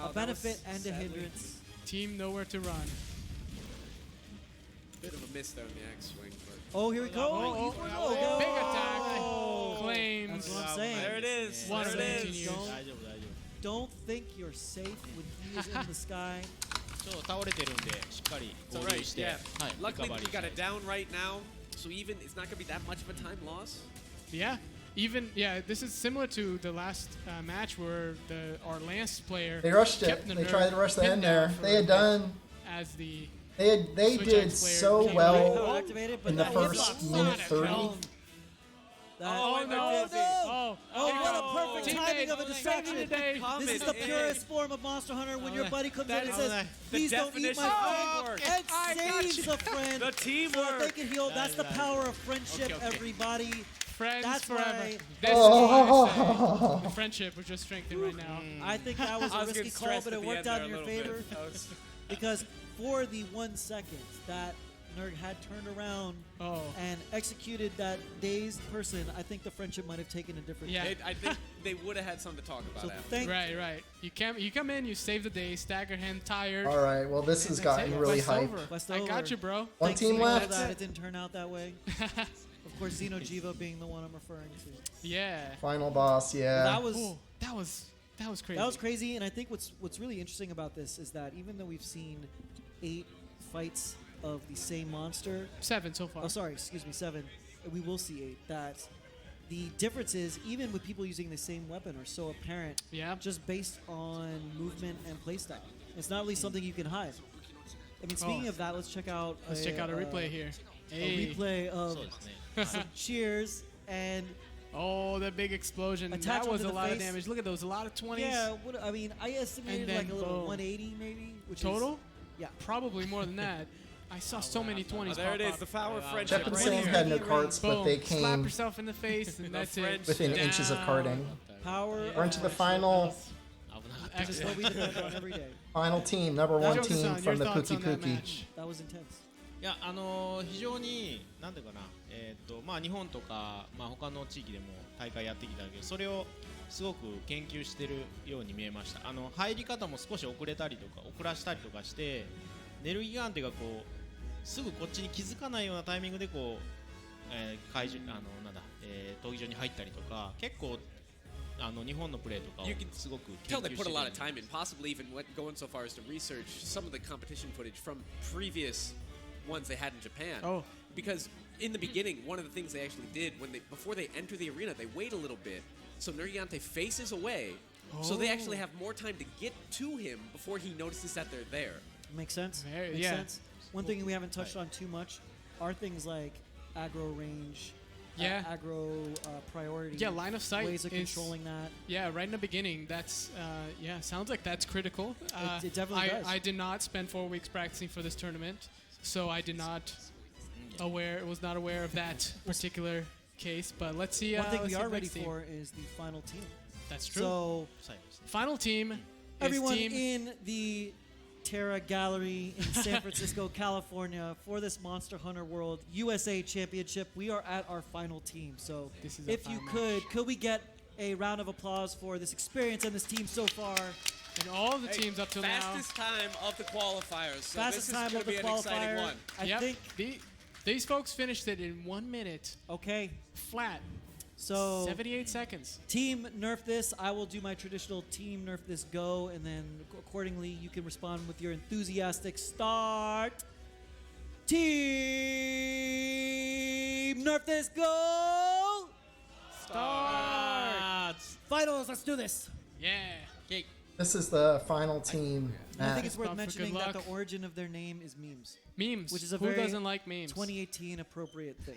a that benefit was and a sadly hindrance. Team Nowhere to run. Bit of a miss there in the axe swing, but Oh, here we go. Oh, Oh, big oh. attack. Claims. That's what I'm saying. there it is. One there of it them is. continues. Don't, 大丈夫大丈 don't think you're safe when he is in the sky. 夫ちょっと倒れてるんでしっかり It's 合 all 流 right. して、 Yeah. はい Luckily, リカバリ we ー got した it down right now, so even it's not gonna be that much of a time loss. Yeah. This is similar to the last match where our lance player They rushed it. kept the They nerve tried to rush the pinned end down there. for They had a bit done. as the They Switch did Axe player so came well right How activated, but in the that first hit minute box. 30. Oh, that- Oh, no. Oh, what a perfect Teammate, timing of a saving distraction. the day. This is the purest form of Monster Hunter when your buddy comes in and is says, the please don't eat definition my of friend, teamwork. and I got saves you. a friend The so that teamwork. they can heal. That's the power of friendship, Okay, okay. everybody. friends That's forever. why- This is why I say the friendship was just strengthened right now. I think that was I a was risky getting call, stressed but at it the worked end out there in a your little favor bit. I was- because for the 1 second that Nerg had turned around Oh. and executed that dazed person, I think the friendship might have taken a different Yeah. I think they would have had something to talk about So after. thank Right. You come in, you save the day, stagger hand, tired. All right. Well, this and has that's gotten it. really Quest hype. over. Quest I got over. you, bro. One Thanks team to all left. that it didn't turn out that way. Of course, Xeno Jiva being the one I'm referring to. Yeah. Final boss. Yeah. That was Ooh, that was crazy. that was crazy, and I think what's really interesting about this is that even though we've seen 8 fights of the same monster, 7 so far. oh sorry, excuse me, 7, we will see 8. That the differences, even with people using the same weapon, are so apparent. Yeah. Just based on movement and playstyle. It's not really something you can hide. I mean, speaking Oh. of that, let's check out Let's check out a replay here. A Hey. replay of そうですね some cheers and Oh, that big explosion. Attach That was onto a the lot of face. damage. Look at those. A lot of 20s. yeah. What, I mean, I estimated then like a little boom. 180 maybe, which Total? is yeah. Probably more than that. I saw so many 20s. There it pop is, up. the power of friendship Shep and right Sam here. had no carts, but Boom. they Slap came yourself in the face, and that's it. French- within inches of Down. carding. Power. We're into the of final which is what we depend on every day. final team, number one team Joe-san, from your the thoughts Pookie on that Pookie. match? That was intense. いや非常になんていうかなまあ日本とかまあ他の地域でも大会やってきたけどそれをすごく研究してるように見えました。入り方も少し遅れたりとか遅らしたりとかしてネルギガンテがこうすぐこっちに気づかないようなタイミングでこう会場なんだ闘技場に入ったりとか結構日本のプレーとかを You can すごく tell 研 they 究して put a る lot よう of に time in, possibly even going so far as to research some of the competition footage from previous ones they had in Japan. Oh. Because in the beginning, one of the things they actually did before they enter the arena, they wait a little bit so Nurigante faces away, so they actually have more time to get to him before he notices that they're there. Makes sense. Very- Makes yeah. sense. One thing we haven't touched on too much are things like aggro range, Yeah. aggro priority. Yeah, line of sight Ways of is- controlling that. Yeah, right in the beginning. That's sounds like that's critical. It definitely does. I did not spend 4 weeks practicing for this tournament, so I was not aware of that particular case. But let's see. One thing let's we see are the ready next team. for is the final team. That's true. So Final team. is everyone team. in the Terra Gallery in San Francisco, California, for this Monster Hunter World USA Championship, we are at our final team. So This is our if you final could we get a round of applause for this experience and this team so far? And all the teams up till now. Fastest time of the qualifiers. So Fastest this is time going of to the be an exciting qualifier. one. I Yep. think. These folks finished it in 1 minute Okay. flat. So 78 seconds. team nerf this. I will do my traditional team nerf this go, and then accordingly you can respond with your enthusiastic start. Team nerf this go. Start. Finals. Let's do this. Yeah. This is the final team And I think match. it's worth Bob, for good mentioning that luck. the origin of their name is memes, Memes. which is a Who very doesn't like memes? 2018 appropriate thing.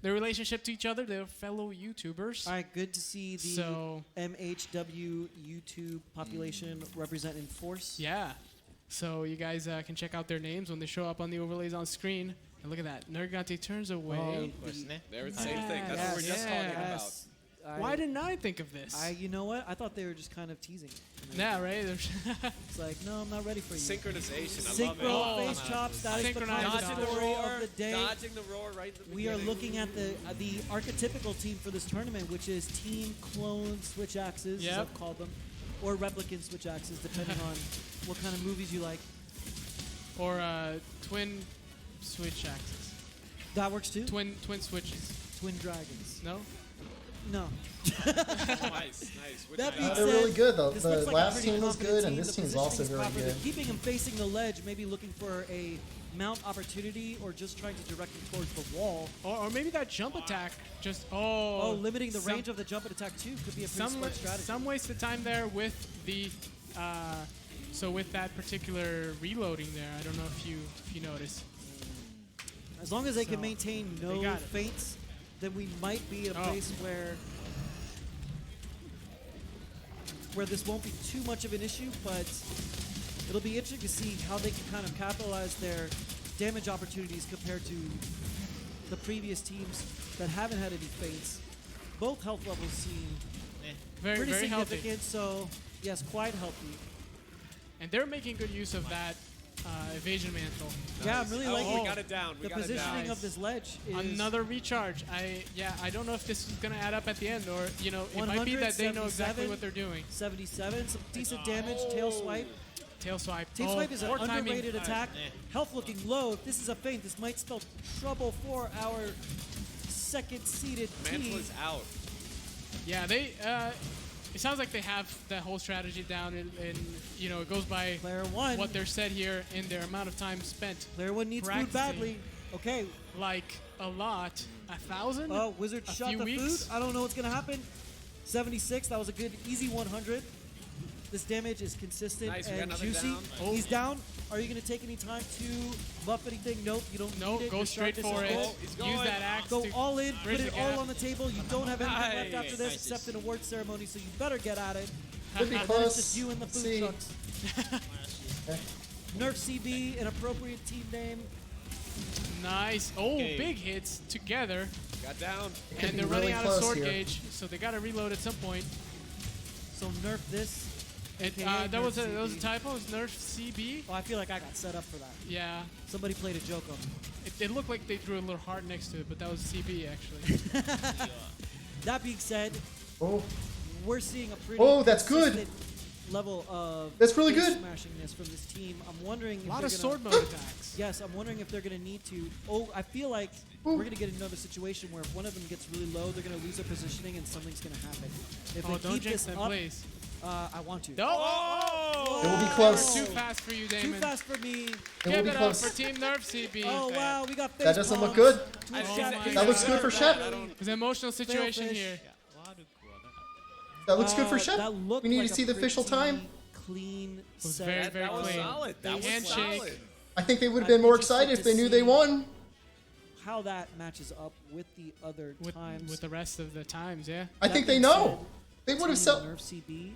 Their relationship to each other, they're fellow YouTubers. All right, good to see the So- MHW YouTube population represent in force. Yeah. So you guys can check out their names when they show up on the overlays on screen. And look at that. Nergante turns away. Oh, They're the same thing. That's yes, what we're just talking about. yes. Why didn't I think of this? You know what? I thought they were just kind of teasing. Yeah, right? It's like, no, I'm not ready for you. Synchronization. I love it. Synchro face chops. That is the Synchronized common Dodging the story roar. of the day. Dodging the roar right in the We are beginning. looking at the archetypical team for this tournament, which is team clone switch axes, as Yep. I've called them, or replicant switch axes, depending on what kind of movies you like. or twin switch axes. That works too. Twin switches. Twin dragons. No? No. Nice. Which That I- being They're really good, though. This The looks like a last pretty team was confident good, and team. this The team's also positioning is very proper. good. They're keeping him facing the ledge, maybe looking for a mount opportunity or just trying to direct him towards the wall. Or maybe that jump attack just Oh, limiting the some- range of the jump and attack too could be a pretty smart strategy. some wasted time there with the with that particular reloading there. I don't know if you notice. As long as they can So, maintain they no got it. feints, then we might be in a Oh. place where this won't be too much of an issue, but it'll be interesting to see how they can kind of capitalize their damage opportunities compared to the previous teams that haven't had any feints. Both health levels seem Very pretty very healthy. significant, so yes, quite healthy. And they're making good use of that evasion mantle. Yeah, I'm really Oh, liking we got it down. the positioning of this ledge. Is Another recharge. I don't know if this is gonna add up at the end, or it might be that they know exactly 177. what they're doing. 77, some decent damage, tail swipe. Tail swipe. Tail swipe is an poor timing. underrated attack. Health looking low. If this is a feint, this might spell trouble for our second-seeded Mantle team. is out. Yeah, they. It sounds like they have that whole strategy down, and it goes by Player one. what they're said here in their amount of time spent. Player one needs food practicing. badly. Okay. Like a lot, 1,000. Oh, Wizard A shot few the weeks? food. I don't know what's gonna happen. 76. That was a good, easy 100. This damage is consistent Nice, we got and another juicy. down. Oh. He's down. Are you gonna take any time to buff anything? Nope. You don't No, need it. go Your straight sharpness for is it. good. He's Use going. that axe. Go to all in, bridge put it the all gap. on the table. You don't have anything left after this Nice. except an award ceremony, so you better get at it. Could be And then it's close. just you and the food See. trucks. Nerf CB, an appropriate team name. Nice. Oh, Okay. big hits together. Got down. Could And be they're really running out of close sword here. gauge, so they got to reload at some point. So Nerf this. AKA That was a Nerf CB. typo. It was Nerf CB. Oh, I feel like I got set up for that. Yeah. Somebody played a joke on me. It looked like they drew a little heart next to it, but that was CB actually. That being said, Oh, we're seeing a pretty Oh, that's good. consistent level of That's really face good. smashingness from this team. I'm wondering if A lot they're of gonna, sword mode attacks. Yes, I'm wondering if they're going to need to. Oh, I feel like we're going to get another situation where if one of them gets really low, they're going to lose their positioning and something's going to happen. If Oh, they don't keep jinx this that, up, please. I want to. No. Oh! it will be close. Too fast for you, Too Damon. fast for me. It will Give be it up close. for Team Nerf CB. Oh wow, we got face That doesn't look palms. good. Twitch Oh chat my face That looks palms. good for Shep. It's an emotional situation fish. here. That looks good for That Shep. looked We need like to a see the official pretty time. Clean was set. very, very That was clean. solid. That was Handshake. solid. I think they would have I'm been more interested excited if to they knew they see won. How that matches up with the other times. With the rest of the times, yeah. I That think they being know. said, They would have Team sell. Nerf CB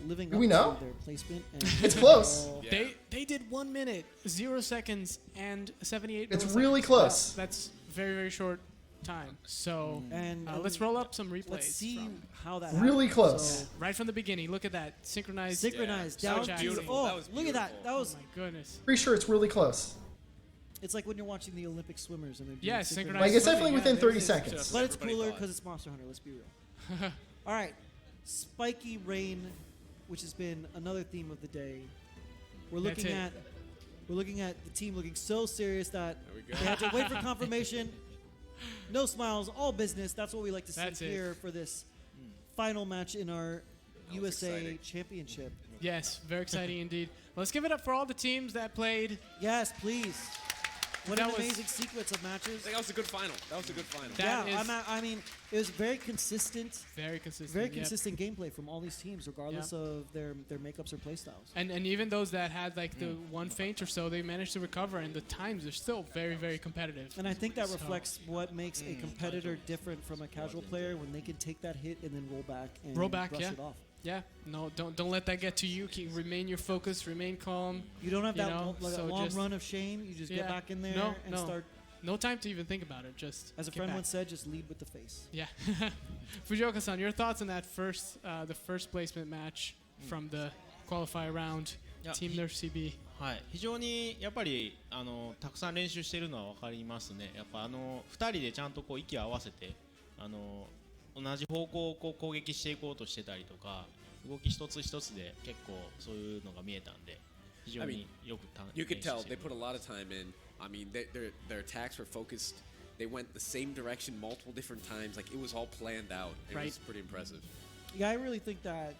living Do up we know? to their placement. And It's close. all- Yeah. They did 1 minute, 0 seconds, and 78 It's milliseconds. really close. That's very, very short time. So And let's roll up some replays. Let's see from- how that Really happens. close. So, right from the beginning. Look at that. Synchronized. synchronized Yeah. down So to beautiful. oh, That was look at that. beautiful. That Oh was my goodness. Pretty sure it's really close. it's like when you're watching the Olympic swimmers and they're doing Yeah, synchronized. synchronized Like it's swimming, definitely yeah, within there 30 it is. seconds. But it's Everybody cooler thought. because it's Monster Hunter. Let's be real. All right, spiky rain, which has been another theme of the day. We're That's looking it. at the team looking so serious that There we go. they had to wait for confirmation. No smiles, all business. That's what we like to see That's it. here for this final match in our was USA exciting. Championship. Yes, very exciting indeed. Let's give it up for all the teams that played. Yes, please. What That an was- amazing sequence of matches. I think that was a good final. That was a good final. That Yeah, is- I mean, it was very consistent. Very consistent. Very yep. consistent gameplay from all these teams, regardless of their makeups or playstyles. And even those that had like the one feint or so, they managed to recover, and the times are still very, very competitive. And I think that So- reflects what makes a competitor different from a casual player when they can take that hit and then roll back and Roll back, brush yeah. it off. Yeah, no, don't let that get to you. Remain your focus, remain calm. You don't have You that know, like so a long just- run of shame. You just Yeah. get back in there No, and no. start, No time to even think about it. Just as a get friend back. once said, just lead with the face. Yeah. Fujioka-san, your thoughts on that the first placement match from the qualifier round, Yeah. Team Nerf CB. はい、非常にやっぱりたくさん練習してるのは分かりますね。やっぱ2人でちゃんとこう息を合わせて同じ方向をこう攻撃していこうとしてたりとか動き一つ一つで結構そういうのが見えたんで非常によく You could 練習 tell して they る put a lot of time in. I mean, their attacks were focused. They went the same direction multiple different times. Like it was all planned out. It Right. was pretty impressive. Yeah, I really think that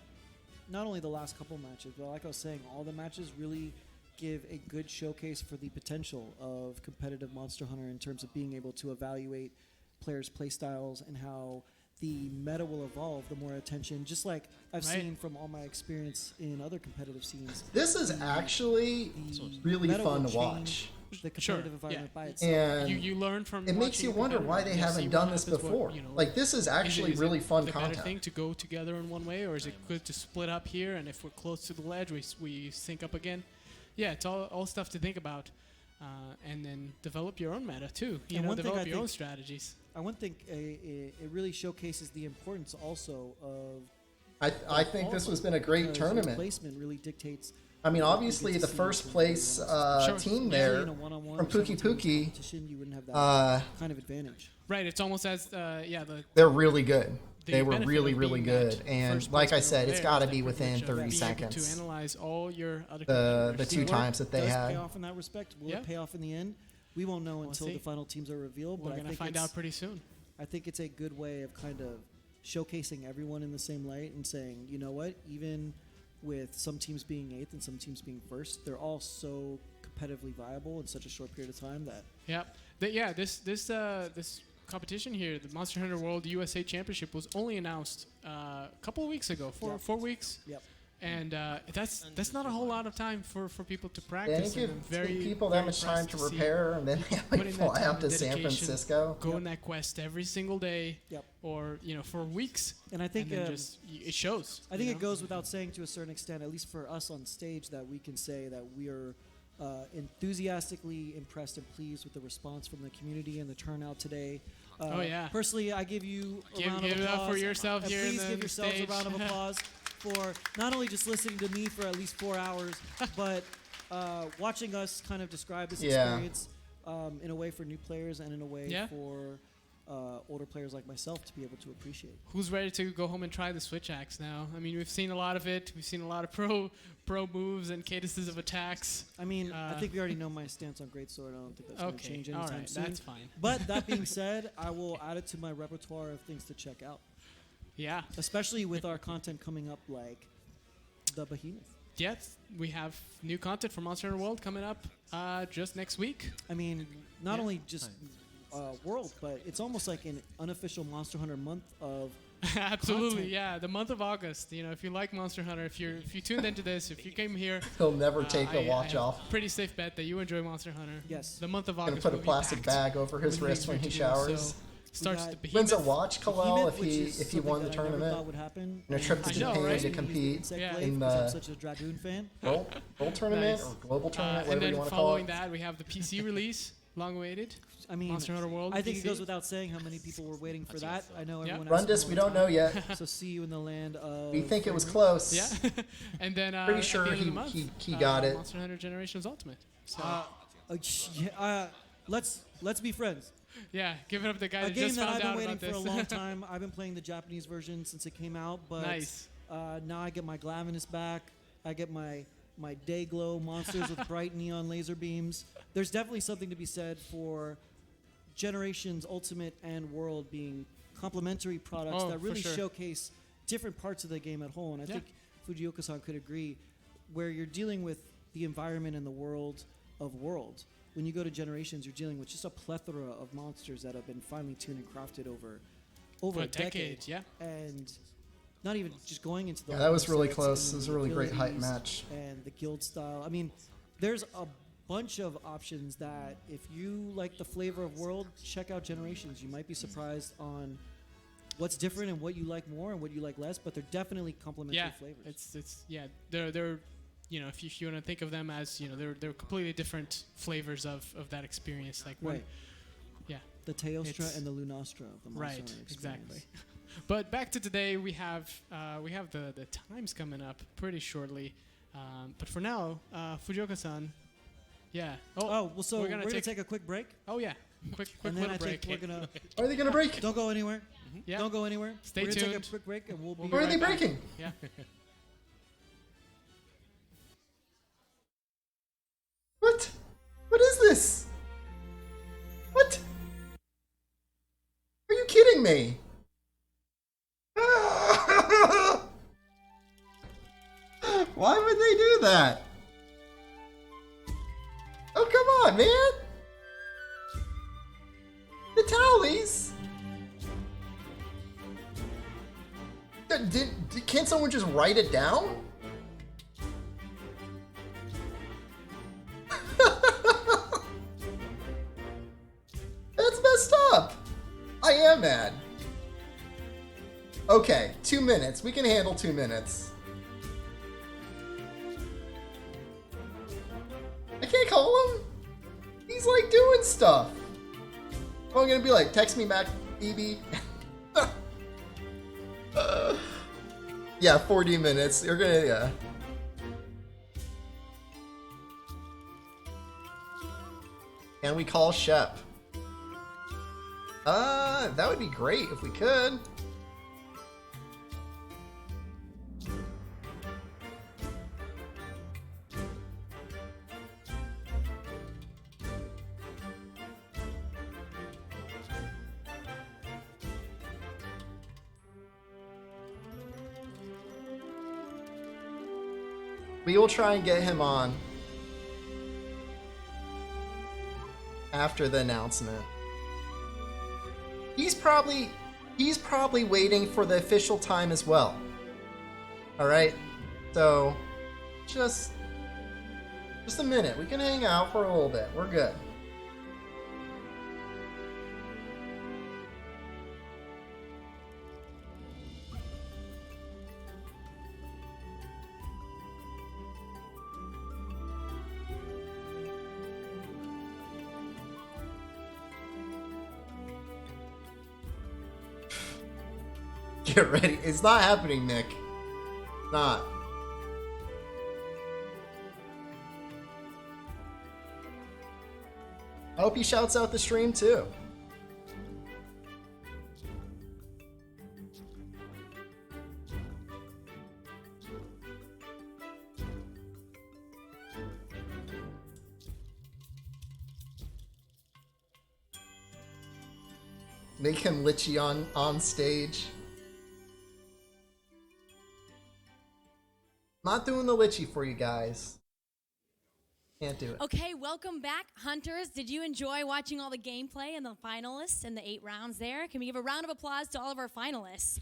not only the last couple matches, but like I was saying, all the matches really give a good showcase for the potential of competitive Monster Hunter in terms of being able to evaluate players' playstyles and how the meta will evolve the more attention, just like I've Right. seen from all my experience in other competitive scenes. This is actually The really meta fun will to watch. change the Sure, competitive environment yeah. by itself. And You learn from it makes watching you wonder why competitors. they You see haven't what done this happens, what, before. you know, Like this is actually is really it fun the better content. thing to go together in one way, or is it good to split up here, and if we're close to the ledge, we sync up again? Yeah, it's all stuff to think about, and then develop your own meta too. You And know, one thing develop I your own think- strategies. I one think it really showcases the importance also of I think this has been a great because your tournament. placement really dictates. I mean, what you obviously get to the see first from place everyone Sure. team Usually there in a one-on-one from or several Pookie teams Pookie, competition, you wouldn't have that kind of advantage. Right, it's almost as the they're really good. the They were benefit really, of really being good. that And first like I placement said, over it's there got to is be that within privilege of 30 being able to seconds. analyze all your other The competitors. two times that they does had. pay off in that respect. Will Yeah. it pay off in the end? We won't know until see. the final teams are revealed. We're But I gonna think find it's- out pretty soon. I think it's a good way of kind of showcasing everyone in the same light and saying, you know what, even with some teams being 8th and some teams being 1st, they're all so competitively viable in such a short period of time that Yeah. This competition here, the Monster Hunter World USA Championship, was only announced a couple of weeks ago, 4 weeks. Yep. And that's not a whole lot of time for people to They practice. didn't give and I'm very, people that very much time to impressed see repair, and then they put in that fly time out to and San dedication, Francisco. Go in that quest every single day, Yep. or for weeks. And I think and then just it shows. I think you it know? goes without saying to a certain extent, at least for us on stage, that we can say that we are enthusiastically impressed and pleased with the response from the community and the turnout today. Oh, yeah. Personally, I give you a Give- round give of it applause. up for yourself And here in please the give yourselves stage. a round of applause for not only just listening to me for at least 4 hours, but watching us kind of describe this Yeah. experience in a way for new players and in a way Yeah. for older players like myself to be able to appreciate. Who's ready to go home and try the switch axe now? I mean, we've seen a lot of it. We've seen a lot of pro moves and cadences of attacks. I mean, I think we already know my stance on Greatsword. I don't think that's going to Okay, change all anytime right, soon. that's fine. But that being said, I will add it to my repertoire of things to check out, Yeah. especially with our content coming up like the Behemoth. Yes, we have new content for Monster Hunter World coming up just next week. I mean, not Yeah. only just World, but it's almost like an unofficial Monster Hunter month of Absolutely, content. yeah. The month of August. You know, if you like Monster Hunter, if you tuned into this, if you came here, He'll never take I the watch have off. Pretty safe bet that you enjoy Monster Hunter. Yes. The month of Gonna August. put a will be plastic packed bag over his with wrist things when for he to do, showers. so starts got the When's a behemoth. watch, Kalal, Behemoth, if which he is if he something won the that I never tournament? thought would happen. And a trip to I know, Japan right? to compete Yeah. in because I'm the such a Dragoon fan. World Tournament Nice. or Global Tournament, And whatever then you want to call following it. that, we have the PC release, long-awaited. I mean, Monster Hunter World. I think it PC. goes without saying how many people were waiting for that. I know Yeah. everyone. Rundus, asks we me all don't the know time. yet. So see you in the land of. We think it was Framing. close. Yeah. And then Pretty at sure the end of he- the month, he got it. Monster Hunter Generations Ultimate. So Let's be friends. yeah, give it up to the guy A that game just that found I've been out waiting about for a this. long time. I've been playing the Japanese version since it came out, but Nice. now I get my Glavinus back. I get my day glow monsters with bright neon laser beams. There's definitely something to be said for Generations Ultimate and World being complementary products Oh, that for really sure. showcase different parts of the game at whole. And I Yeah. think Fujioka-san could agree, where you're dealing with the environment and the world of World. When you go to Generations, you're dealing with just a plethora of monsters that have been finely tuned and crafted over For a decade. yeah. And not even just going into the Yeah, that was really sets close. and It was a the really great hype abilities match. and the guild style. I mean, there's a bunch of options that if you like the flavor of World, check out Generations. You might be surprised on what's different and what you like more and what you like less, but they're definitely complementary Yeah, flavors. it's yeah. They're you know, if you want to think of them as, you know, they're completely different flavors of that experience. Like one, Right. yeah. The Teostra It's- and the Lunastra of the Monster Right, Hunter experience. exactly. But back to today, we have the times coming up pretty shortly. But for now, Fujioka-san, yeah. Oh, well, so we're we're gonna going to take- take a quick break. Oh yeah, quick And then little I break. think we're going to... Are they gonna break? Don't go anywhere. Yeah. Don't go anywhere. Stay we're gonna tuned. take a quick break and we'll be Why are they right back. breaking? Yeah. What? What is this? What? Are you kidding me? Why would they do that? Oh, come on, man! The tallies! Can't someone just write it down? That's messed up. I am mad. Okay, 2 minutes. We can handle 2 minutes. I can't call him. He's like doing stuff. I'm gonna be like, text me back, BB. Yeah, 40 minutes. You're gonna, yeah. Can we call Shep? That would be great if we could. We will try and get him on after the announcement. He's probably waiting for the official time as well. All right, so just a minute. We can hang out for a little bit. We're good. Get ready. It's not happening, Nick. Not. I hope he shouts out the stream too. Make him Litchi on stage. Not doing the Litchi for you guys. Can't do it. Okay, welcome back, Hunters. Did you enjoy watching all the gameplay and the finalists and the 8 rounds there? Can we give a round of applause to all of our finalists?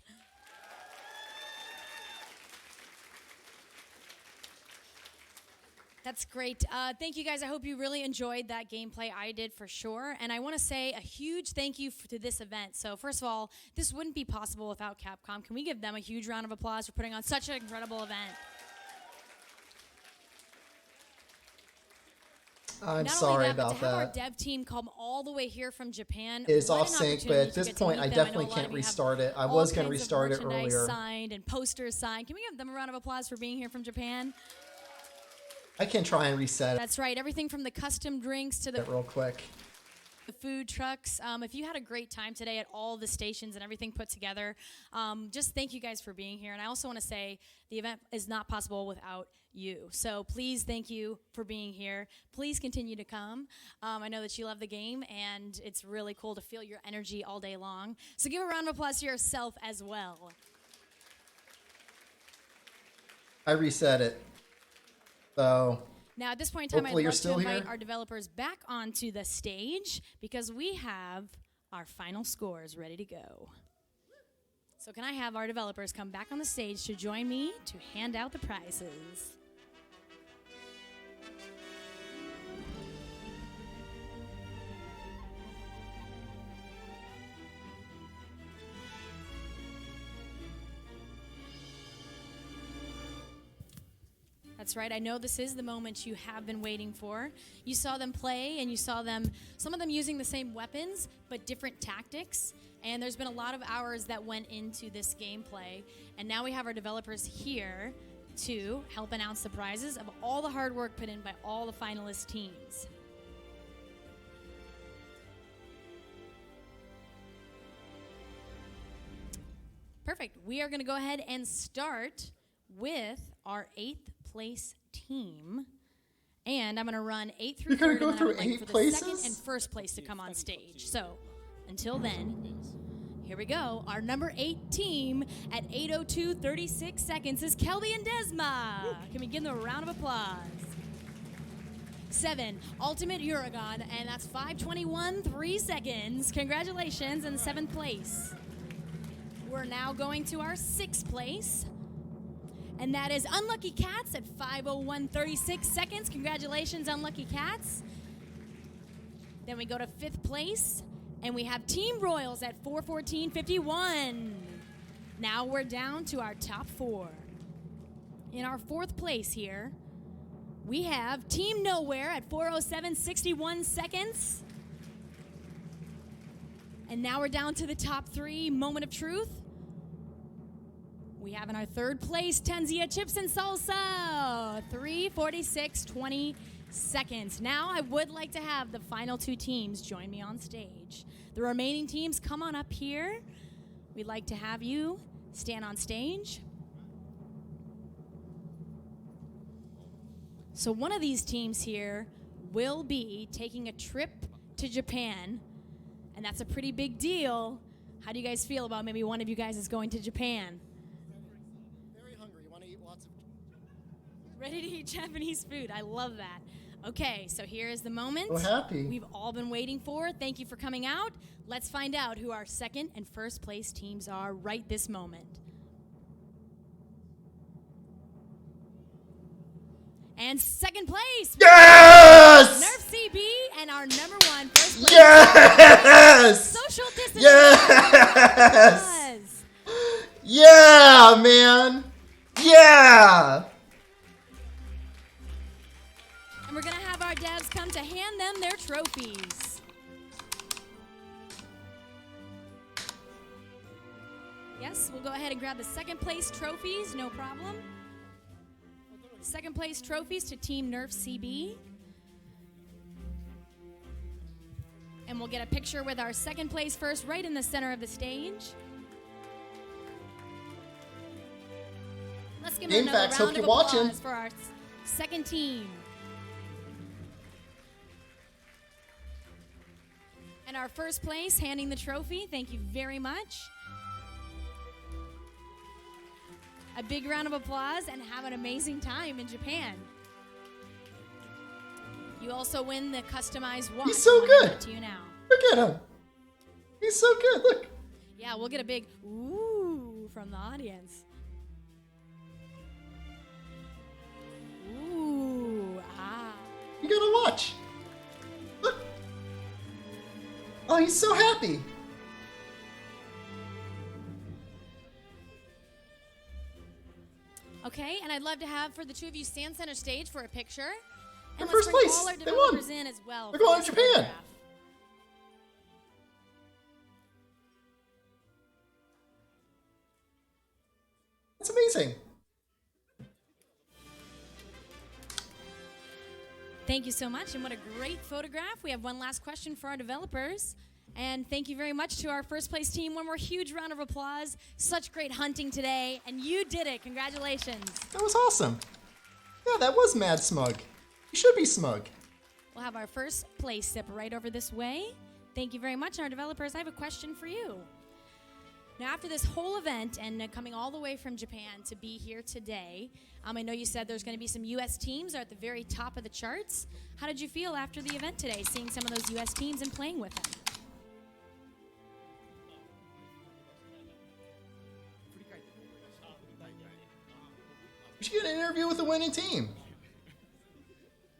That's great. Thank you guys. I hope you really enjoyed that gameplay. I did for sure. And I want to say a huge thank you to this event. So first of all, this wouldn't be possible without Capcom. Can we give them a huge round of applause for putting on such an incredible event? I'm Not sorry only that, but about to have our that. dev team come all the way here from Japan. It is what off an sync, but opportunity at to this get to point, meet I them. know definitely a lot can't of you have restart it. I all was going to kinds of restart it merchandise earlier. Signed and posters signed. Can we give them a round of applause for being here from Japan? I can try and reset That's right. Everything from the custom drinks to the it real quick. food trucks. If you had a great time today at all the stations and everything put together, just thank you guys for being here. And I also want to say the event is not possible without you. So please, thank you for being here. Please continue to come. I know that you love the game, and it's really cool to feel your energy all day long. So give a round of applause to yourself as well. I reset it. So Now, at this point in time, I'd hopefully you're love to still invite here. our developers back onto the stage because we have our final scores ready to go. So can I have our developers come back on the stage to join me to hand out the prizes? That's right. I know this is the moment you have been waiting for. You saw them play, and you saw them, some of them using the same weapons, but different tactics. And there's been a lot of hours that went into this gameplay. And now we have our developers here to help announce the prizes of all the hard work put in by all the finalist teams. Perfect. We are going to go ahead and start with our 8th place team. And I'm going to run 8 through You're 3rd, gonna go and then I would through like 8 for the places? 2nd and 1st place to come on stage. So until then, here we go. Our number 8 team at 8:02:36 seconds is Kelby and Desma. Can we give them a round of applause? 7, Ultimate Uragon, and that's 5:21:3 seconds. Congratulations in 7th place. We're now going to our 6th place, and that is Unlucky Cats at 5:01:36 seconds. Congratulations, Unlucky Cats. Then we go to 5th place, and we have Team Royals at 4:14:51. Now we're down to our top 4. In our 4th place here, we have Team Nowhere at 4:07:61 seconds. And now we're down to the top 3, Moment of Truth. We have in our 3rd place, Tanzia Chips and Salsa, 3:46:20 seconds. Now I would like to have the final 2 teams join me on stage. The remaining teams, come on up here. We'd like to have you stand on stage. So one of these teams here will be taking a trip to Japan, and that's a pretty big deal. How do you guys feel about maybe one of you guys is going to Japan? Very hungry. You want to eat lots of... Ready to eat Japanese food. I love that. Okay, so here is the moment So happy. we've all been waiting for. Thank you for coming out. Let's find out who our 2nd and 1st place teams are right this moment. And 2nd place, Yes! Nerf CB, and our number 1 first place. Yes! Social distance. Yes! Yeah, man! Yeah! And we're going to have our devs come to hand them their trophies. Yes, we'll go ahead and grab the second place trophies, no problem. Second place trophies to Team Nerf CB. And we'll get a picture with our second place first right in the center of the stage. Let's give them Game another Facts, round hope of you're watching. applause for our second team. And our first place, handing the trophy. Thank you very much. A big round of applause and have an amazing time in Japan. You also win the customized watch. He's so I'm gonna give good. it to you now. Look at him. He's so good. Look. Yeah, we'll get a big ooh from the audience. Ooh, ah. You gotta watch. Look. Oh, he's so happy. Okay, and I'd love to have for the two of you stand center stage for a picture. And They're let's first bring place. all our They won. developers in as well. They're for going to this Japan. photograph. That's amazing. Thank you so much, and what a great photograph. We have one last question for our developers. And thank you very much to our first place team. One more huge round of applause. Such great hunting today, and you did it. Congratulations. That was awesome. Yeah, that was mad smug. You should be smug. We'll have our first place step right over this way. Thank you very much, our developers. I have a question for you. Now, after this whole event and coming all the way from Japan to be here today, I know you said there's going to be some U.S. teams are at the very top of the charts. How did you feel after the event today, seeing some of those U.S. teams and playing with them? You should get an interview with the winning team.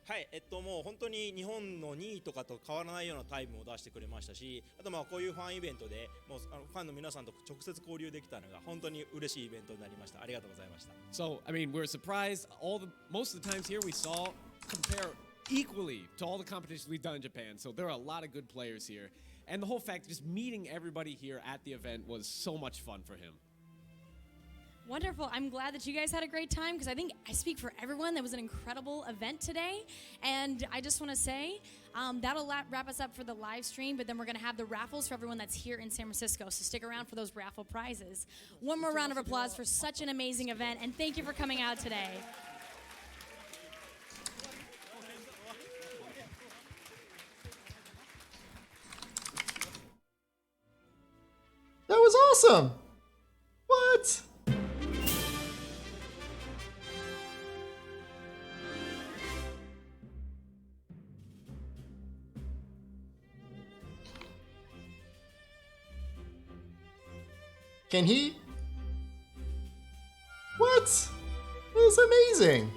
はい、もう本当に日本の2位とかと変わらないようなタイムを出してくれましたし、あとこういうファンイベントでもうファンの皆さんと直接交流できたのが本当に嬉しいイベントになりました。ありがとうございました。So, I mean, we're surprised. Most of the times here we saw compare equally to all the competitions we've done in Japan. So there are a lot of good players here. And the whole fact, just meeting everybody here at the event was so much fun for him. Wonderful. I'm glad that you guys had a great time because I think I speak for everyone. That was an incredible event today. And I just want to say that'll wrap us up for the live stream, but then we're going to have the raffles for everyone that's here in San Francisco. So stick around for those raffle prizes. One more round of applause for such an amazing event. And thank you for coming out today. That was awesome. What? Can he? What? That was amazing.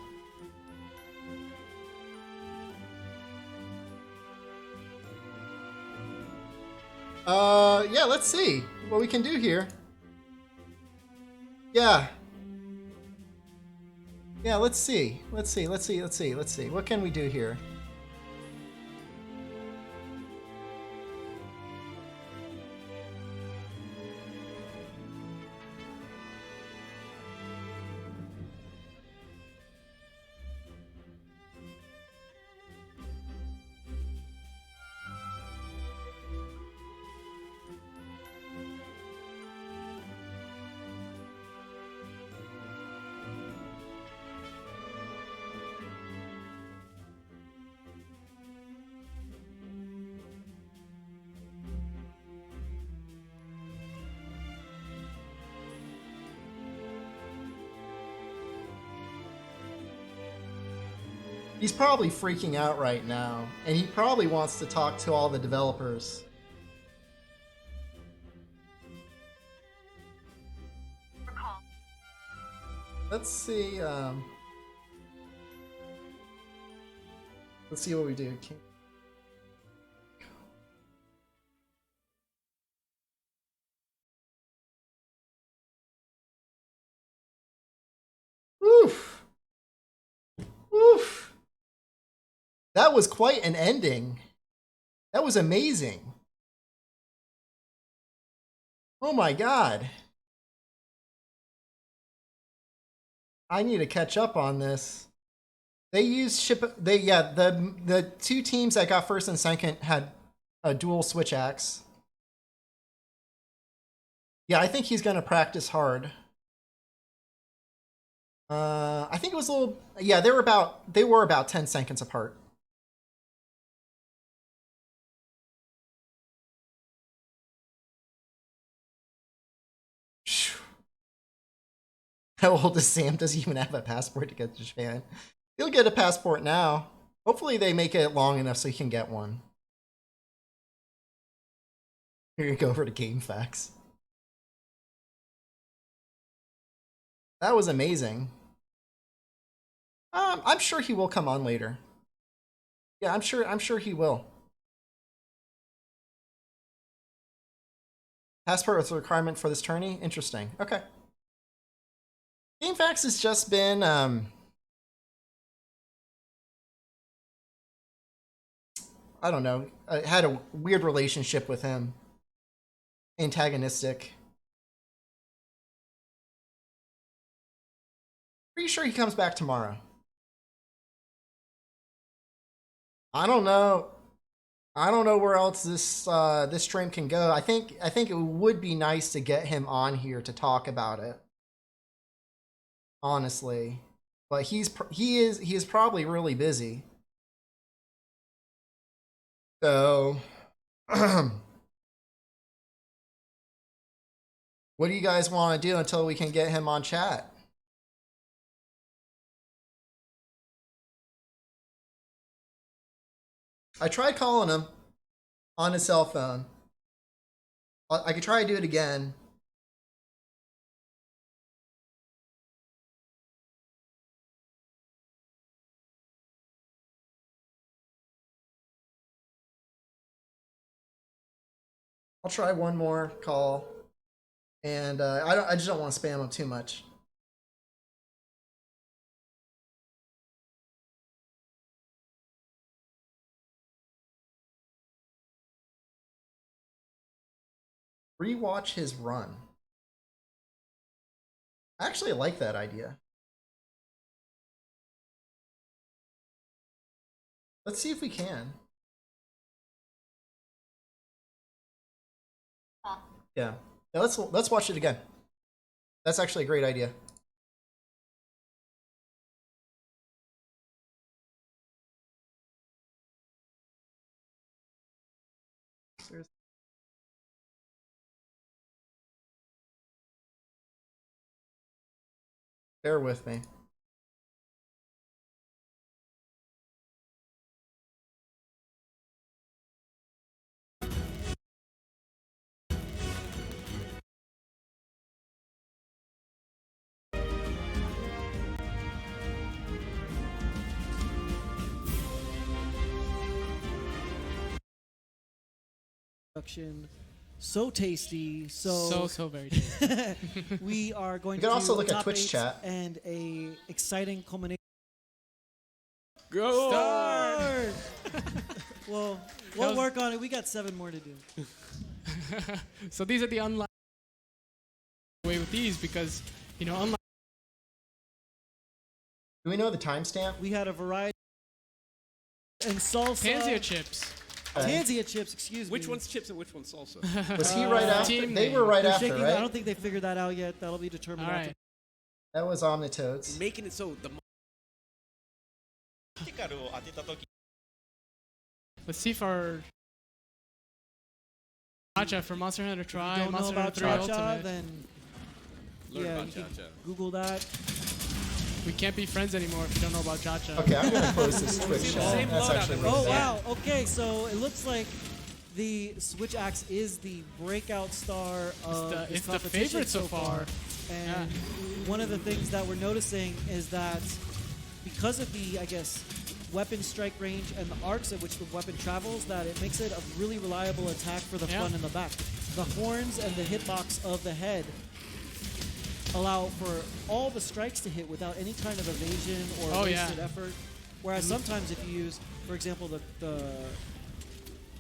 Yeah, let's see what we can do here. Yeah. Yeah, let's see. Let's see. What can we do here? He's probably freaking out right now, and he probably wants to talk to all the developers. Let's see. Let's see what we do. Oof. Oof. That was quite an ending. That was amazing. Oh my god. I need to catch up on this. They used the two teams that got first and second had a dual switch axe. Yeah, I think he's gonna practice hard. I think it was a little. Yeah, they were about 10 seconds apart. How old is Sam? Does he even have a passport to get to Japan? He'll get a passport now. Hopefully they make it long enough so he can get one. Here you go over to Game Facts. That was amazing. I'm sure he will come on later. Yeah, I'm sure he will. Passport was a requirement for this tourney? Interesting. Okay. Game Facts has just been I don't know. I had a weird relationship with him. Antagonistic. Pretty sure he comes back tomorrow. I don't know. I don't know where else this stream can go. I think it would be nice to get him on here to talk about it. Honestly, but he is probably really busy. So, what do you guys want to do until we can get him on chat? I tried calling him on his cell phone. I could try to do it again. I'll try one more call, and I just don't want to spam him too much. Rewatch his run. I actually like that idea. Let's see if we can. Yeah. Let's watch it again. That's actually a great idea. Bear with me. So tasty, so very tasty. we are going You to can also do look at top Twitch eight chat. and a exciting culmination. Go! Start! Well, we'll work on it. We got 7 more to do. So these are the unlocked way with these because, you know, unlike Do we know the timestamp? We had a variety and salsa. Tanzia chips. Tanzia chips, excuse me. Which one's chips and which one's salsa? Was he right after? team They name. were right They're after, shaking, right? I don't think they figured that out yet. That'll be determined All after. right. That was Omnitoads. Making it so the ティカルを当てた時 Let's see if our Chacha for Monster Hunter Tri, Don't know Monster about Hunter 3 Cha-Cha, Ultimate. then learn yeah, about you can Cha-Cha. Google that. We can't be friends anymore if you don't know about Chacha. Okay, I'm gonna close this Twitch Same chat. That's loadout actually as really Oh bad. wow. Okay, so it looks like the Switch Axe is the breakout star of this it's the competition favorite so far. And one of the things that we're noticing is that because of the, I guess, weapon strike range and the arcs at which the weapon travels, that it makes it a really reliable attack for the front and the back. The horns and the hitbox of the head allow for all the strikes to hit without any kind of evasion or wasted effort. Whereas sometimes if you use, for example, the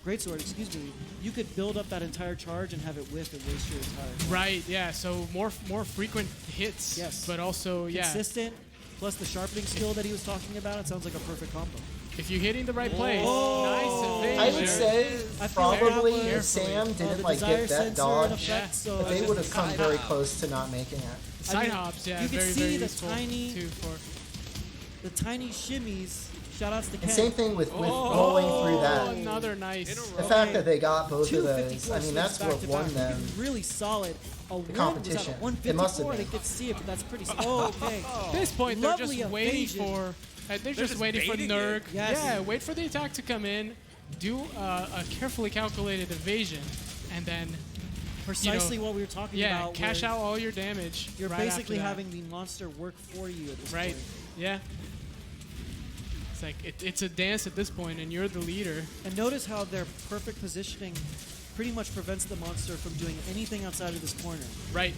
greatsword, excuse me, you could build up that entire charge and have it whiff and waste your entire. Right. Yeah. So more frequent hits. Yes. But also Consistent, plus the sharpening skill that he was talking about. It sounds like a perfect combo. if you're hitting the right place, Oh. nice I evasion. would say I feel probably carefully. if Sam The didn't like desire get that sensor in dodge, effect, so but they just would have come side very hop. close to not making it. Side I mean, hops, yeah, you can very, see very the useful tiny- too for. the tiny shimmies. Shout outs to Ken. And same thing with rolling through Oh, that. another nice. The fact that they got both of those, 254 I mean, that's swings what back to won back. them. Really solid. A The competition. It must have I been. didn't get to see it, but that's pretty. Oh, okay. At this point, they're Lovely just waiting evasion. for. They're just just waiting for baiting Nurg. it. Yes. Yeah, wait for the attack to come in, do a carefully calculated evasion, and then Precisely what we were talking yeah, about. cash where out all your damage. You're right basically after that. having the monster work for you at this Right. point. Yeah. It's like it's a dance at this point, and you're the leader. And notice how their perfect positioning pretty much prevents the monster from doing anything outside of this corner. Right.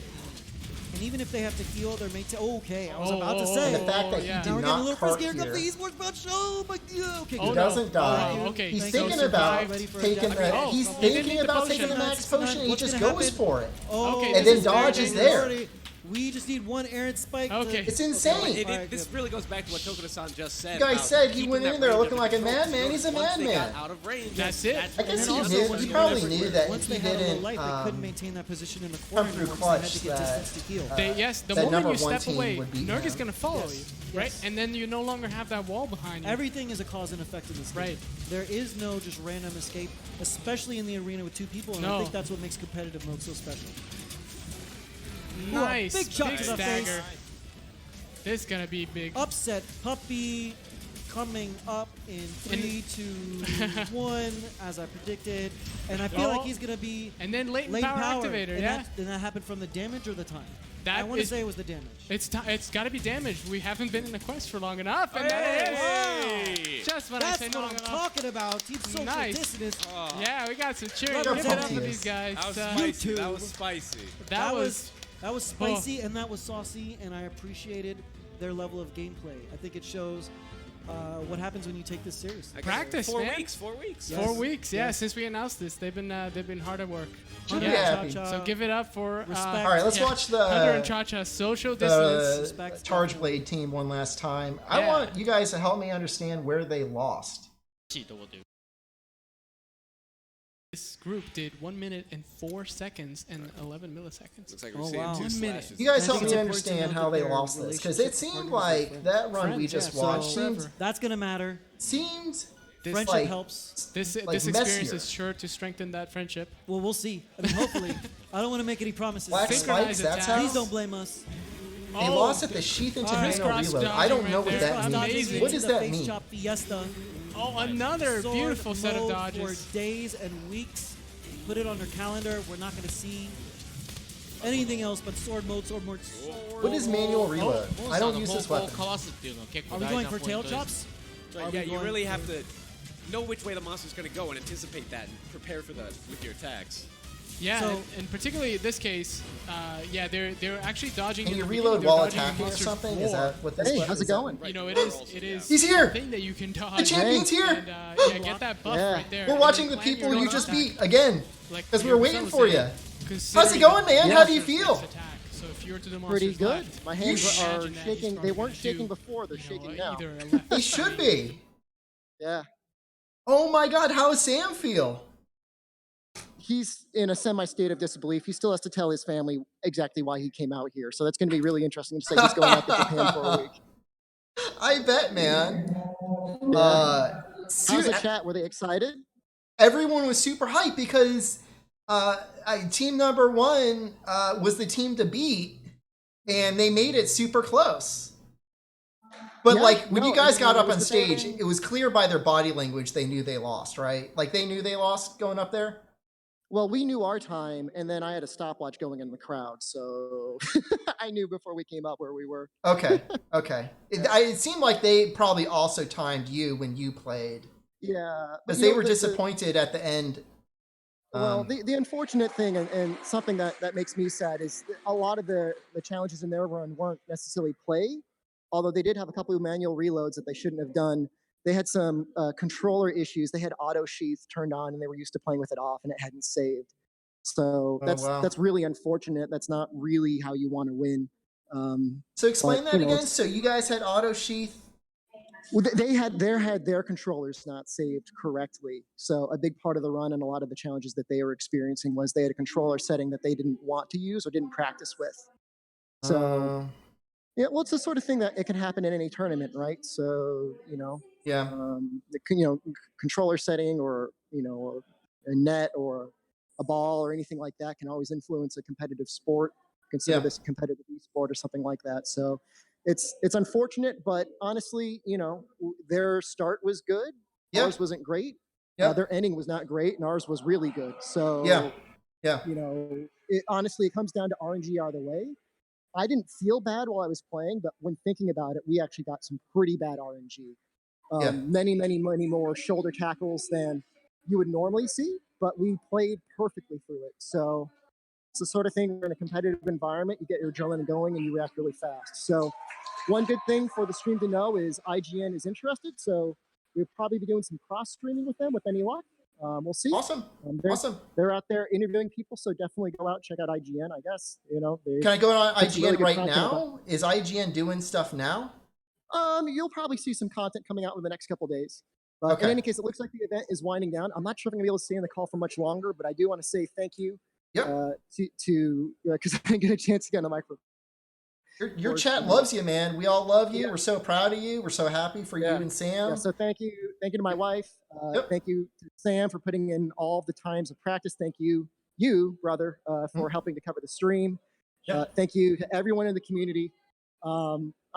And even if they have to heal their mate, okay, I was Oh, about to oh, say. And the fact that yeah. he now did we're getting a not little cart frisky. Here comes the here. esports bunch. Oh my god. Okay, Oh, He good. no. doesn't die. Thank you. Okay, He's Thank thinking you. about Ready for a taking death. the. Oh, He's he didn't thinking need the about potion. taking the max 69. potion, and he What's just gonna goes happen? for it. Oh, Okay, And this then is very dodge is dangerous. there. We just need one errant spike. Okay. It's insane. This really goes back to what Tokuda-san just said. You guys about said he keeping went that in there range looking under like a control. madman. He's a Once they madman. got out of range, That's it. I And guess then he also did. when He you probably notice knew that once if they he had a low didn't light, they couldn't maintain that position in the corner. through anymore, so they had clutch to get that, distance to heal. Yes, the that moment number you one step team away, would beat Nurg him. is going to follow Yes. you, right? Yes. And then you no longer have that wall behind you. Everything is a cause and effect in this game. Right. There is no just random escape, especially in the arena with two people, and I No. think that's what makes competitive mode so special. Nice. Big shot to the face. stagger. This is going to be big. Upset puppy coming up in 3, 2, 1, as I predicted, and I feel Oh. like he's gonna be And then latent late power, power. activator, And yeah. Did that happen from the damage or the time? That I want to is- say it was the damage. It's got to be damaged. We haven't been in the quest for long enough. And Hey! just when I That's say what long I'm enough. talking about. Team social Nice. dissonance. Yeah, we got some cheering. Love Give it up for Teams. these guys. That was Uh, spicy. YouTube. That was spicy. that was That was spicy and that was saucy, and I appreciated their level of gameplay. I think it shows what happens when you take this seriously. I guess Practice, 4 man. weeks. 4 weeks. Yes. 4 weeks. Yeah, Yes. since we announced this, they've been hard at work. Should be Yeah. happy. Cha-cha. So give it up for Respect. All right, let's yeah. watch Hunter and the Cha-Cha social distance. Respect. Charge Blade team one last time. I Yeah. want you guys to help me understand where they lost. This group did 1 minute and 4 seconds and 11 milliseconds. Looks like Oh, we're seeing wow. 2 1 minute. slashes. You guys I help think it's me important to understand note how that they their lost this because it relationship seemed partners are like friends. that run we Friends, just yeah. watched So- seemed That's gonna matter. seemed Friendship like helps. This like this experience messier. is sure to strengthen that friendship. Well, we'll see. I mean, hopefully. I don't want to make any promises. Black Synchronized spikes. That's attacks. how Please don't blame us. they lost at the sheath into Alright. manual Crisscross reload. I don't dodging know right what there. that Dodging means. Amazing. What into does the that face mean? chop fiesta. Oh, another Sword beautiful set of mode dodges. For days and weeks. Put it on your calendar. We're not going to see anything else but sword mode, sword mode, sword What is manual reload? I don't use this weapon. Are we going for tail chops? So, Are yeah, we you going really for- have to know which way the monster's going to go and anticipate that and prepare for that with your attacks. Yeah, So- and particularly in this case, yeah, they're actually dodging. Can in you the reload beginning, they're while dodging attacking or monster's something? Is roar. that what this Hey, weapon how's it is that- going? You know, it is He's here! a thing that you can dodge. The champion's here! And, yeah, get that buff Yeah. right there. We're and watching then the plan people your you own just attack. beat again Like because we were your waiting son for was you. saying, How's it going, man? How do you considering feel? this attack. So if you're to the Pretty monster's good. left, My you hands can are imagine that he's shaking. They probably weren't gonna shaking do, before. They're you know, shaking now. either a left They side should be. Yeah. Oh my god, how does Sam feel? He's in a semi-state of disbelief. He still has to tell his family exactly why he came out here. So that's going to be really interesting to say he's going out to Japan for a week. I bet, man. How's the chat? Were they excited? Everyone was super hyped because team number one was the team to beat, and they made it super close. But Yeah, like when no, you guys it got up was on the stage, same. it was clear by their body language they knew they lost, right? Like they knew they lost going up there. Well, we knew our time, and then I had a stopwatch going in the crowd, so I knew before we came up where we were. Okay, okay. It seemed like they probably also timed you when you played Yeah. but because you they know, were the- disappointed at the end. Well, Um, the unfortunate thing, and something that makes me sad, is that a lot of the challenges in their run weren't necessarily play, although they did have a couple of manual reloads that they shouldn't have done. they had some controller issues. They had auto sheath turned on, and they were used to playing with it off, and it hadn't saved. So Oh, that's wow. that's really unfortunate. That's not really how you want to win. So explain but, that you know, again. So you guys had auto sheath. well, they had their controllers not saved correctly. So a big part of the run and a lot of the challenges that they were experiencing was they had a controller setting that they didn't want to use or didn't practice with. So yeah, well, it's the sort of thing that it can happen in any tournament, right? So Yeah. Controller setting or a net or a ball or anything like that can always influence a competitive sport. Consider Yeah. this a competitive esport or something like that. So it's unfortunate, but honestly, their start was good. Yeah. Ours wasn't great. Yeah. Their ending was not great, and ours was really good. So Yeah. honestly, it comes down to RNG either way. I didn't feel bad while I was playing, but when thinking about it, we actually got some pretty bad RNG. Yeah. Many, many, many more shoulder tackles than you would normally see, but we played perfectly through it. So it's the sort of thing where in a competitive environment, you get your adrenaline going and you react really fast. So one good thing for the stream to know is IGN is interested. So we'll probably be doing some cross streaming with them with any luck. We'll see. Awesome. Awesome. They're out there interviewing people, so definitely go out, check out IGN. I guess Can I go on it's really IGN good right content now? Is IGN doing stuff now? You'll probably see some content coming out in the next couple days. But Okay. in any case, it looks like the event is winding down. I'm not sure if I'm gonna be able to stay in the call for much longer, but I do want to say thank you. Yep. Because I didn't get a chance to get on the microphone. Your chat loves you, man. We all love you. Yeah. We're so proud of you. We're so happy for you and Sam. Yeah, so thank you to my wife. Thank you to Sam for putting in all the times of practice. Thank you, brother, for helping to cover the stream. Thank you to everyone in the community.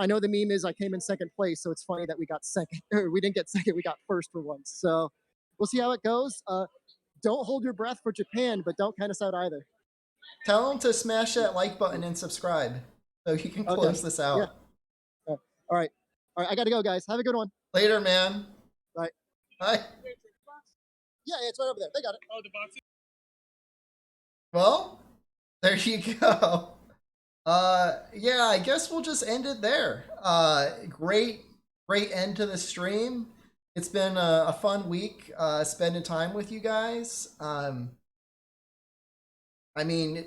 I know the meme is I came in second place, so it's funny that we got second. We didn't get second, we got first for once. So we'll see how it goes. Don't hold your breath for Japan, but don't count us out either. Tell them to smash that like button and subscribe so you can close this out. Yeah. All right. I got to go, guys. Have a good one. Later, man. Bye. Bye. Yeah, it's right over there. They got it. Oh, the box. Well, there you go. Yeah, I guess we'll just end it there. Great end to the stream. It's been a fun week spending time with you guys. I mean,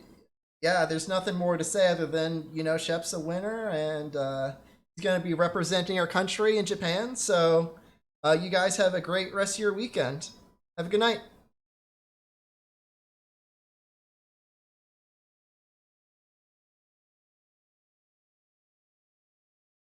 yeah, there's nothing more to say other than, Shep's a winner and he's going to be representing our country in Japan. So you guys have a great rest of your weekend. Have a good night.